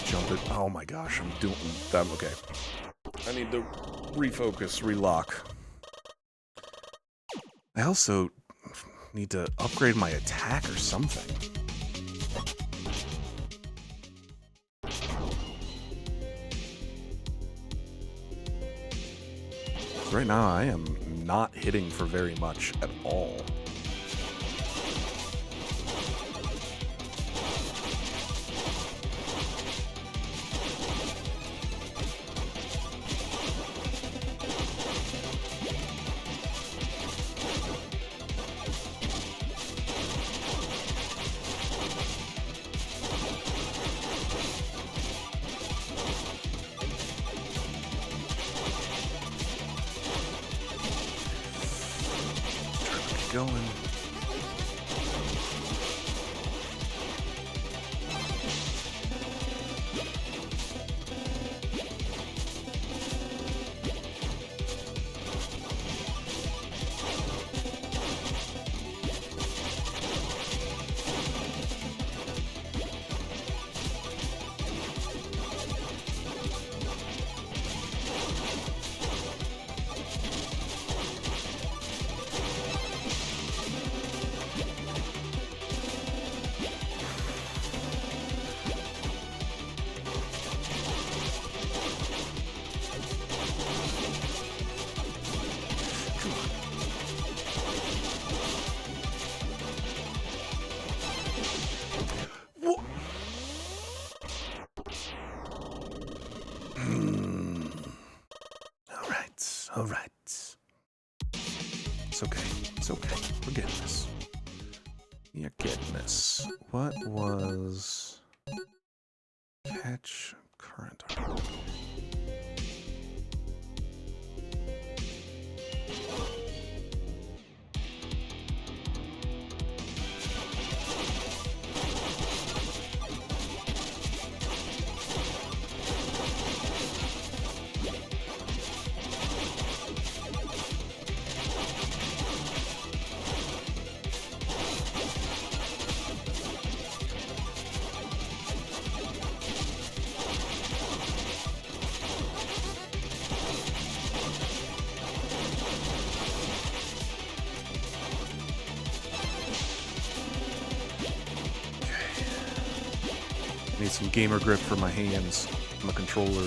Jump it. Oh my gosh, I'm doing that. Okay. I need to refocus, relock. I also need to upgrade my attack or something. Right now, I am not hitting for very much at all. Going. All right. It's okay. It's okay. We're getting this. You're getting this. What was... Catch current armor. Need some gamer grip for my hands, my controller.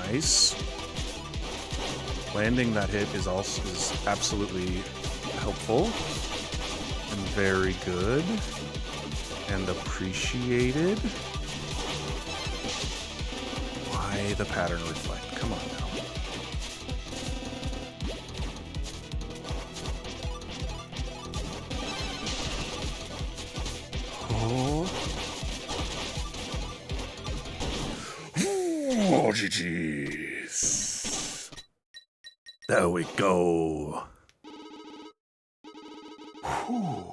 Nice. Landing that hit is absolutely helpful and very good and appreciated. Why the pattern reflect? Come on now. GG's. There we go. Whew.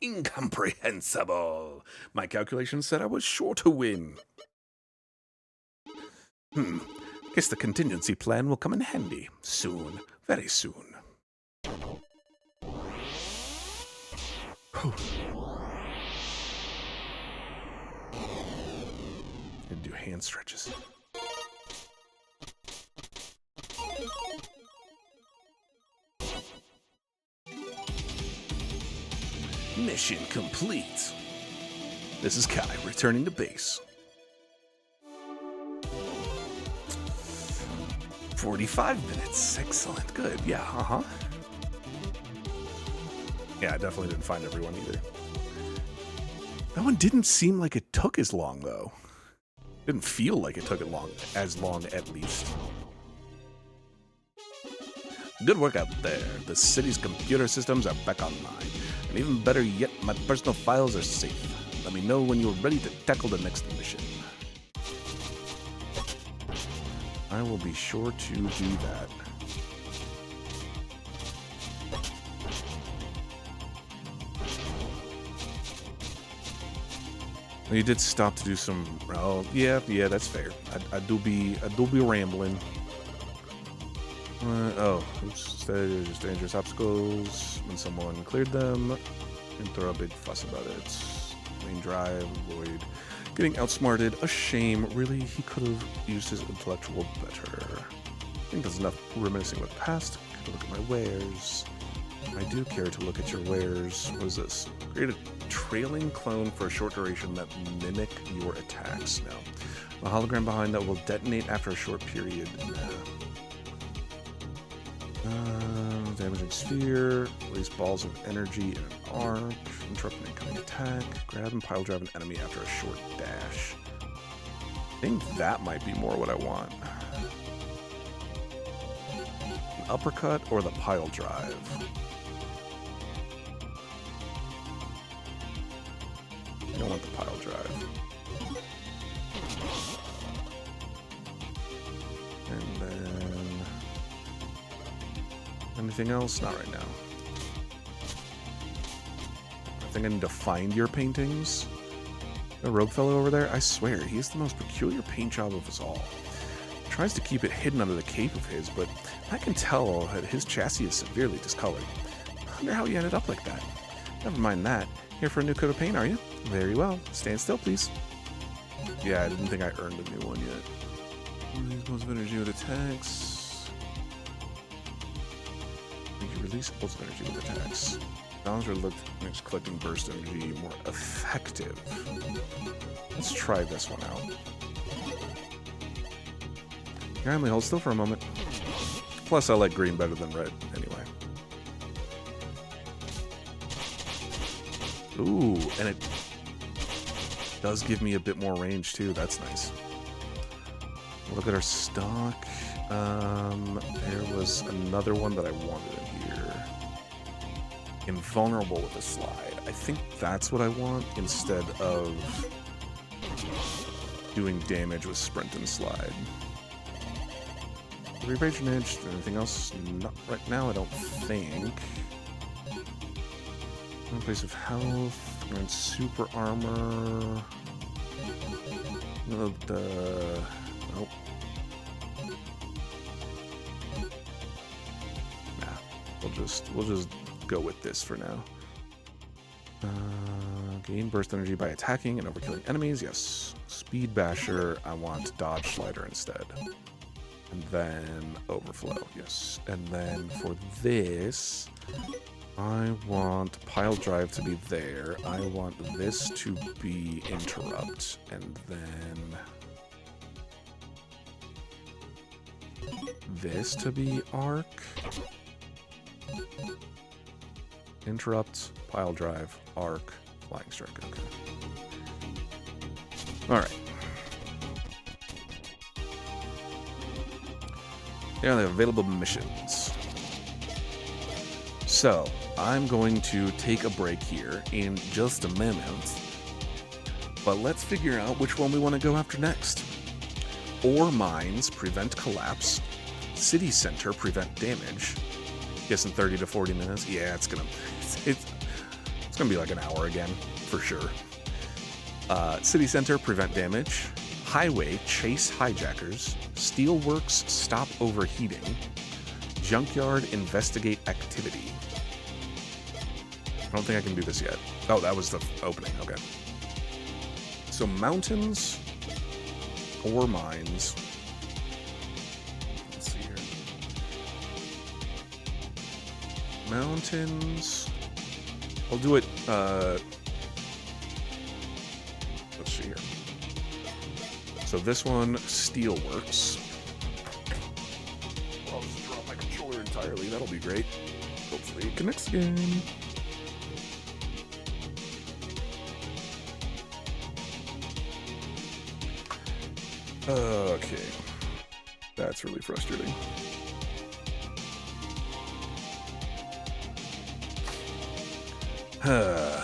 Incomprehensible. My calculations said I was sure to win. Guess the contingency plan will come in handy. Soon. Very soon. Whew. Gonna do hand stretches. Mission complete. This is Kai returning to base. 45 minutes. Excellent. Good. Yeah, Yeah, I definitely didn't find everyone either. That one didn't seem like it took as long, though. Didn't feel like it took as long at least. Good work out there. The city's computer systems are back online. And even better yet, my personal files are safe. Let me know when you're ready to tackle the next mission. I will be sure to do that. You did stop to do some. Oh, yeah, that's fair. I do be rambling. Oops. There's dangerous obstacles. When someone cleared them, and throw a big fuss about it. Main drive, avoid getting outsmarted. A shame. Really, he could have used his intellectual better. I think that's enough reminiscing with the past. Take a look at my wares. I do care to look at your wares. What is this? Create a trailing clone for a short duration that mimic your attacks. Now, a hologram behind that will detonate after a short period. Damaging sphere, release balls of energy in an arc, interrupt an incoming attack, grab and pile drive an enemy after a short dash. I think that might be more what I want. An uppercut or the pile drive? I don't want the pile drive. And then... anything else? Not right now. I think I need to find your paintings. The rogue fellow over there, I swear, he's the most peculiar paint job of us all. Tries to keep it hidden under the cape of his, but I can tell that his chassis is severely discolored. I wonder how he ended up like that. Never mind that. Here for a new coat of paint, are you? Very well. Stand still, please. Yeah, I didn't think I earned a new one yet. Release most of energy with attacks. You release pulse of energy with attacks. Balance makes collecting burst energy more effective. Let's try this one out. Kindly hold still for a moment. Plus, I like green better than red, anyway. Ooh, and it does give me a bit more range, too. That's nice. Look at our stock. There was another one that I wanted in here. Invulnerable with a slide. I think that's what I want instead of doing damage with sprint and slide. Patronage. Anything else? Not right now, I don't think. One place of health. And super armor. Nope. Nah. We'll just go with this for now. Gain burst energy by attacking and overkilling enemies. Yes. Speed basher. I want dodge slider instead. And then overflow. Yes. And then for this, I want pile drive to be there. I want this to be interrupt. And then this to be arc. Interrupt, pile drive, arc, flying strike. Okay. Alright. Here are the available missions. So, I'm going to take a break here in just a minute. But let's figure out which one we want to go after next. Ore mines prevent collapse. City center prevent damage. Guessing 30 to 40 minutes. Yeah, it's gonna be like an hour again for sure. City center prevent damage. Highway chase hijackers. Steelworks stop overheating. Junkyard investigate activity. I don't think I can do this yet. Oh, that was the opening. Okay. So mountains, ore mines. Let's see here. Mountains. I'll do it. Let's see here. So this one, Steelworks. I'll just drop my controller entirely. That'll be great. Hopefully it connects again. Okay. That's really frustrating. I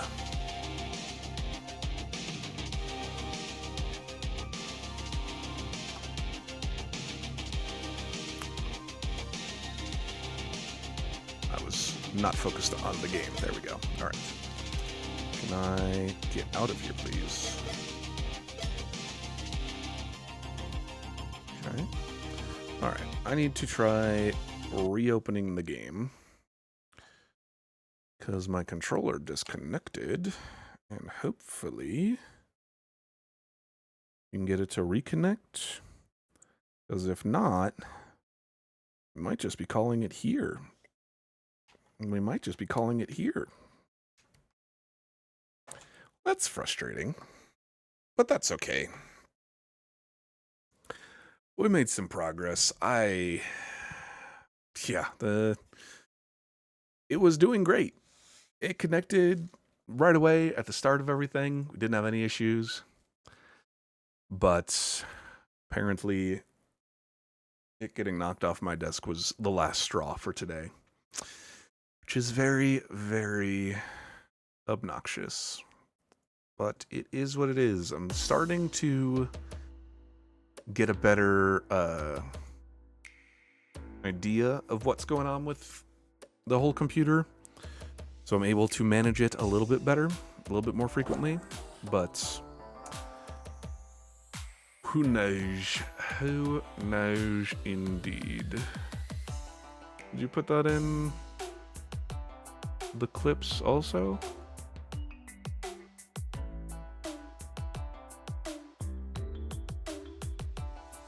was not focused on the game. There we go. All right. Can I get out of here, please? Okay. All right. I need to try reopening the game because my controller disconnected, and hopefully you can get it to reconnect. Because if not, we might just be calling it here. We might just be calling it here. That's frustrating, but that's okay. We made some progress. It was doing great. It connected right away at the start of everything. We didn't have any issues. But apparently it getting knocked off my desk was the last straw for today. Which is very, very obnoxious. But it is what it is. I'm starting to get a better idea of what's going on with the whole computer. So I'm able to manage it a little bit better, a little bit more frequently. But who knows? Who knows indeed? Did you put that in the clips also?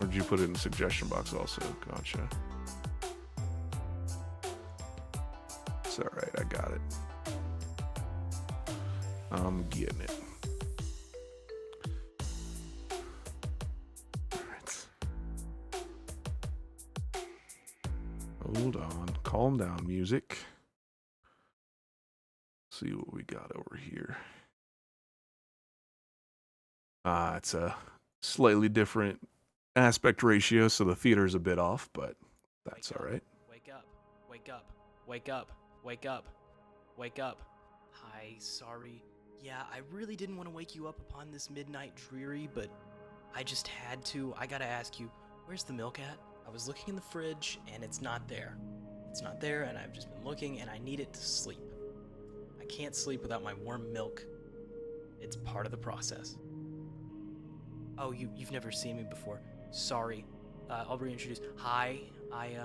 Or did you put it in the suggestion box also? Gotcha. It's alright, I got it. I'm getting it. Alright. Hold on. Calm down, music. See what we got over here. It's a slightly different aspect ratio, so the theater's a bit off, but that's all right. Wake up. Wake up. Wake up. Wake up. Wake up. Hi, sorry. Yeah, I really didn't want to wake you up upon this midnight dreary, but I just had to. I gotta ask you, where's the milk at? I was looking in the fridge, and it's not there. It's not there, and I've just been looking, and I need it to sleep. I can't sleep without my warm milk. It's part of the process. Oh, you've never seen me before. Sorry. I'll reintroduce. Hi, I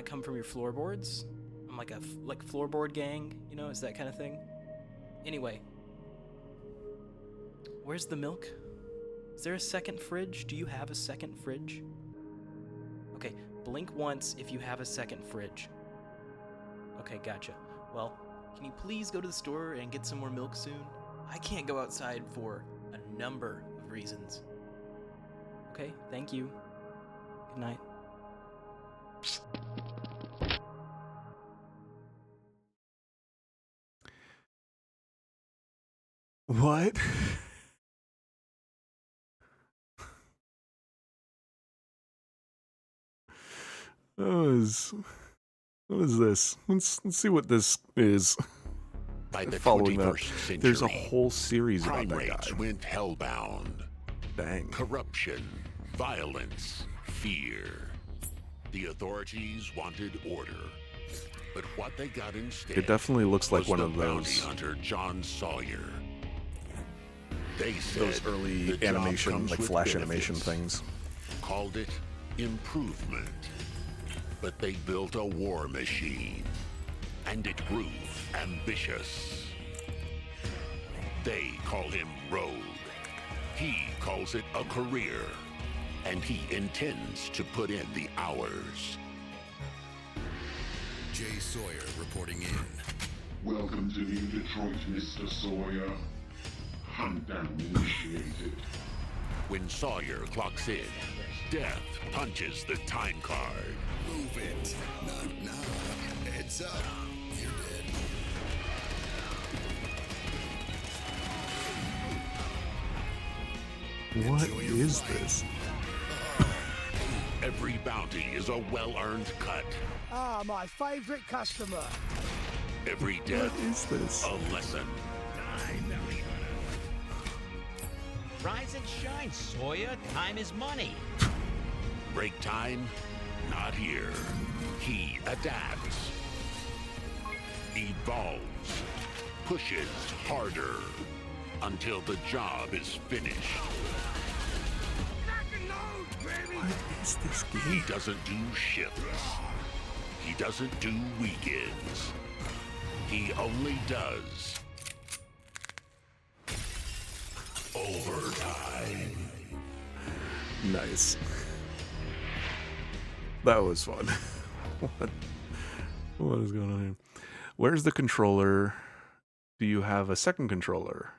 come from your floorboards. I'm like a floorboard gang, you know, is that kind of thing. Anyway, where's the milk? Is there a second fridge? Do you have a second fridge? Okay, blink once if you have a second fridge. Okay, gotcha. Well, can you please go to the store and get some more milk soon? I can't go outside for a number of reasons. Okay, thank you. Good night. What? What is this? Let's see what this is. By the Following 21st that, century, there's a whole series about crime that rates guy. went hellbound. Dang. Corruption Violence, fear. The authorities wanted order. But what they got instead It definitely looks like was one the of bounty those hunter John Sawyer. They said those early the job animation, comes like with flash animation benefits. things. Called it improvement. But they built a war machine, and it grew ambitious. They call him Rogue. He calls it a career, and he intends to put in the hours. Jay Sawyer reporting in. Welcome to New Detroit, Mr. Sawyer. Hunt down initiated. When Sawyer clocks in, Death punches the time card. Move it. Not now. Heads up. You're dead. What Enjoy your is flight. this? Every bounty is a well-earned cut. Ah, my favorite customer. Every death, What is this? a lesson. Rise and shine, Sawyer. Time is money. Break time? Not here. He adapts. Evolves. Pushes harder. Until the job is finished. What is this He game? doesn't do shifts. He doesn't do weekends. He only does overtime. Nice. That was fun. What is going on here? Where's the controller? Do you have a second controller?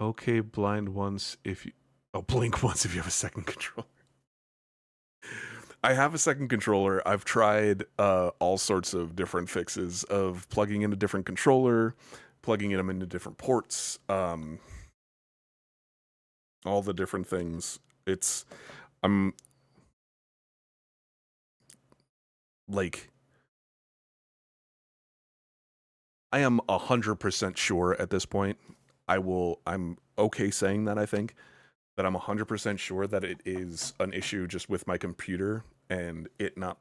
Okay, blind once if you... Oh, blink once if you have a second controller. I have a second controller. I've tried all sorts of different fixes of plugging in a different controller, plugging them into different ports, all the different things. I'm like, I am 100% sure at this point. I'm okay saying that, I think, that I'm 100% sure that it is an issue just with my computer and it not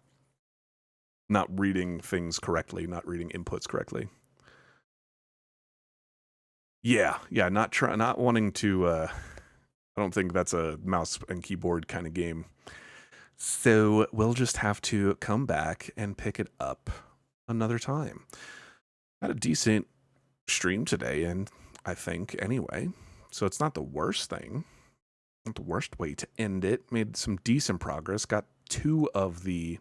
reading things correctly, not reading inputs correctly. Yeah, not wanting to, I don't think that's a mouse and keyboard kind of game. So we'll just have to come back and pick it up another time. Had a decent stream today, and I think anyway, so it's not the worst thing, not the worst way to end it. Made some decent progress, got 2 of the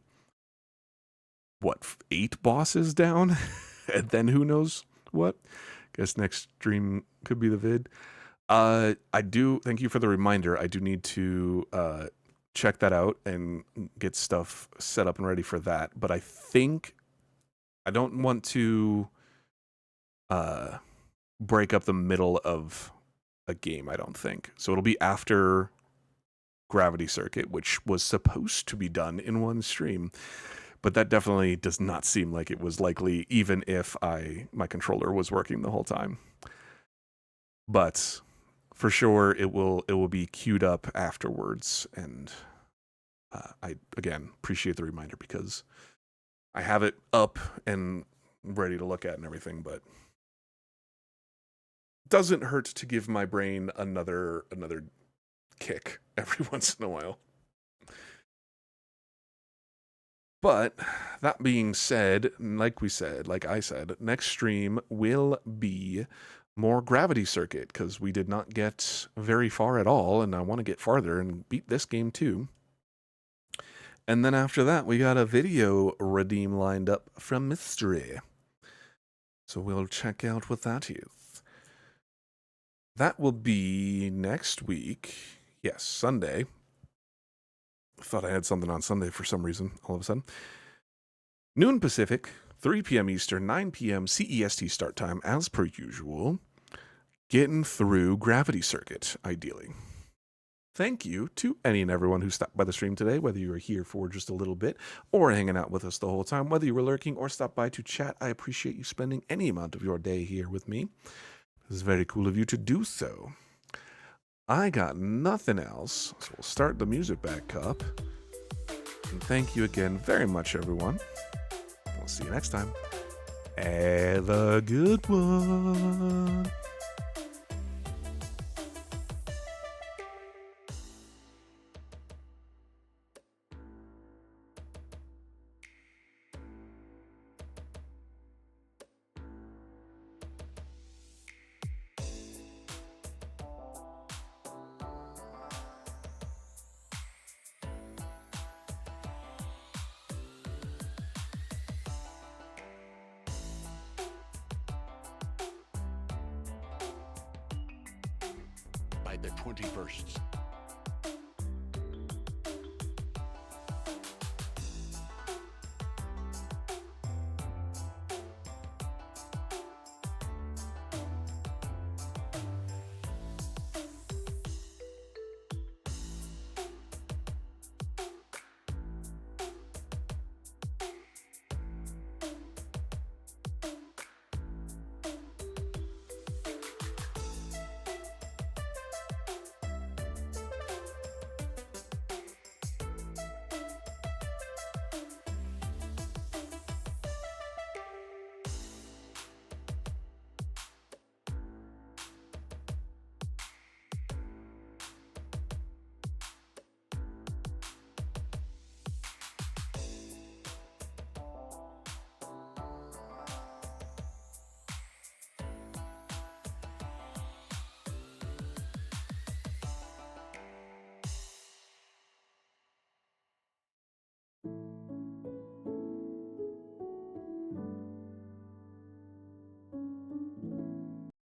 8 bosses down, and then who knows what. Guess next stream could be the vid. I do thank you for the reminder. I do need to check that out and get stuff set up and ready for that, but I think I don't want to break up the middle of a game, I don't think. So it'll be after Gravity Circuit, which was supposed to be done in one stream, but that definitely does not seem like it was likely, even if my controller was working the whole time. But for sure, it will be queued up afterwards, and I again appreciate the reminder because I have it up and ready to look at and everything, but doesn't hurt to give my brain another kick every once in a while. But that being said, like I said, next stream will be more Gravity Circuit because we did not get very far at all, and I want to get farther and beat this game too. And then after that, we got a video redeem lined up from Mystery. So we'll check out what that is. That will be next week. Yes, Sunday. I thought I had something on Sunday for some reason, all of a sudden. Noon Pacific, 3 p.m. Eastern, 9 p.m. CEST start time, as per usual. Getting through Gravity Circuit, ideally. Thank you to any and everyone who stopped by the stream today, whether you were here for just a little bit or hanging out with us the whole time, whether you were lurking or stopped by to chat. I appreciate you spending any amount of your day here with me. It is very cool of you to do so. I got nothing else, so we'll start the music back up. And thank you again very much, everyone. We'll see you next time. Have a good one. By the 21st